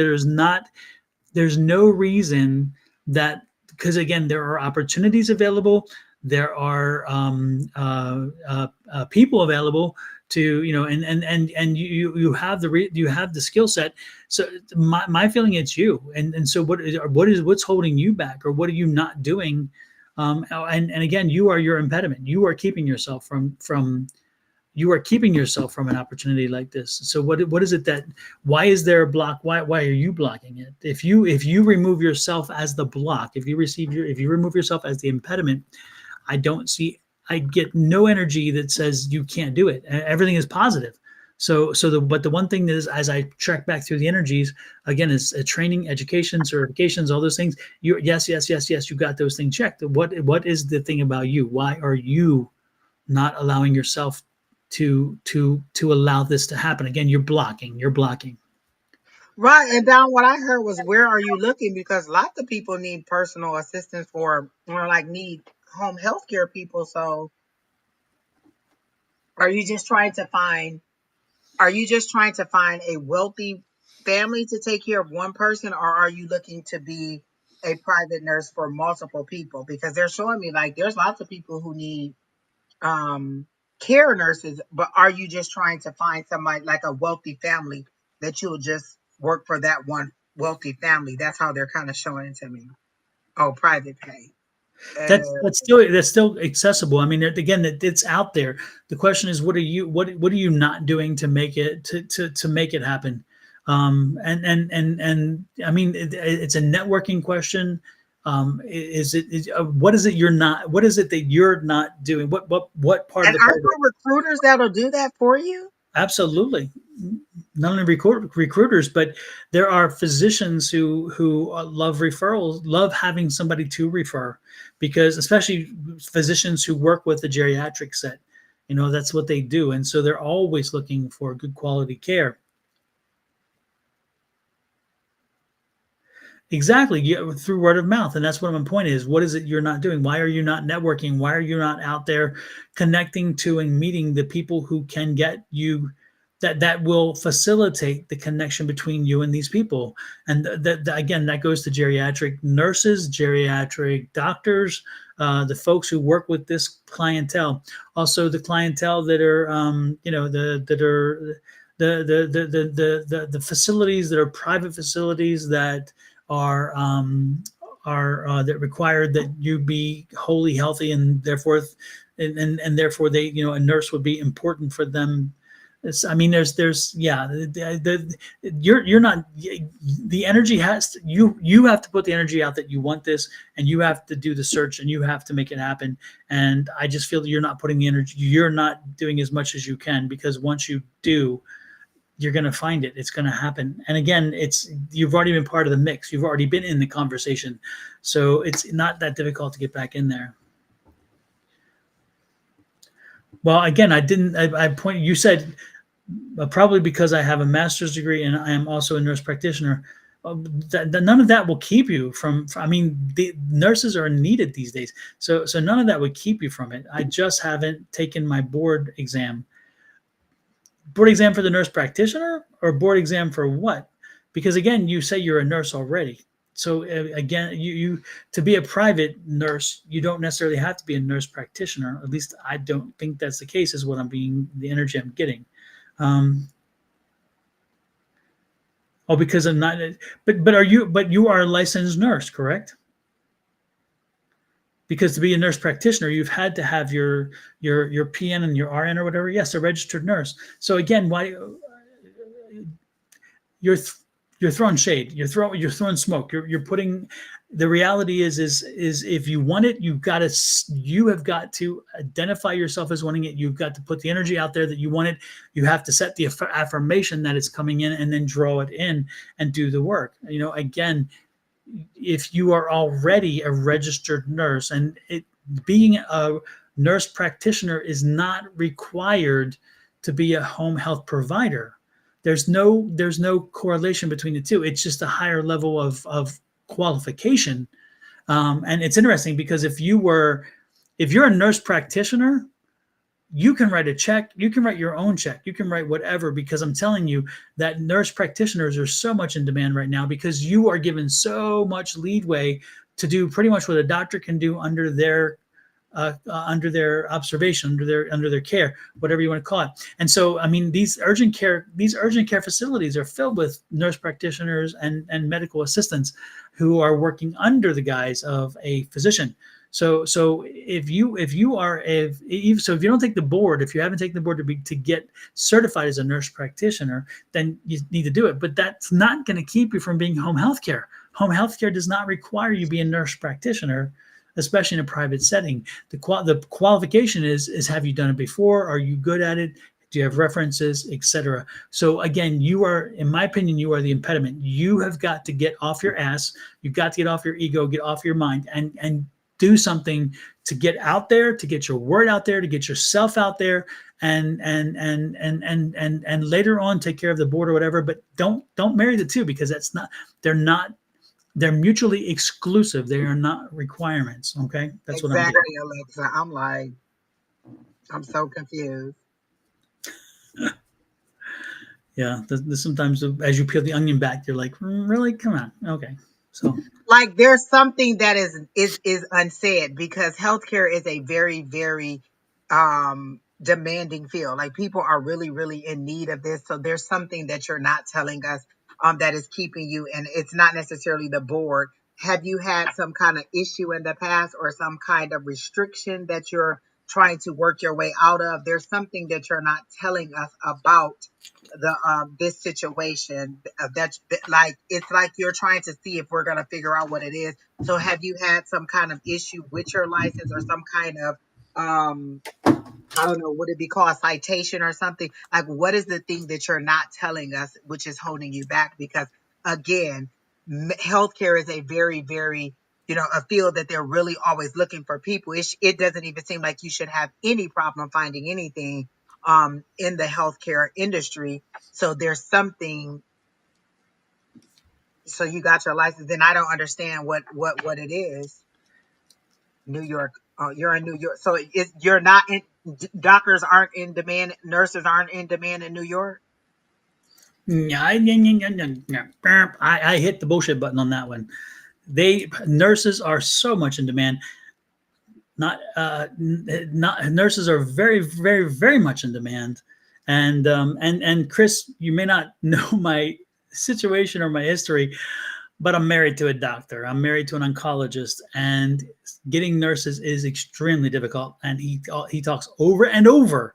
there's no reason that, because again there are opportunities available, there are people available to, and you have you have the skill set. So my feeling, it's you. And so what's holding you back, or what are you not doing? And again, you are your impediment. You are keeping yourself from an opportunity like this. So what is it that, why is there a block? Why are you blocking it? If you remove yourself as the block, if you remove yourself as the impediment, I get no energy that says you can't do it. Everything is positive. But the one thing that is, as I track back through the energies, again, is training, education, certifications, all those things. Yes, you got those things checked. What is the thing about you? Why are you not allowing yourself to allow this to happen? Again, you're blocking. Right, and Don, what I heard was, where are you looking? Because lots of people need personal assistance for, like need home health care people. So, are you just trying to find? Are you just trying to find a wealthy family to take care of one person, or are you looking to be a private nurse for multiple people? Because they're showing me like there's lots of people who need um care nurses, but are you just trying to find somebody like a wealthy family that you'll just work for that one wealthy family? That's how they're kind of showing it to me. Oh, private pay. That's still accessible. I mean, again, it's out there. The question is, what are you not doing to make it to make it happen? And I mean, it's a networking question. What is it you're not? What is it that you're not doing? What part of And the aren't program? there recruiters that'll do that for you? Absolutely. Not only recruiters, but there are physicians who love referrals, love having somebody to refer, because especially physicians who work with the geriatric set, that's what they do, and so they're always looking for good quality care. Exactly. Yeah, through word of mouth. And that's what my point is. What is it you're not doing? Why are you not networking? Why are you not out there connecting to and meeting the people who can get you, that will facilitate the connection between you and these people? And again, that goes to geriatric nurses, geriatric doctors, the folks who work with this clientele, also the clientele that are, that are the facilities that are private facilities that are that require that you be wholly healthy, and therefore therefore they, a nurse would be important for them. I mean, there's yeah, you're not, the energy has to, you have to put the energy out that you want this, and you have to do the search, and you have to make it happen. And I just feel that you're not putting the energy, you're not doing as much as you can, because once you do, you're going to find it. It's going to happen. And again, you've already been part of the mix. You've already been in the conversation. So it's not that difficult to get back in there. Well, again, you said probably because I have a master's degree and I am also a nurse practitioner. None of that will keep you from, I mean, the nurses are needed these days. So none of that would keep you from it. I just haven't taken my board exam. Board exam for the nurse practitioner or board exam for what? Because again, you say you're a nurse already. So again, you to be a private nurse, you don't necessarily have to be a nurse practitioner. At least I don't think that's the case. Is what the energy I'm getting. Because I'm not. But you are a licensed nurse, correct? Because to be a nurse practitioner, you've had to have your PN and your RN or whatever. Yes, a registered nurse. So again, why you're throwing shade, you're throwing smoke, you're putting, the reality is if you want it, you have got to identify yourself as wanting it. You've got to put the energy out there that you want it. You have to set the affirmation that it's coming in and then draw it in and do the work. Again, if you are already a registered nurse, and being a nurse practitioner is not required to be a home health provider. There's no correlation between the two. It's just a higher level of qualification. And it's interesting because if you're a nurse practitioner, you can write a check, you can write your own check, you can write whatever, because I'm telling you that nurse practitioners are so much in demand right now because you are given so much leeway to do pretty much what a doctor can do under their observation, under their care, whatever you want to call it. And so, I mean, these urgent care facilities are filled with nurse practitioners and medical assistants who are working under the guise of a physician. So if you don't take the board, if you haven't taken the board to get certified as a nurse practitioner, then you need to do it. But that's not going to keep you from being home health care. Home health care does not require you be a nurse practitioner, especially in a private setting. The qualification is have you done it before? Are you good at it? Do you have references, etc.? So again, in my opinion, you are the impediment. You have got to get off your ass. You've got to get off your ego, get off your mind, and do something to get out there, to get your word out there, to get yourself out there, and later on take care of the board or whatever. But don't marry the two, because they're mutually exclusive. They are not requirements. Okay, that's exactly, what I'm getting. Alexa. I'm so confused. Yeah, sometimes as you peel the onion back, you're like, really? Come on. Okay. So like there's something that is unsaid, because healthcare is a very, very demanding field. Like people are really, really in need of this. So there's something that you're not telling us that is keeping you, and it's not necessarily the board. Have you had some kind of issue in the past or some kind of restriction that you're trying to work your way out of? There's something that you're not telling us about this situation like it's like you're trying to see if we're going to figure out what it is. So have you had some kind of issue with your license, or some kind of I don't know, would it be called citation or something? Like, what is the thing that you're not telling us which is holding you back? Because again, healthcare is a very, very, a field that they're really always looking for people. It doesn't even seem like you should have any problem finding anything in the healthcare industry. So there's something. So you got your license, then I don't understand what it is. New York. Oh, you're in New York. So you're not in, doctors aren't in demand, nurses aren't in demand in New York? I hit the bullshit button on that one. Nurses are so much in demand. Not nurses are very, very, very much in demand. And Chris, you may not know my situation or my history, but I'm married to a doctor. I'm married to an oncologist, and getting nurses is extremely difficult. And he talks over and over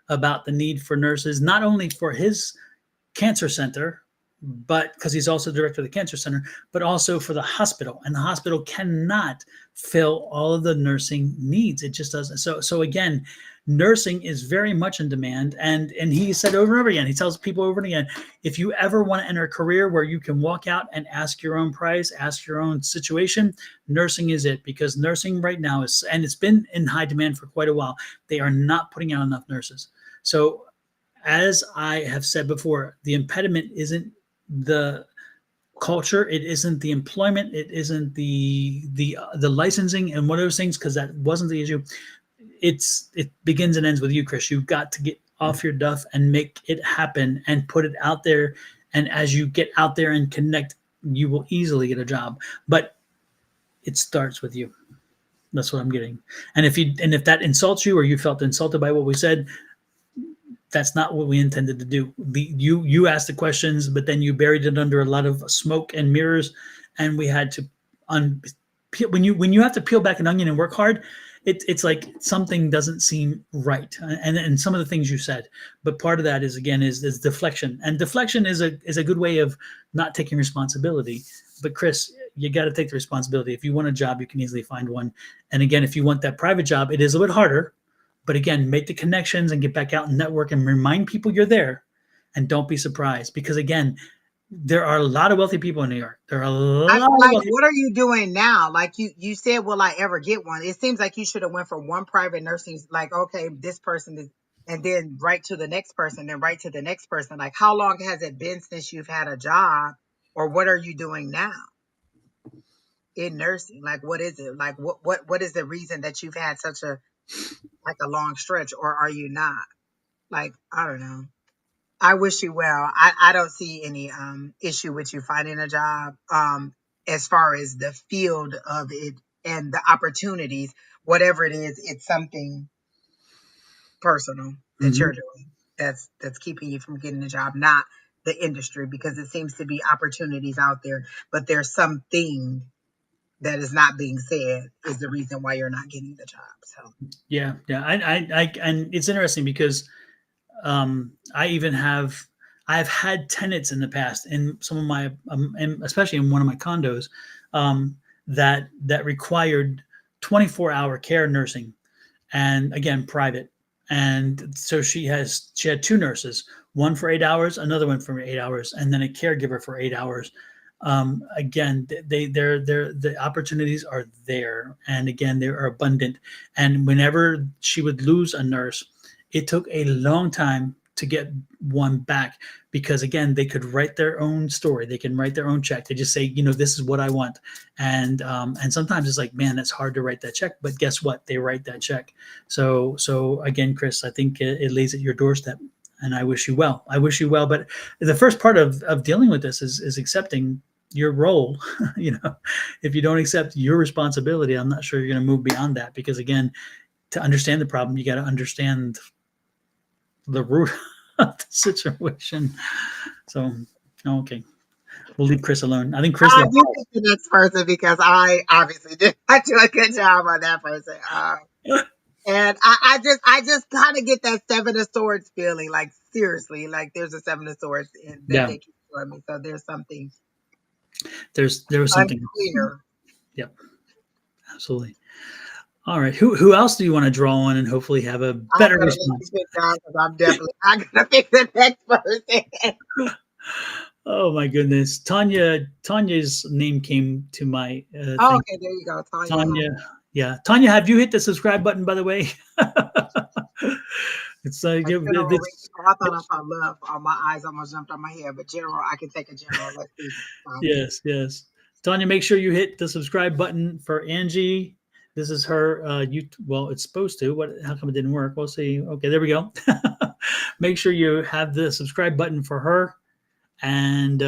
about the need for nurses, not only for his cancer center, but because he's also director of the cancer center, but also for the hospital, and the hospital cannot fill all of the nursing needs. It just doesn't. So again, nursing is very much in demand, and he said over and over again, he tells people over and again, if you ever want to enter a career where you can walk out and ask your own price, ask your own situation, nursing is it, because nursing right now is, and it's been in high demand for quite a while. They are not putting out enough nurses. So as I have said before, the impediment isn't the culture, it isn't the employment, it isn't the licensing and one of those things, because that wasn't the issue. It begins and ends with you, Chris. You've got to get off your duff and make it happen and put it out there. And as you get out there and connect, you will easily get a job. But it starts with you. That's what I'm getting. And if that insults you, or you felt insulted by what we said, that's not what we intended to do. You asked the questions, but then you buried it under a lot of smoke and mirrors, and we had to when you have to peel back an onion and work hard, it's like something doesn't seem right, and some of the things you said. But part of that is, again, is deflection, and deflection is a good way of not taking responsibility. But Chris, you got to take the responsibility. If you want a job, you can easily find one. And again, if you want that private job, it is a bit harder. But again, make the connections and get back out and network and remind people you're there. And don't be surprised, because again, there are a lot of wealthy people in New York. There are a lot of Like, wealthy. what are you doing now? Like you said, will I ever get one? It seems like you should have went for one private nursing, like, okay, this person is, and then right to the next person, then right to the next person. Like, how long has it been since you've had a job, or what are you doing now in nursing? Like, what is it? Like, what is the reason that you've had such a long stretch, or are you not? Like, I don't know. I wish you well. I don't see any issue with you finding a job. As far as the field of it and the opportunities, whatever it is, it's something personal that you're doing that's keeping you from getting a job, not the industry, because it seems to be opportunities out there, but there's something that is not being said is the reason why you're not getting the job. So Yeah. I and it's interesting because I've had tenants in the past in some of my, and especially in one of my condos, that required 24-hour care nursing, and again, private. And so she had two nurses, one for 8 hours, another one for 8 hours, and then a caregiver for 8 hours. Again, the opportunities are there, and again, they are abundant. And whenever she would lose a nurse, it took a long time to get one back, because again, they could write their own story, they can write their own check, they just say, this is what I want. And sometimes it's like, man, it's hard to write that check, but guess what, they write that check. So again, Chris, I think it lays at your doorstep, and I wish you well. But the first part of dealing with this is accepting your role. If you don't accept your responsibility, I'm not sure you're going to move beyond that, because again, to understand the problem, you got to understand the root of the situation. So, okay, we'll leave Chris alone. I think Chris. you pick the next person, because I obviously did not do a good job on that person. And I just kind of get that Seven of Swords feeling, like, seriously, like there's a Seven of Swords that they keep showing me. So there's something there was something unclear. Yep, absolutely. All right, who else do you want to draw on and hopefully have a better response? I'm definitely not gonna pick the next person. Oh my goodness, Tanya's name came to my thing. Okay, there you go, Tanya. Yeah, Tanya, have you hit the subscribe button, by the way? It's I thought I saw love. My eyes almost jumped on my head, but general, I can take a general. Let's see. Yes. Tanya, make sure you hit the subscribe button for Angie. This is her. Well, it's supposed to. How come it didn't work? We'll see. Okay, there we go. Make sure you have the subscribe button for her. And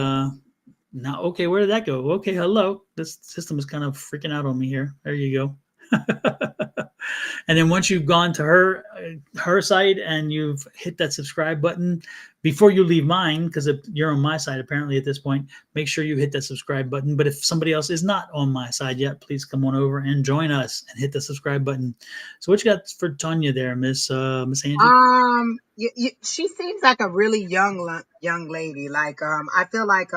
now, okay, where did that go? Okay, hello. This system is kind of freaking out on me here. There you go. And then once you've gone to her site and you've hit that subscribe button, before you leave mine, because you're on my side apparently at this point, make sure you hit that subscribe button. But if somebody else is not on my side yet, please come on over and join us and hit the subscribe button. So what you got for Tanya there, Miss Angie? She seems like a really young lady. Like, I feel like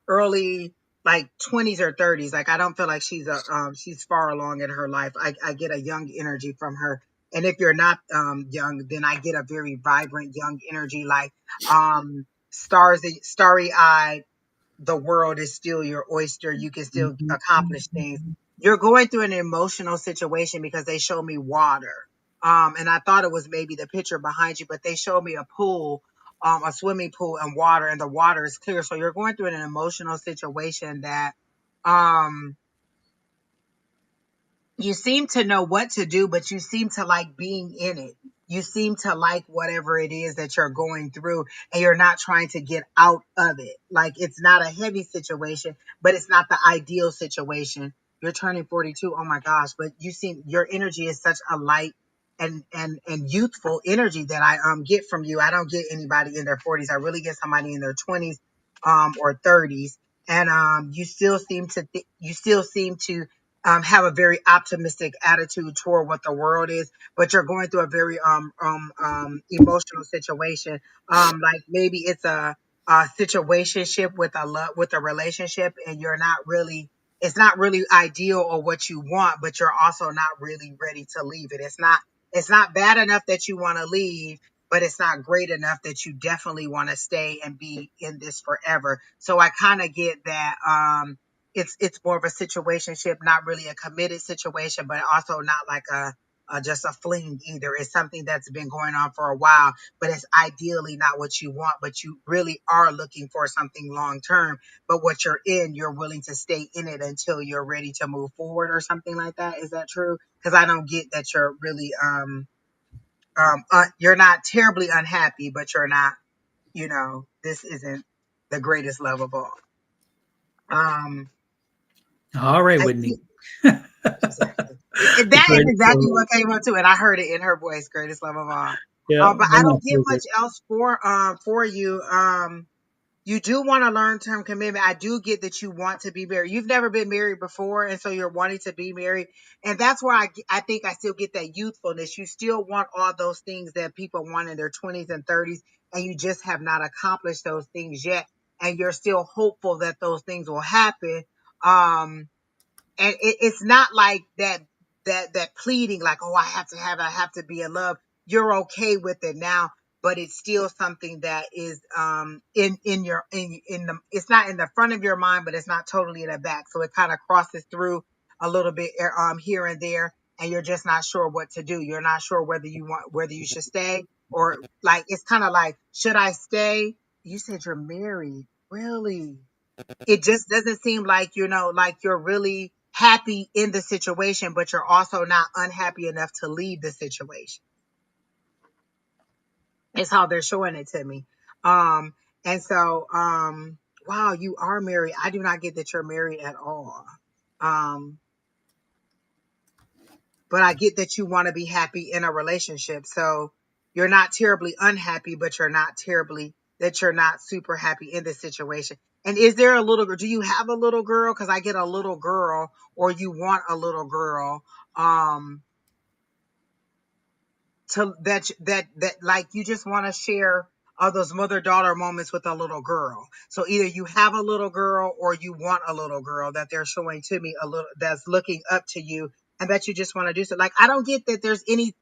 early like 20s or 30s. Like, I don't feel like she's far along in her life. I get a young energy from her. And if you're not young, then I get a very vibrant young energy, like starry eyed. The world is still your oyster. You can still accomplish things. You're going through an emotional situation because they show me water. And I thought it was maybe the picture behind you, but they showed me a pool, a swimming pool and water, and the water is clear. So you're going through an emotional situation that, um, you seem to know what to do, but you seem to like being in it. You seem to like whatever it is that you're going through, and you're not trying to get out of it. Like, it's not a heavy situation, but it's not the ideal situation. You're turning 42. Oh my gosh. But your energy is such a light and youthful energy that I get from you. I don't get anybody in their 40s. I really get somebody in their 20s or 30s. And you still seem to have a very optimistic attitude toward what the world is, but you're going through a very emotional situation. Like, maybe it's a situationship with a relationship, and it's not really ideal or what you want, but you're also not really ready to leave it. It's not bad enough that you want to leave, but it's not great enough that you definitely want to stay and be in this forever. So I kind of get that. It's more of a situationship, not really a committed situation, but also not like a just a fling either. It's something that's been going on for a while, but it's ideally not what you want, but you really are looking for something long term. But what you're willing to stay in it until you're ready to move forward or something like that. Is that true? Because I don't get that you're really you're not terribly unhappy, but you're not, this isn't the greatest love of all. Um, All right, I Whitney. see. Exactly. That is exactly what came up too, and I heard it in her voice, greatest love of all. Yeah, But I one don't last get visit. much else for you. You do want a long-term commitment. I do get that you want to be married. You've never been married before, and so you're wanting to be married. And that's where I think I still get that youthfulness. You still want all those things that people want in their 20s and 30s, and you just have not accomplished those things yet. And you're still hopeful that those things will happen. Um, and it's not like that pleading, like, oh, I have to be in love. You're okay with it now, but it's still something that is in the, it's not in the front of your mind, but it's not totally in the back, so it kind of crosses through a little bit here and there, and you're just not sure what to do. You're not sure whether you should stay, or like, it's kind of like, should I stay? You said you're married, really? It just doesn't seem like, like you're really happy in the situation, but you're also not unhappy enough to leave the situation. It's how they're showing it to me. Um, and so, wow, you are married. I do not get that you're married at all. Um, but I get that you want to be happy in a relationship. So you're not terribly unhappy, but you're not super happy in this situation. And is there a little girl? Do you have a little girl? Because I get a little girl, or you want a little girl. Um, to that like, you just want to share those mother-daughter moments with a little girl. So either you have a little girl or you want a little girl that they're showing to me, a little that's looking up to you, and that you just want to do so. Like, I don't get that there's any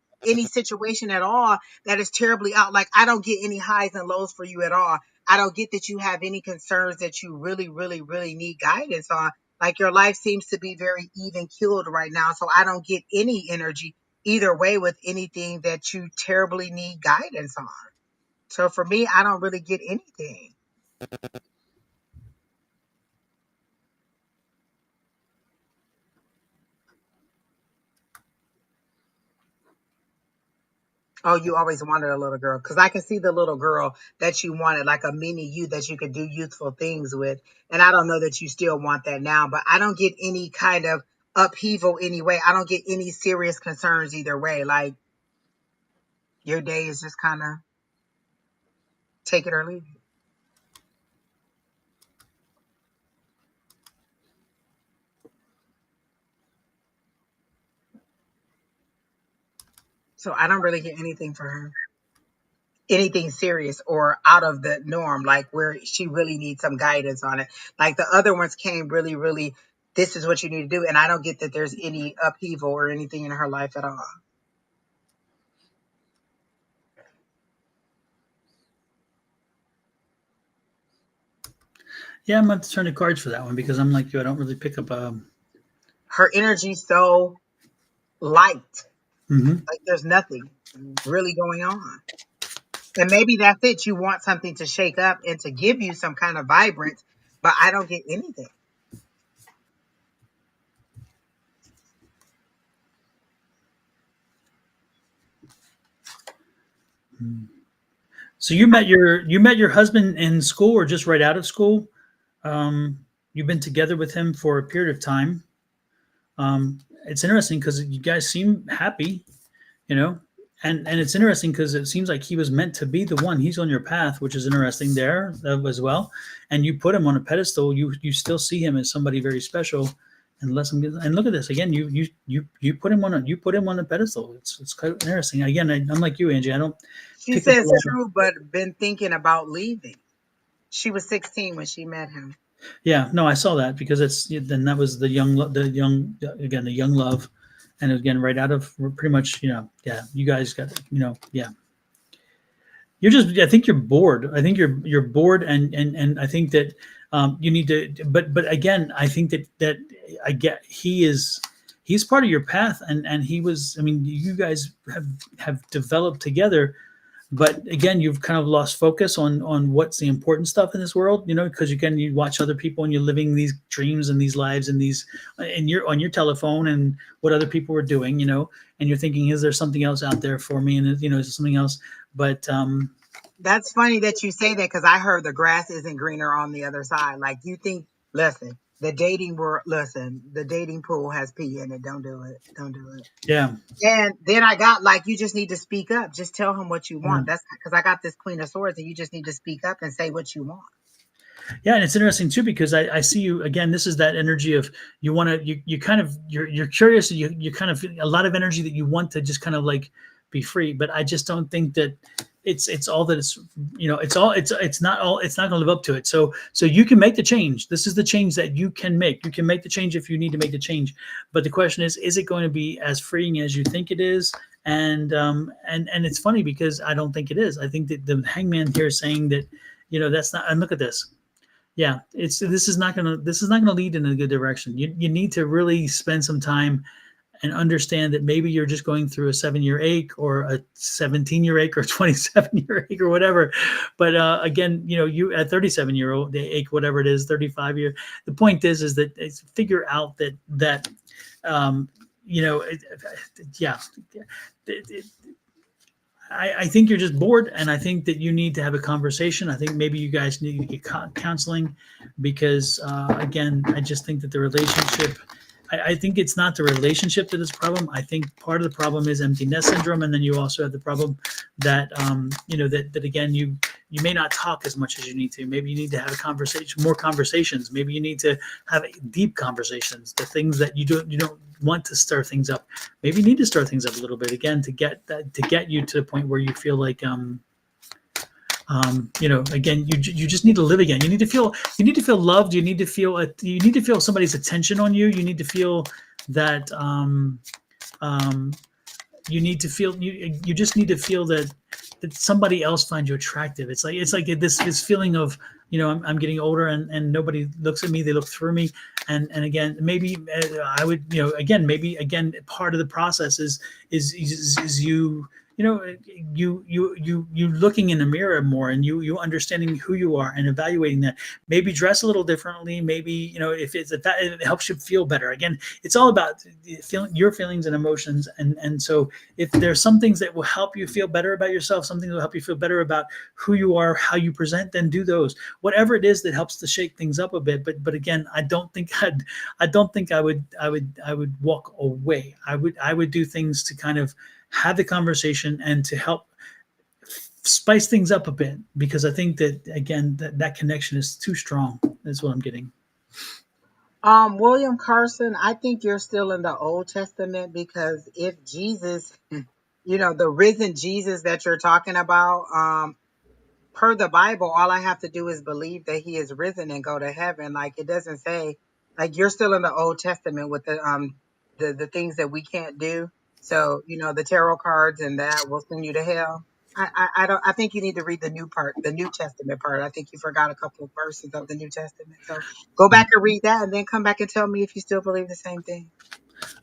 situation at all that is terribly out. Like, I don't get any highs and lows for you at all. I don't get that you have any concerns that you really, really, really need guidance on. Like, your life seems to be very even keeled right now. So I don't get any energy either way with anything that you terribly need guidance on. So for me, I don't really get anything. Oh, you always wanted a little girl. Because I can see the little girl that you wanted, like a mini you that you could do youthful things with. And I don't know that you still want that now, but I don't get any kind of upheaval anyway. I don't get any serious concerns either way. Like your day is just kind of take it or leave it. So I don't really get anything for her. Anything serious or out of the norm, like where she really needs some guidance on it. Like the other ones came really, really, this is what you need to do. And I don't get that there's any upheaval or anything in her life at all. Yeah, I'm going to turn the cards for that one because I'm like you. I don't really pick up. Her energy's so light. Mm-hmm. Like there's nothing really going on. And maybe that's it. You want something to shake up and to give you some kind of vibrance, but I don't get anything. So you met your husband in school or just right out of school? You've been together with him for a period of time. It's interesting because you guys seem happy, you know, and it's interesting because it seems like he was meant to be the one. He's on your path, which is interesting there as well. And you put him on a pedestal. You still see him as somebody very special. And look at this again. You put him on a pedestal. It's quite interesting. Again, I'm like you, Angie. I don't She pick up a says lot of. true, but been thinking about leaving. She was 16 when she met him. Yeah, no, I saw that because then that was the young love, and again right out of pretty much yeah, you guys got yeah. You're just I think you're bored. I think you're bored, and I think that you need to. But again, I think that I get he's part of your path, and he was. I mean, you guys have developed together. But again, you've kind of lost focus on what's the important stuff in this world, because again, you watch other people and you're living these dreams and these lives and these, and you're on your telephone and what other people are doing, and you're thinking, is there something else out there for me? And is there something else? But That's funny that you say that because I heard the grass isn't greener on the other side. Like you think, listen, the dating pool has pee in it. Don't do it. Don't do it. yeah, And then I got like, you just need to speak up. Just tell him what you yeah. want. That's because I got this Queen of Swords and you just need to speak up and say what you want. Yeah, and it's interesting too because I see you again. This is that energy of you want to you kind of you're curious. You kind of a lot of energy that you want to just kind of like be free. But I just don't think that it's all that it's it's not going to live up to it. So you can make the change. This is the change that you can make. You can make the change if you need to make the change. But the question is it going to be as freeing as you think it is? And it's funny because I don't think it is. I think that the hangman here is saying that that's not. And look at this. Yeah, this is not gonna lead in a good direction. You need to really spend some time and understand that maybe you're just going through a 7-year ache or a 17-year ache or 27-year ache or whatever. But again, you at 37-year-old the ache, whatever it is, 35-year. The point is that figure out that yeah. I think you're just bored, and I think that you need to have a conversation. I think maybe you guys need to get counseling because, again, I just think that the relationship. I think it's not the relationship that is the problem. I think part of the problem is empty nest syndrome, and then you also have the problem that that again you may not talk as much as you need to. Maybe you need to have a conversation, more conversations. Maybe you need to have deep conversations. The things that you don't want to stir things up. Maybe you need to stir things up a little bit again to get you to the point where you feel like again, you just need to live again. You need to feel loved. You need to feel somebody's attention on you. You need to feel that you need to feel you just need to feel that somebody else finds you attractive. It's like this feeling of I'm getting older and nobody looks at me. They look through me. And again, maybe I would maybe part of the process is you you know, you looking in the mirror more, and you understanding who you are and evaluating that. Maybe dress a little differently. Maybe, if that it helps you feel better. Again, it's all about your feelings and emotions, and so if there's some things that will help you feel better about yourself, something that will help you feel better about who you are, how you present, then do those. Whatever it is that helps to shake things up a bit. But again, I don't think I would walk away. I would do things to kind of have the conversation and to help spice things up a bit, because I think that, again, that connection is too strong. That's what I'm getting. William Carson, I think you're still in the Old Testament, because if Jesus, the risen Jesus that you're talking about, per the Bible, all I have to do is believe that he is risen and go to heaven. Like, it doesn't say, like, you're still in the Old Testament with the things that we can't do. So, the tarot cards and that will send you to hell. I don't, I think you need to read the new part, the New Testament part. I think you forgot a couple of verses of the New Testament. So go back and read that, and then come back and tell me if you still believe the same thing.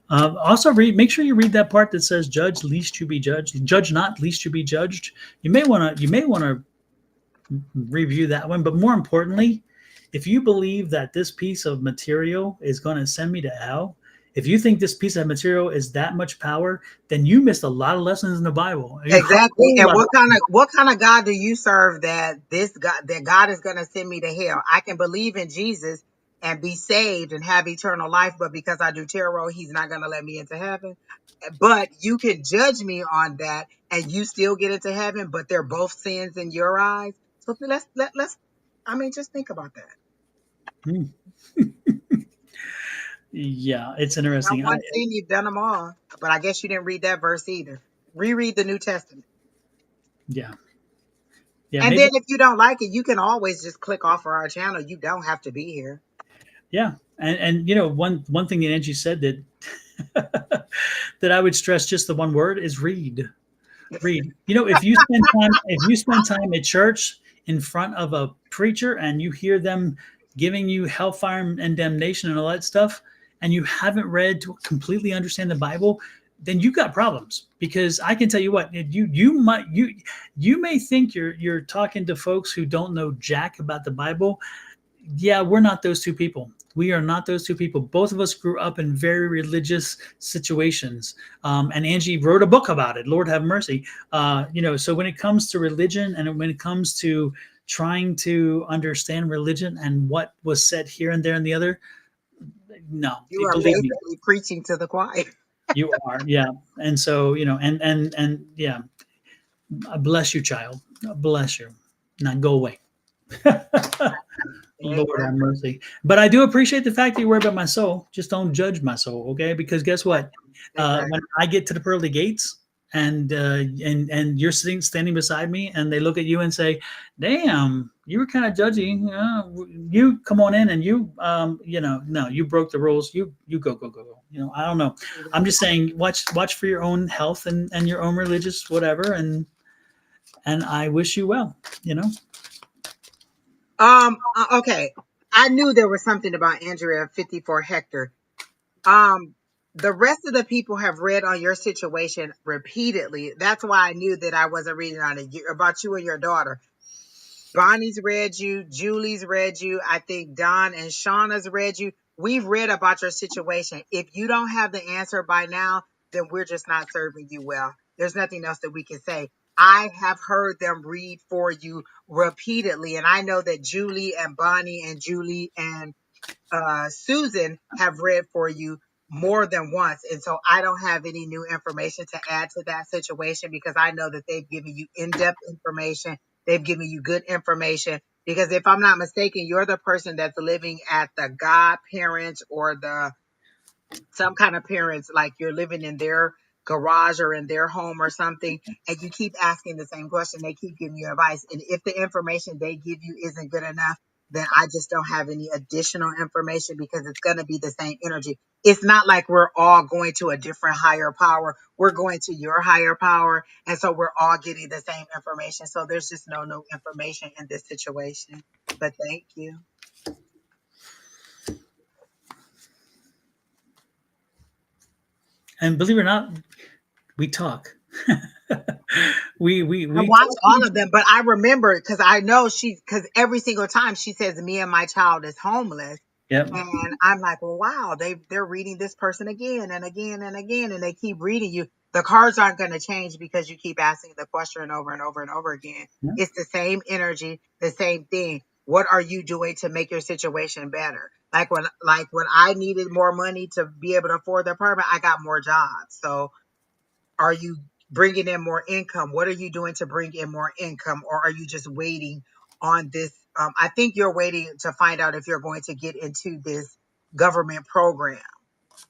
Also, make sure you read that part that says, "Judge, lest you be judged. Judge not, lest you be judged." You may want to review that one. But more importantly, if you believe that this piece of material is going to send me to hell, if you think this piece of material is that much power, then you missed a lot of lessons in the Bible. A Exactly. whole And lot of. what kind of God do you serve, that God is going to send me to hell? I can believe in Jesus and be saved and have eternal life, but because I do tarot, he's not going to let me into heaven. But you can judge me on that and you still get into heaven, but they're both sins in your eyes. So let's I mean, just think about that. Hmm. Yeah, it's Not interesting. one sin, you've done them all. But I guess you didn't read that verse either. Reread the New Testament. Yeah, yeah, And maybe. then if you don't like it, you can always just click off of our channel. You don't have to be here. Yeah, and one thing that Angie said that that I would stress, just the one word, is read. Read. If you spend time at church in front of a preacher and you hear them giving you hellfire and damnation and all that stuff, and you haven't read to completely understand the Bible, then you've got problems. Because I can tell you what, you may think you're talking to folks who don't know jack about the Bible. Yeah, we're not those two people. We are not those two people. Both of us grew up in very religious situations, and Angie wrote a book about it. Lord have mercy. So when it comes to religion, and when it comes to trying to understand religion and what was said here and there and the other, no, You are believe me, basically preaching to the choir. you are. Yeah, and so and yeah, bless you, child. Bless you. Now go away. Lord have Exactly. mercy. But I do appreciate the fact that you worry about my soul. Just don't judge my soul, okay? Because guess what? Exactly. When I get to the pearly gates, and you're standing beside me, and they look at you and say, "Damn, you were kind of judgy. You come on in, and no, you broke the rules. You go. I don't know. I'm just saying, watch for your own health and your own religious whatever, and I wish you well. You know. Okay. I knew there was something about Andrea 54 Hector. Um, the rest of the people have read on your situation repeatedly. That's why I knew that I wasn't reading on it about you and your daughter. Bonnie's read you, Julie's read you, I think Don and Shauna's read you. We've read about your situation. If you don't have the answer by now, then we're just not serving you well. There's nothing else that we can say. I have heard them read for you repeatedly, and I know that Julie and Bonnie and Julie and Susan have read for you more than once. And so I don't have any new information to add to that situation, because I know that they've given you in-depth information. They've given you good information. Because if I'm not mistaken, you're the person that's living at the godparents or the some kind of parents, like you're living in their garage or in their home or something, and you keep asking the same question. They keep giving you advice. And if the information they give you isn't good enough, then I just don't have any additional information, because it's going to be the same energy. It's not like we're all going to a different higher power. We're going to your higher power. And so we're all getting the same information. So there's just no new information in this situation. But thank you. And believe it or not, we talk. I we watch talk to all each of them, but I remember because I know because every single time she says, "Me and my child is homeless." Yep. And I'm like, well, wow, they're reading this person again and again and again, and they keep reading you. The cards aren't going to change because you keep asking the question over and over and over again. Yeah. It's the same energy, the same thing. What are you doing to make your situation better? Like when I needed more money to be able to afford the apartment, I got more jobs. So are you bringing in more income? What are you doing to bring in more income? Or are you just waiting on this? I think you're waiting to find out if you're going to get into this government program.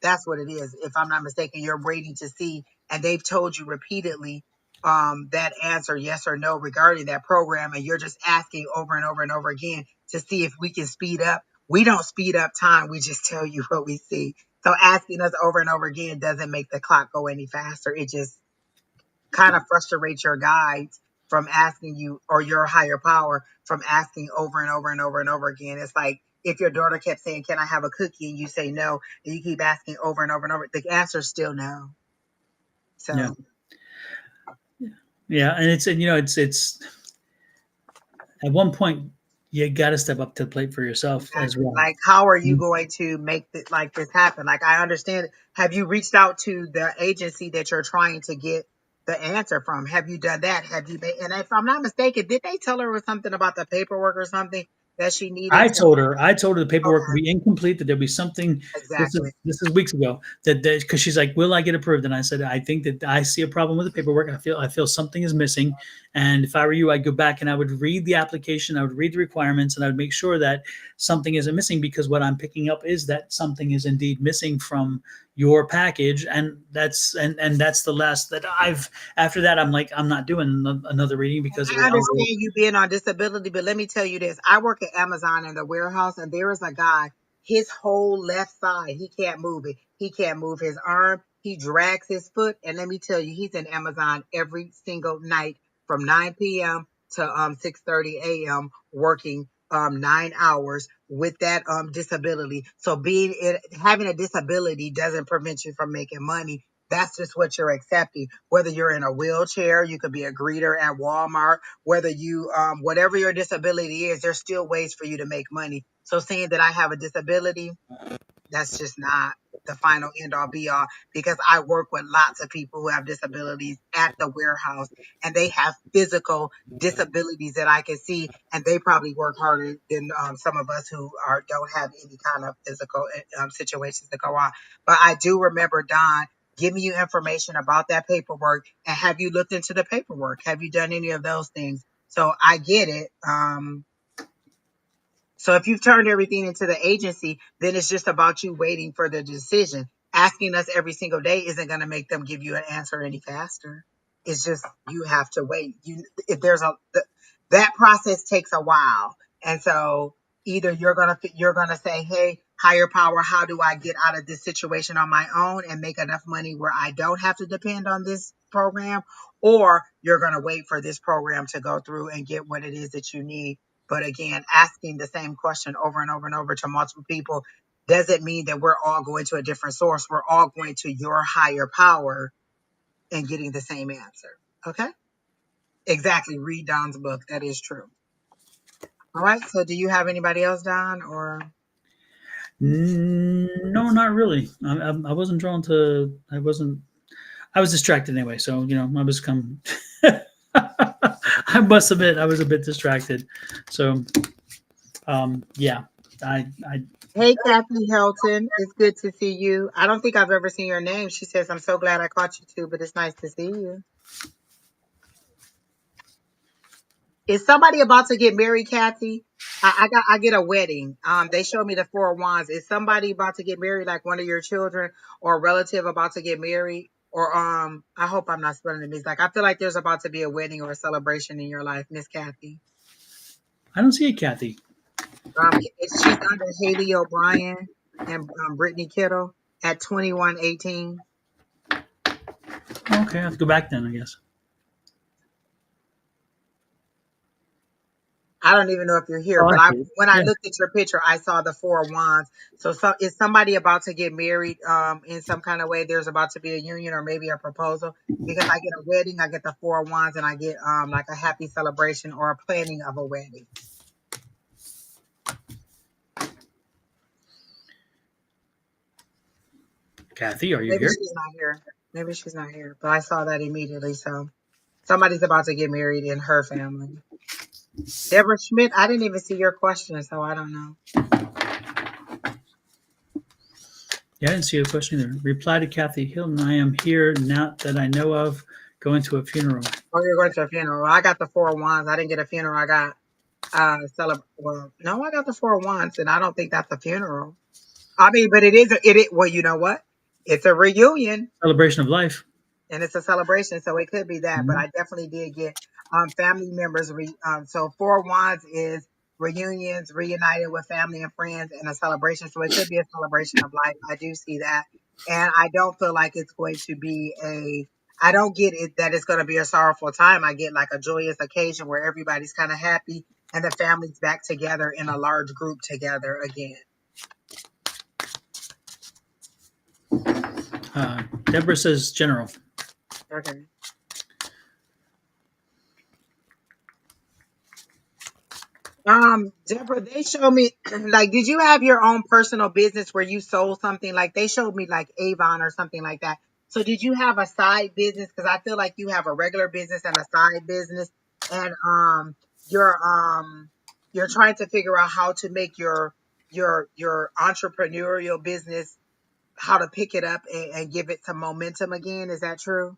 That's what it is. If I'm not mistaken, you're waiting to see, and they've told you repeatedly that answer, yes or no, regarding that program. And you're just asking over and over and over again to see if we can speed up. We don't speed up time. We just tell you what we see. So asking us over and over again doesn't make the clock go any faster. It just kind of frustrates your guides from asking you, or your higher power from asking over and over and over and over again. It's like if your daughter kept saying, "Can I have a cookie?" and you say no, and you keep asking over and over and over, the answer is still no. Yeah. So Yeah. And it's at one point you got to step up to the plate for yourself as exactly. well. Like, how are you Mhm. going to make like this happen? Like, I understand. Have you reached out to the agency that you're trying to get the answer from? Have you done that? Have you made? And if I'm not mistaken, did they tell her something about the paperwork or something that she needed to? I told her the paperwork would Okay, be incomplete, that there'll be something. exactly. This is weeks ago, that because she's like, will I get approved? And I said, I think that I see a problem with the paperwork. I feel something is missing. And if I were you, I'd go back and I would read the application, I would read the requirements, and I would make sure that something isn't missing, because what I'm picking up is that something is indeed missing from your package. And that's the last that I've after that, I'm like, I'm not doing another reading, And because I I'll go. understand you being on disability, but let me tell you this. I work at Amazon in the warehouse, and there is a guy, his whole left side, he can't move it. He can't move his arm. He drags his foot. And let me tell you, he's in Amazon every single night from 9 p.m. to 6:30 a.m. working 9 hours with that disability. So having a disability doesn't prevent you from making money. That's just what you're accepting. Whether you're in a wheelchair, you could be a greeter at Walmart, whether you, whatever your disability is, there's still ways for you to make money. So saying that I have a disability, that's just not the final end all be all, because I work with lots of people who have disabilities at the warehouse, and they have physical disabilities that I can see, and they probably work harder than some of us who don't have any kind of physical situations to go on. But I do remember Don giving you information about that paperwork. And have you looked into the paperwork? Have you done any of those things? So I get it. So if you've turned everything into the agency, then it's just about you waiting for the decision. Asking us every single day isn't going to make them give you an answer any faster. It's just you have to wait. If there's that process takes a while, and so either you're gonna say, "Hey, higher power, how do I get out of this situation on my own and make enough money where I don't have to depend on this program," or you're gonna wait for this program to go through and get what it is that you need. But again, asking the same question over and over and over to multiple people doesn't mean that we're all going to a different source. We're all going to your higher power and getting the same answer. Okay? Exactly. Read Don's book. That is true. All right. So do you have anybody else, Don? Or No, not really. I wasn't drawn to. I was distracted anyway. So I was come. I must admit, I was a bit distracted. So yeah, I hey, Kathy Helton. It's good to see you. I don't think I've ever seen your name. She says, "I'm so glad I caught you too, but it's nice to see you." Is somebody about to get married, Kathy? I get a wedding. They showed me the four of wands. Is somebody about to get married, like one of your children or a relative about to get married? Or I hope I'm not spelling it. Like I feel like there's about to be a wedding or a celebration in your life, Miss Kathy. don't see it, Kathy. She's under Haley O'Brien and Brittany Kittle at 2118. Okay, I have to go back then, I guess. I don't even know if you're here, Oh, but I see. when I Yeah. looked at your picture, I saw the Four of Wands. So, is somebody about to get married in some kind of way? There's about to be a union or maybe a proposal, because I get a wedding, I get the Four of Wands, and I get like a happy celebration or a planning of a wedding. Kathy, are you Maybe here? she's not here. Maybe she's not here, but I saw that immediately. So somebody's about to get married in her family. Deborah Schmidt, I didn't even see your question, so I don't know. Yeah, I didn't see a question either. Reply to Kathy Hilton. I am here, not that I know of, going to a funeral. Oh, you're going to a funeral. I got the Four of Wands. I didn't get a funeral. I got well, no, I got the Four of Wands, and I don't think that's a funeral. I mean, but well, you know what? It's a reunion. Celebration of life. And it's a celebration, so it could be that. But Mhm. I definitely did get family members. So Four of Wands is reunions, reunited with family and friends, and a celebration. So it could be a celebration of life. I do see that, and I don't feel like it's going to be a. I don't get it that it's going to be a sorrowful time. I get like a joyous occasion where everybody's kind of happy and the family's back together in a large group together again. Deborah says general. Okay. Deborah, they showed me like, did you have your own personal business where you sold something? Like they showed me like Avon or something like that. So did you have a side business? Because I feel like you have a regular business and a side business, and you're you're trying to figure out how to make your entrepreneurial business, how to pick it up and give it some momentum again. Is that true?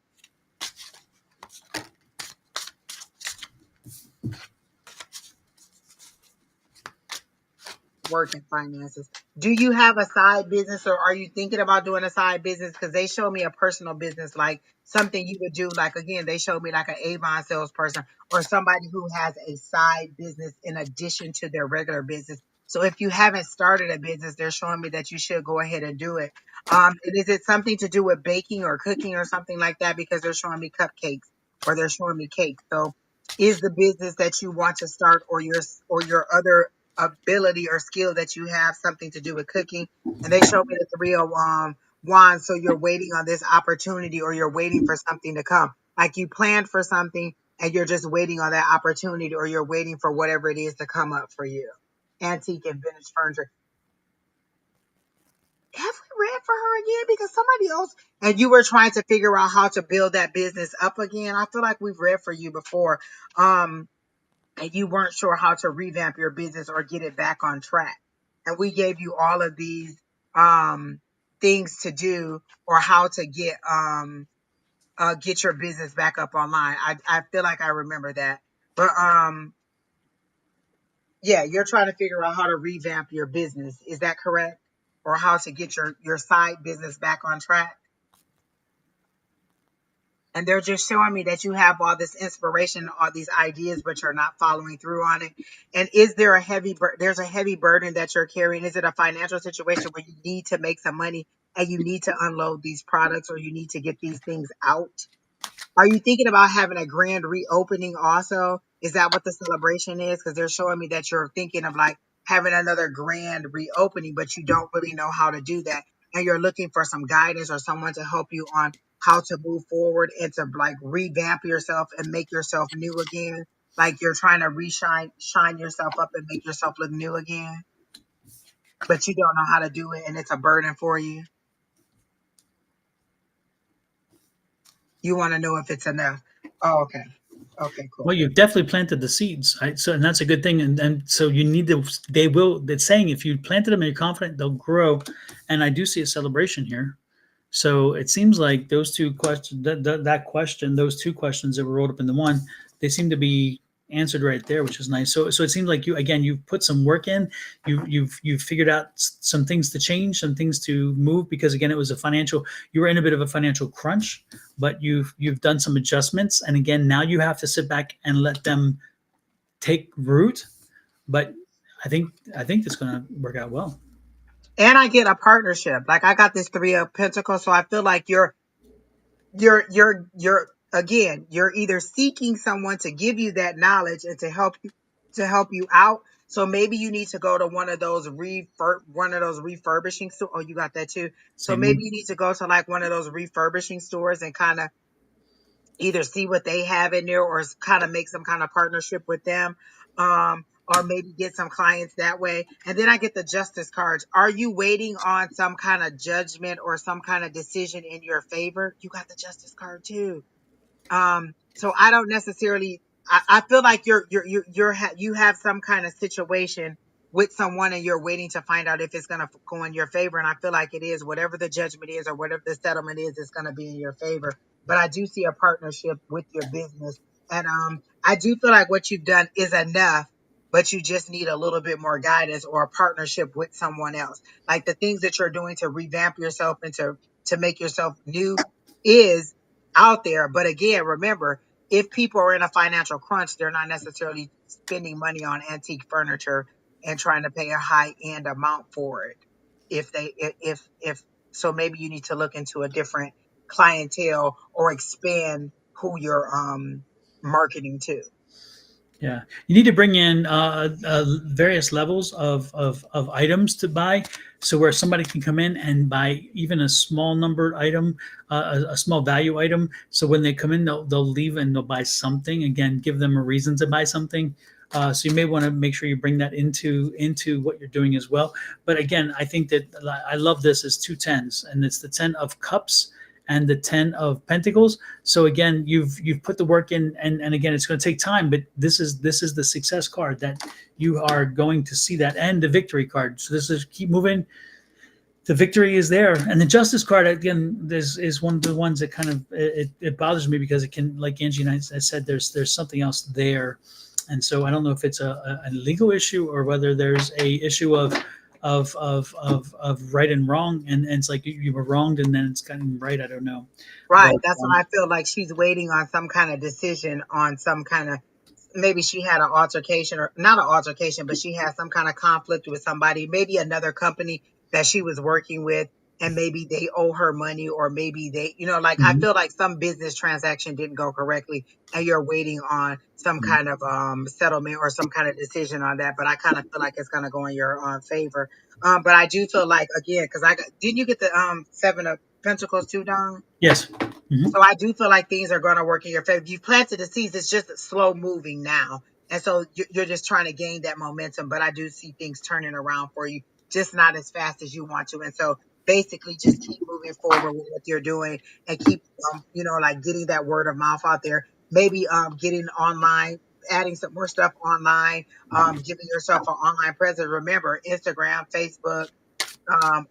Work and finances. Do you have a side business, or are you thinking about doing a side business? Because they showed me a personal business, like something you would do. Like again, they showed me like an Avon salesperson or somebody who has a side business in addition to their regular business. So if you haven't started a business, they're showing me that you should go ahead and do it. And is it something to do with baking or cooking or something like that? Because they're showing me cupcakes or they're showing me cakes. So is the business that you want to start or your other ability or skill that you have something to do with cooking? And they showed me the Three of Wands. So you're waiting on this opportunity, or you're waiting for something to come. Like you planned for something and you're just waiting on that opportunity, or you're waiting for whatever it is to come up for you. Antique and vintage furniture. Have we read for her again? Because somebody else, and you were trying to figure out how to build that business up again. I feel like we've read for you before. And you weren't sure how to revamp your business or get it back on track. And we gave you all of these um, things to do, or how to get your business back up online. I feel like I remember that. But yeah, you're trying to figure out how to revamp your business. Is that correct? Or how to get your side business back on track? And they're just showing me that you have all this inspiration, all these ideas, but you're not following through on it. And is there there's a heavy burden that you're carrying? Is it a financial situation where you need to make some money and you need to unload these products, or you need to get these things out? Are you thinking about having a grand reopening also? Is that what the celebration is? Because they're showing me that you're thinking of like having another grand reopening, but you don't really know how to do that. And you're looking for some guidance or someone to help you on how to move forward and to like revamp yourself and make yourself new again. Like you're trying to shine yourself up and make yourself look new again, but you don't know how to do it, and it's a burden for you. You want to know if it's enough. Oh, okay. Okay, Well, cool. you've definitely planted the seeds. So, and that's a good thing. And so you need to, they will, it's saying if you planted them and you're confident, they'll grow. And I do see a celebration here. So it seems like those two questions, that question, those two questions that were rolled up into one, they seem to be answered right there, which is nice. So it seems like you, again, you've put some work in. You've figured out some things to change, some things to move, because again, it was a financial. You were in a bit of a financial crunch, but you've done some adjustments, and again, now you have to sit back and let them take root. But I think it's going to work out well. And I get a partnership. Like I got this Three of Pentacles, so I feel like you're again, you're either seeking someone to give you that knowledge and to help you to help you out. So maybe you need to go to one of those refurbishing stores. Oh, you got that too. So Same maybe one. you need to go to like one of those refurbishing stores and kind of either see what they have in there or kind of make some kind of partnership with them. Or maybe get some clients that way. And then I get the justice cards. Are you waiting on some kind of judgment or some kind of decision in your favor? You got the justice card too. So I don't necessarily. I feel like you have some kind of situation with someone and you're waiting to find out if it's going to go in your favor. And I feel like it is. Whatever the judgment is or whatever the settlement is, it's going to be in your favor. But I do see a partnership with your business, and I do feel like what you've done is enough. But you just need a little bit more guidance or a partnership with someone else. Like the things that you're doing to revamp yourself and to make yourself new is out there. But again, remember, if people are in a financial crunch, they're not necessarily spending money on antique furniture and trying to pay a high end amount for it. If so, maybe you need to look into a different clientele or expand who you're marketing to. Yeah, you need to bring in various levels of items to buy, so where somebody can come in and buy even a small numbered item, a small value item. So when they come in, they'll leave and they'll buy something. Again, give them a reason to buy something. So you may want to make sure you bring that into what you're doing as well. But again, I think that I love this as two tens, and it's the 10 of cups and the 10 of pentacles. So again, you've put the work in, and again, it's going to take time, but this is the success card that you are going to see that, and the victory card. So this is keep moving. The victory is there, and the justice card again. This is one of the ones that kind of it bothers me because it can, like Angie and I said, there's something else there, and so I don't know if it's a legal issue or whether there's a issue of right and wrong, and it's like you were wronged and then it's gotten right. I don't know, but Right. That's why I feel like she's waiting on some kind of decision on some kind of, maybe she had an altercation or not an altercation, but she had some kind of conflict with somebody, maybe another company that she was working with, and maybe they owe her money, or maybe they, like I mhm, feel like some business transaction didn't go correctly and you're waiting on some mhm. kind of settlement or some kind of decision on that. But I kind of feel like it's gonna go in your favor. But I do feel like again, because didn't you get the 7 of Pentacles too, Don? Yes. So I do feel like things are going to work in your favor. You've planted the seeds. It's just slow moving now. And so you're just trying to gain that momentum. But I do see things turning around for you, just not as fast as you want to. And so basically just keep moving forward with what you're doing and keep, like getting that word of mouth out there. Maybe getting online, adding some more stuff online, giving yourself an online presence. Remember, Instagram, Facebook,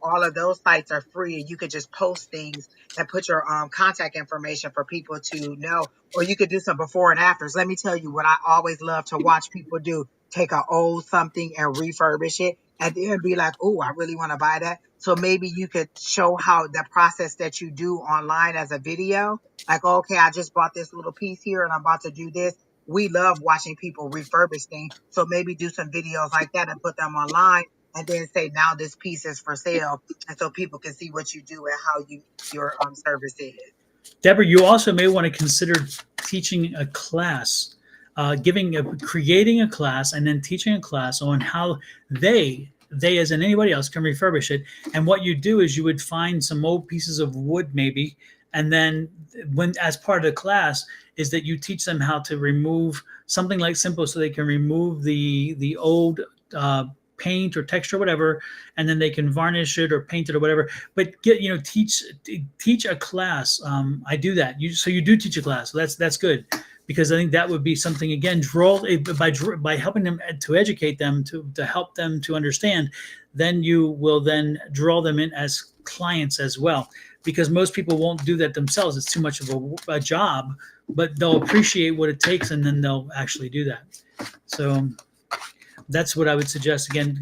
all of those sites are free. You could just post things and put your contact information for people to know, or you could do some before and afters. Let me tell you what I always love to watch people do: take a old something and refurbish it, and then be like, "Oh, I really want to buy that." So maybe you could show how the process that you do online as a video. Like, okay, I just bought this little piece here, and I'm about to do this. We love watching people refurbish things, so maybe do some videos like that and put them online, and then say, now this piece is for sale, and so people can see what you do and how your service is. Deborah, you also may want to consider teaching a class, creating a class, and then teaching a class on how they as in anybody else can refurbish it. And what you do is you would find some old pieces of wood, maybe, and then when as part of the class is that you teach them how to remove something like simple, so they can remove the old uh, paint or texture, or whatever, and then they can varnish it or paint it or whatever. But teach a class. I do that. You do teach a class. So that's good, because I think that would be something, again, draw by helping them to educate them, to help them to understand. Then you will then draw them in as clients as well, because most people won't do that themselves. It's too much of a job, but they'll appreciate what it takes, and then they'll actually do that. So that's what I would suggest. Again,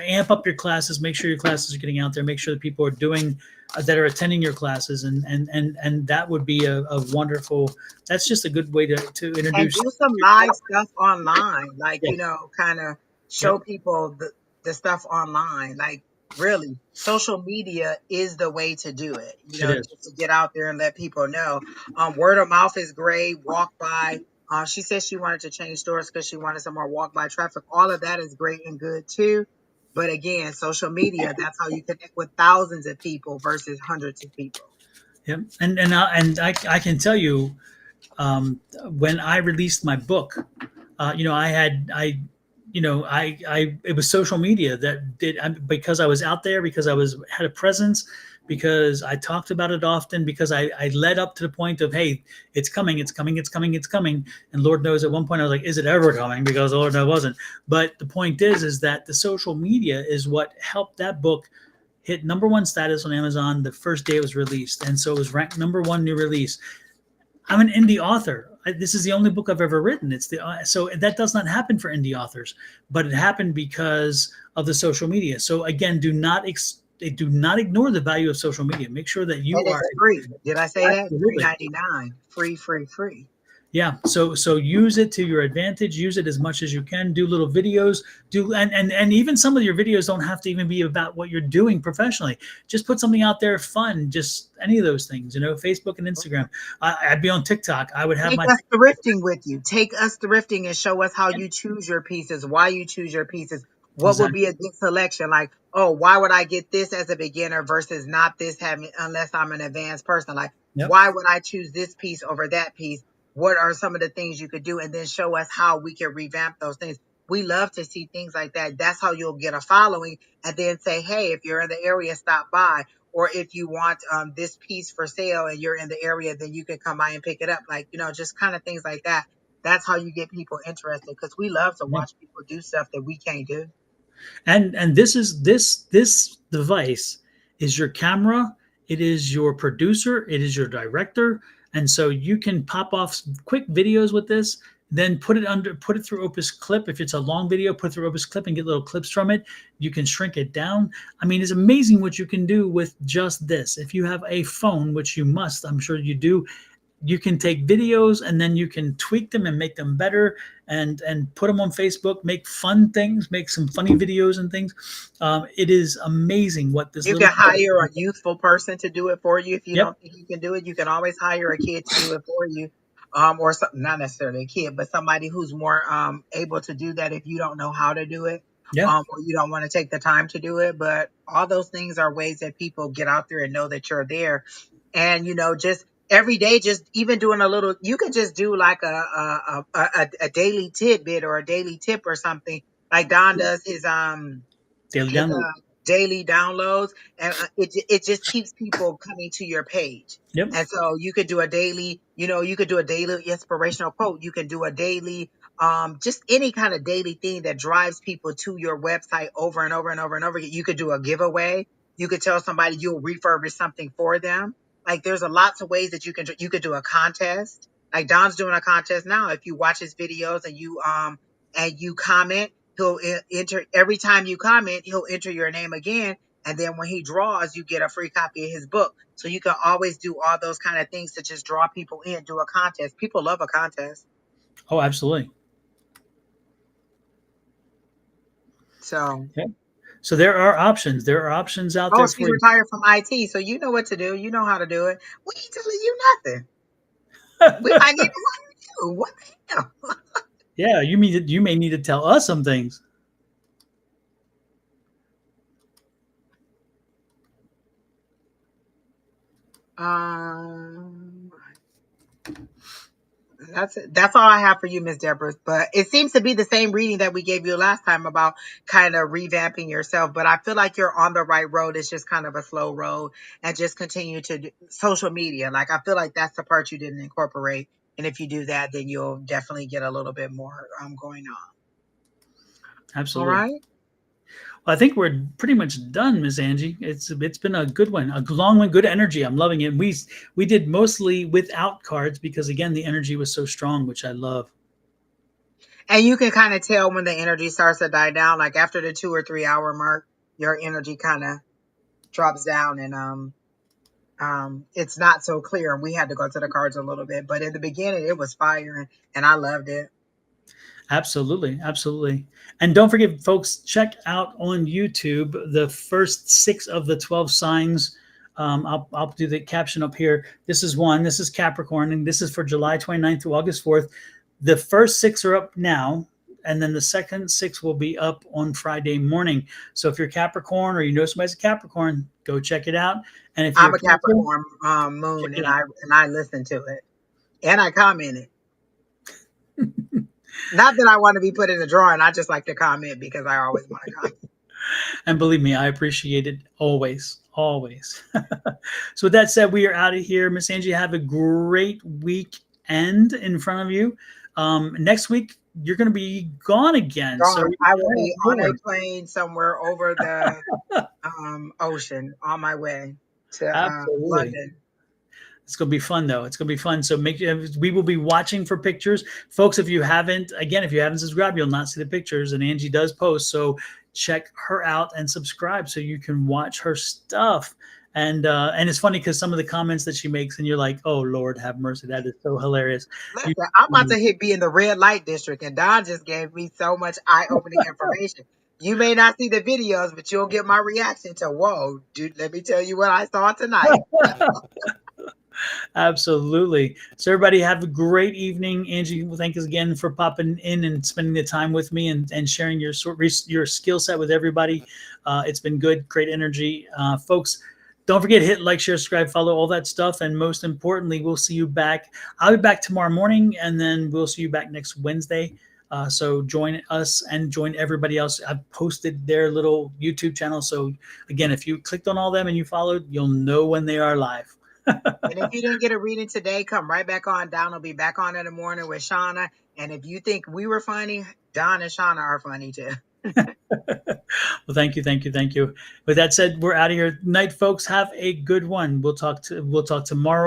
amp up your classes. Make sure your classes are getting out there. Make sure that people are doing that, are attending your classes, and that would be a wonderful. That's just a good way to And introduce do some live yourself. stuff online, like, Yes. kind of Yep. show people the stuff online. Like, really, social media is the way to do it, It is. just to get out there and let people know. Word of mouth is great. Walk by. She said she wanted to change stores because she wanted some more walk by traffic. All of that is great and good too. But again, social media, that's how you connect with thousands of people versus hundreds of people. Yep. And I can tell you, when I released my book, I had I it was social media that did, because I was out there, because I was had a presence, because I talked about it often, because I led up to the point of, hey, it's coming, it's coming, it's coming, it's coming, and Lord knows at one point I was like, is it ever coming? Because Lord knows it wasn't. But the point is that the social media is what helped that book hit number one status on Amazon the first day it was released, and so it was ranked number one new release. I'm an indie author. This is the only book I've ever written. So that does not happen for indie authors, but it happened because of the social media. So again, do not ignore the value of social media. Make sure that you And are it's free. Did I say that? Free absolutely. 99. Free, free, free. Yeah. So use it to your advantage. Use it as much as you can. Do little videos. And even some of your videos don't have to even be about what you're doing professionally. Just put something out there, fun. Just any of those things. Facebook and Instagram. I'd be on TikTok. I would have Take my us thrifting with you. Take us thrifting and show us how you choose your pieces, why you choose your pieces. What would exactly. be a good selection? Like, oh, why would I get this as a beginner versus not this having unless I'm an advanced person? Like, Yep. why would I choose this piece over that piece? What are some of the things you could do? And then show us how we can revamp those things. We love to see things like that. That's how you'll get a following. And then say, hey, if you're in the area, stop by. Or if you want this piece for sale and you're in the area, then you can come by and pick it up. Like, just kind of things like that. That's how you get people interested because we love to Yeah. watch people do stuff that we can't do. And this device is your camera, it is your producer, it is your director, and so you can pop off some quick videos with this, then put it through Opus Clip. If it's a long video, put it through Opus Clip and get little clips from it. You can shrink it down. I mean, it's amazing what you can do with just this. If you have a phone, which you must, I'm sure you do, you can take videos and then you can tweak them and make them better, and put them on Facebook, make fun things, make some funny videos and things. It is amazing what this You little can hire a youthful person to do it for you if you yep. don't think you can do it. You can always hire a kid to do it for you, or not necessarily a kid, but somebody who's more able to do that if you don't know how to do it, Yeah. or you don't want to take the time to do it. But all those things are ways that people get out there and know that you're there, and just every day, just even doing a little. You could just do like a daily tidbit or a daily tip or something like Don does Daily his download. daily downloads, and it just keeps people coming to your page. Yep. And so you could do a daily, you could do a daily inspirational quote. You can do a daily, just any kind of daily thing that drives people to your website over and over and over and over again. You could do a giveaway. You could tell somebody you'll refurbish something for them. Like there's a lots of ways that you could do a contest. Like Don's doing a contest now. If you watch his videos and you comment, he'll enter every time you comment, he'll enter your name again. And then when he draws, you get a free copy of his book. So you can always do all those kind of things to just draw people in, do a contest. People love a contest. Oh, absolutely. So, Okay. So there are options. There are options out oh, there she for you. retired from IT. So you know what to do. You know how to do it. We ain't telling you nothing. We might need to hire you. What the hell? Yeah, you may need to tell us some things. Um, that's all I have for you, Miss Deborah. But it seems to be the same reading that we gave you last time about kind of revamping yourself. But I feel like you're on the right road. It's just kind of a slow road, and just continue to do social media. Like I feel like that's the part you didn't incorporate. And if you do that, then you'll definitely get a little bit more going on. All Absolutely. right. Well, I think we're pretty much done, Miss Angie. It's been a good one, a long one, good energy. I'm loving it. We did mostly without cards because again the energy was so strong, which I love. And you can kind of tell when the energy starts to die down, like after the 2 or 3 hour mark, your energy kind of drops down, and it's not so clear. And we had to go to the cards a little bit, but in the beginning it was fire, and I loved it. Absolutely, absolutely. And don't forget, folks, check out on YouTube the first 6 of the 12 signs. I'll do the caption up here. This is one. This is Capricorn, and this is for July 29th to August 4th. The first 6 are up now, and then the second 6 will be up on Friday morning. So if you're Capricorn or you know somebody's a Capricorn, go check it out. And if you're I'm a a Cancer, Capricorn check moon, it and out. I listen to it and I commented. Not that I want to be put in a drawing. I just like to comment because I always want to comment. And believe me, I appreciate it always, always. So with that said, we are out of here. Miss Angie, have a great weekend in front of you. Next week, you're going to be gone again. So, Gone. I will oh be on a boy. plane somewhere over the ocean on my way to Absolutely. London. It's going to be fun, though. It's going to be fun. So we will be watching for pictures. Folks, if you haven't subscribed, you'll not see the pictures. And Angie does post. So check her out and subscribe so you can watch her stuff. And it's funny because some of the comments that she makes, and you're like, oh, Lord, have mercy. That is so hilarious. Listen, I'm about to be in the red light district, and Don just gave me so much eye-opening information. You may not see the videos, but you'll get my reaction to, whoa, dude, let me tell you what I saw tonight. Absolutely. So everybody have a great evening. Angie, thank you again for popping in and spending the time with me and sharing your skill set with everybody. It's been good, great energy. Folks, don't forget, hit like, share, subscribe, follow, all that stuff. And most importantly, we'll see you back. I'll be back tomorrow morning, and then we'll see you back next Wednesday. So join us and join everybody else. I've posted their little YouTube channel. So again, if you clicked on all them and you followed, you'll know when they are live. And if you didn't get a reading today, come right back on. Don will be back on in the morning with Shauna. And if you think we were funny, Don and Shauna are funny too. Well, thank you, thank you, thank you. With that said, we're out of here. Night, folks. Have a good one. We'll talk tomorrow.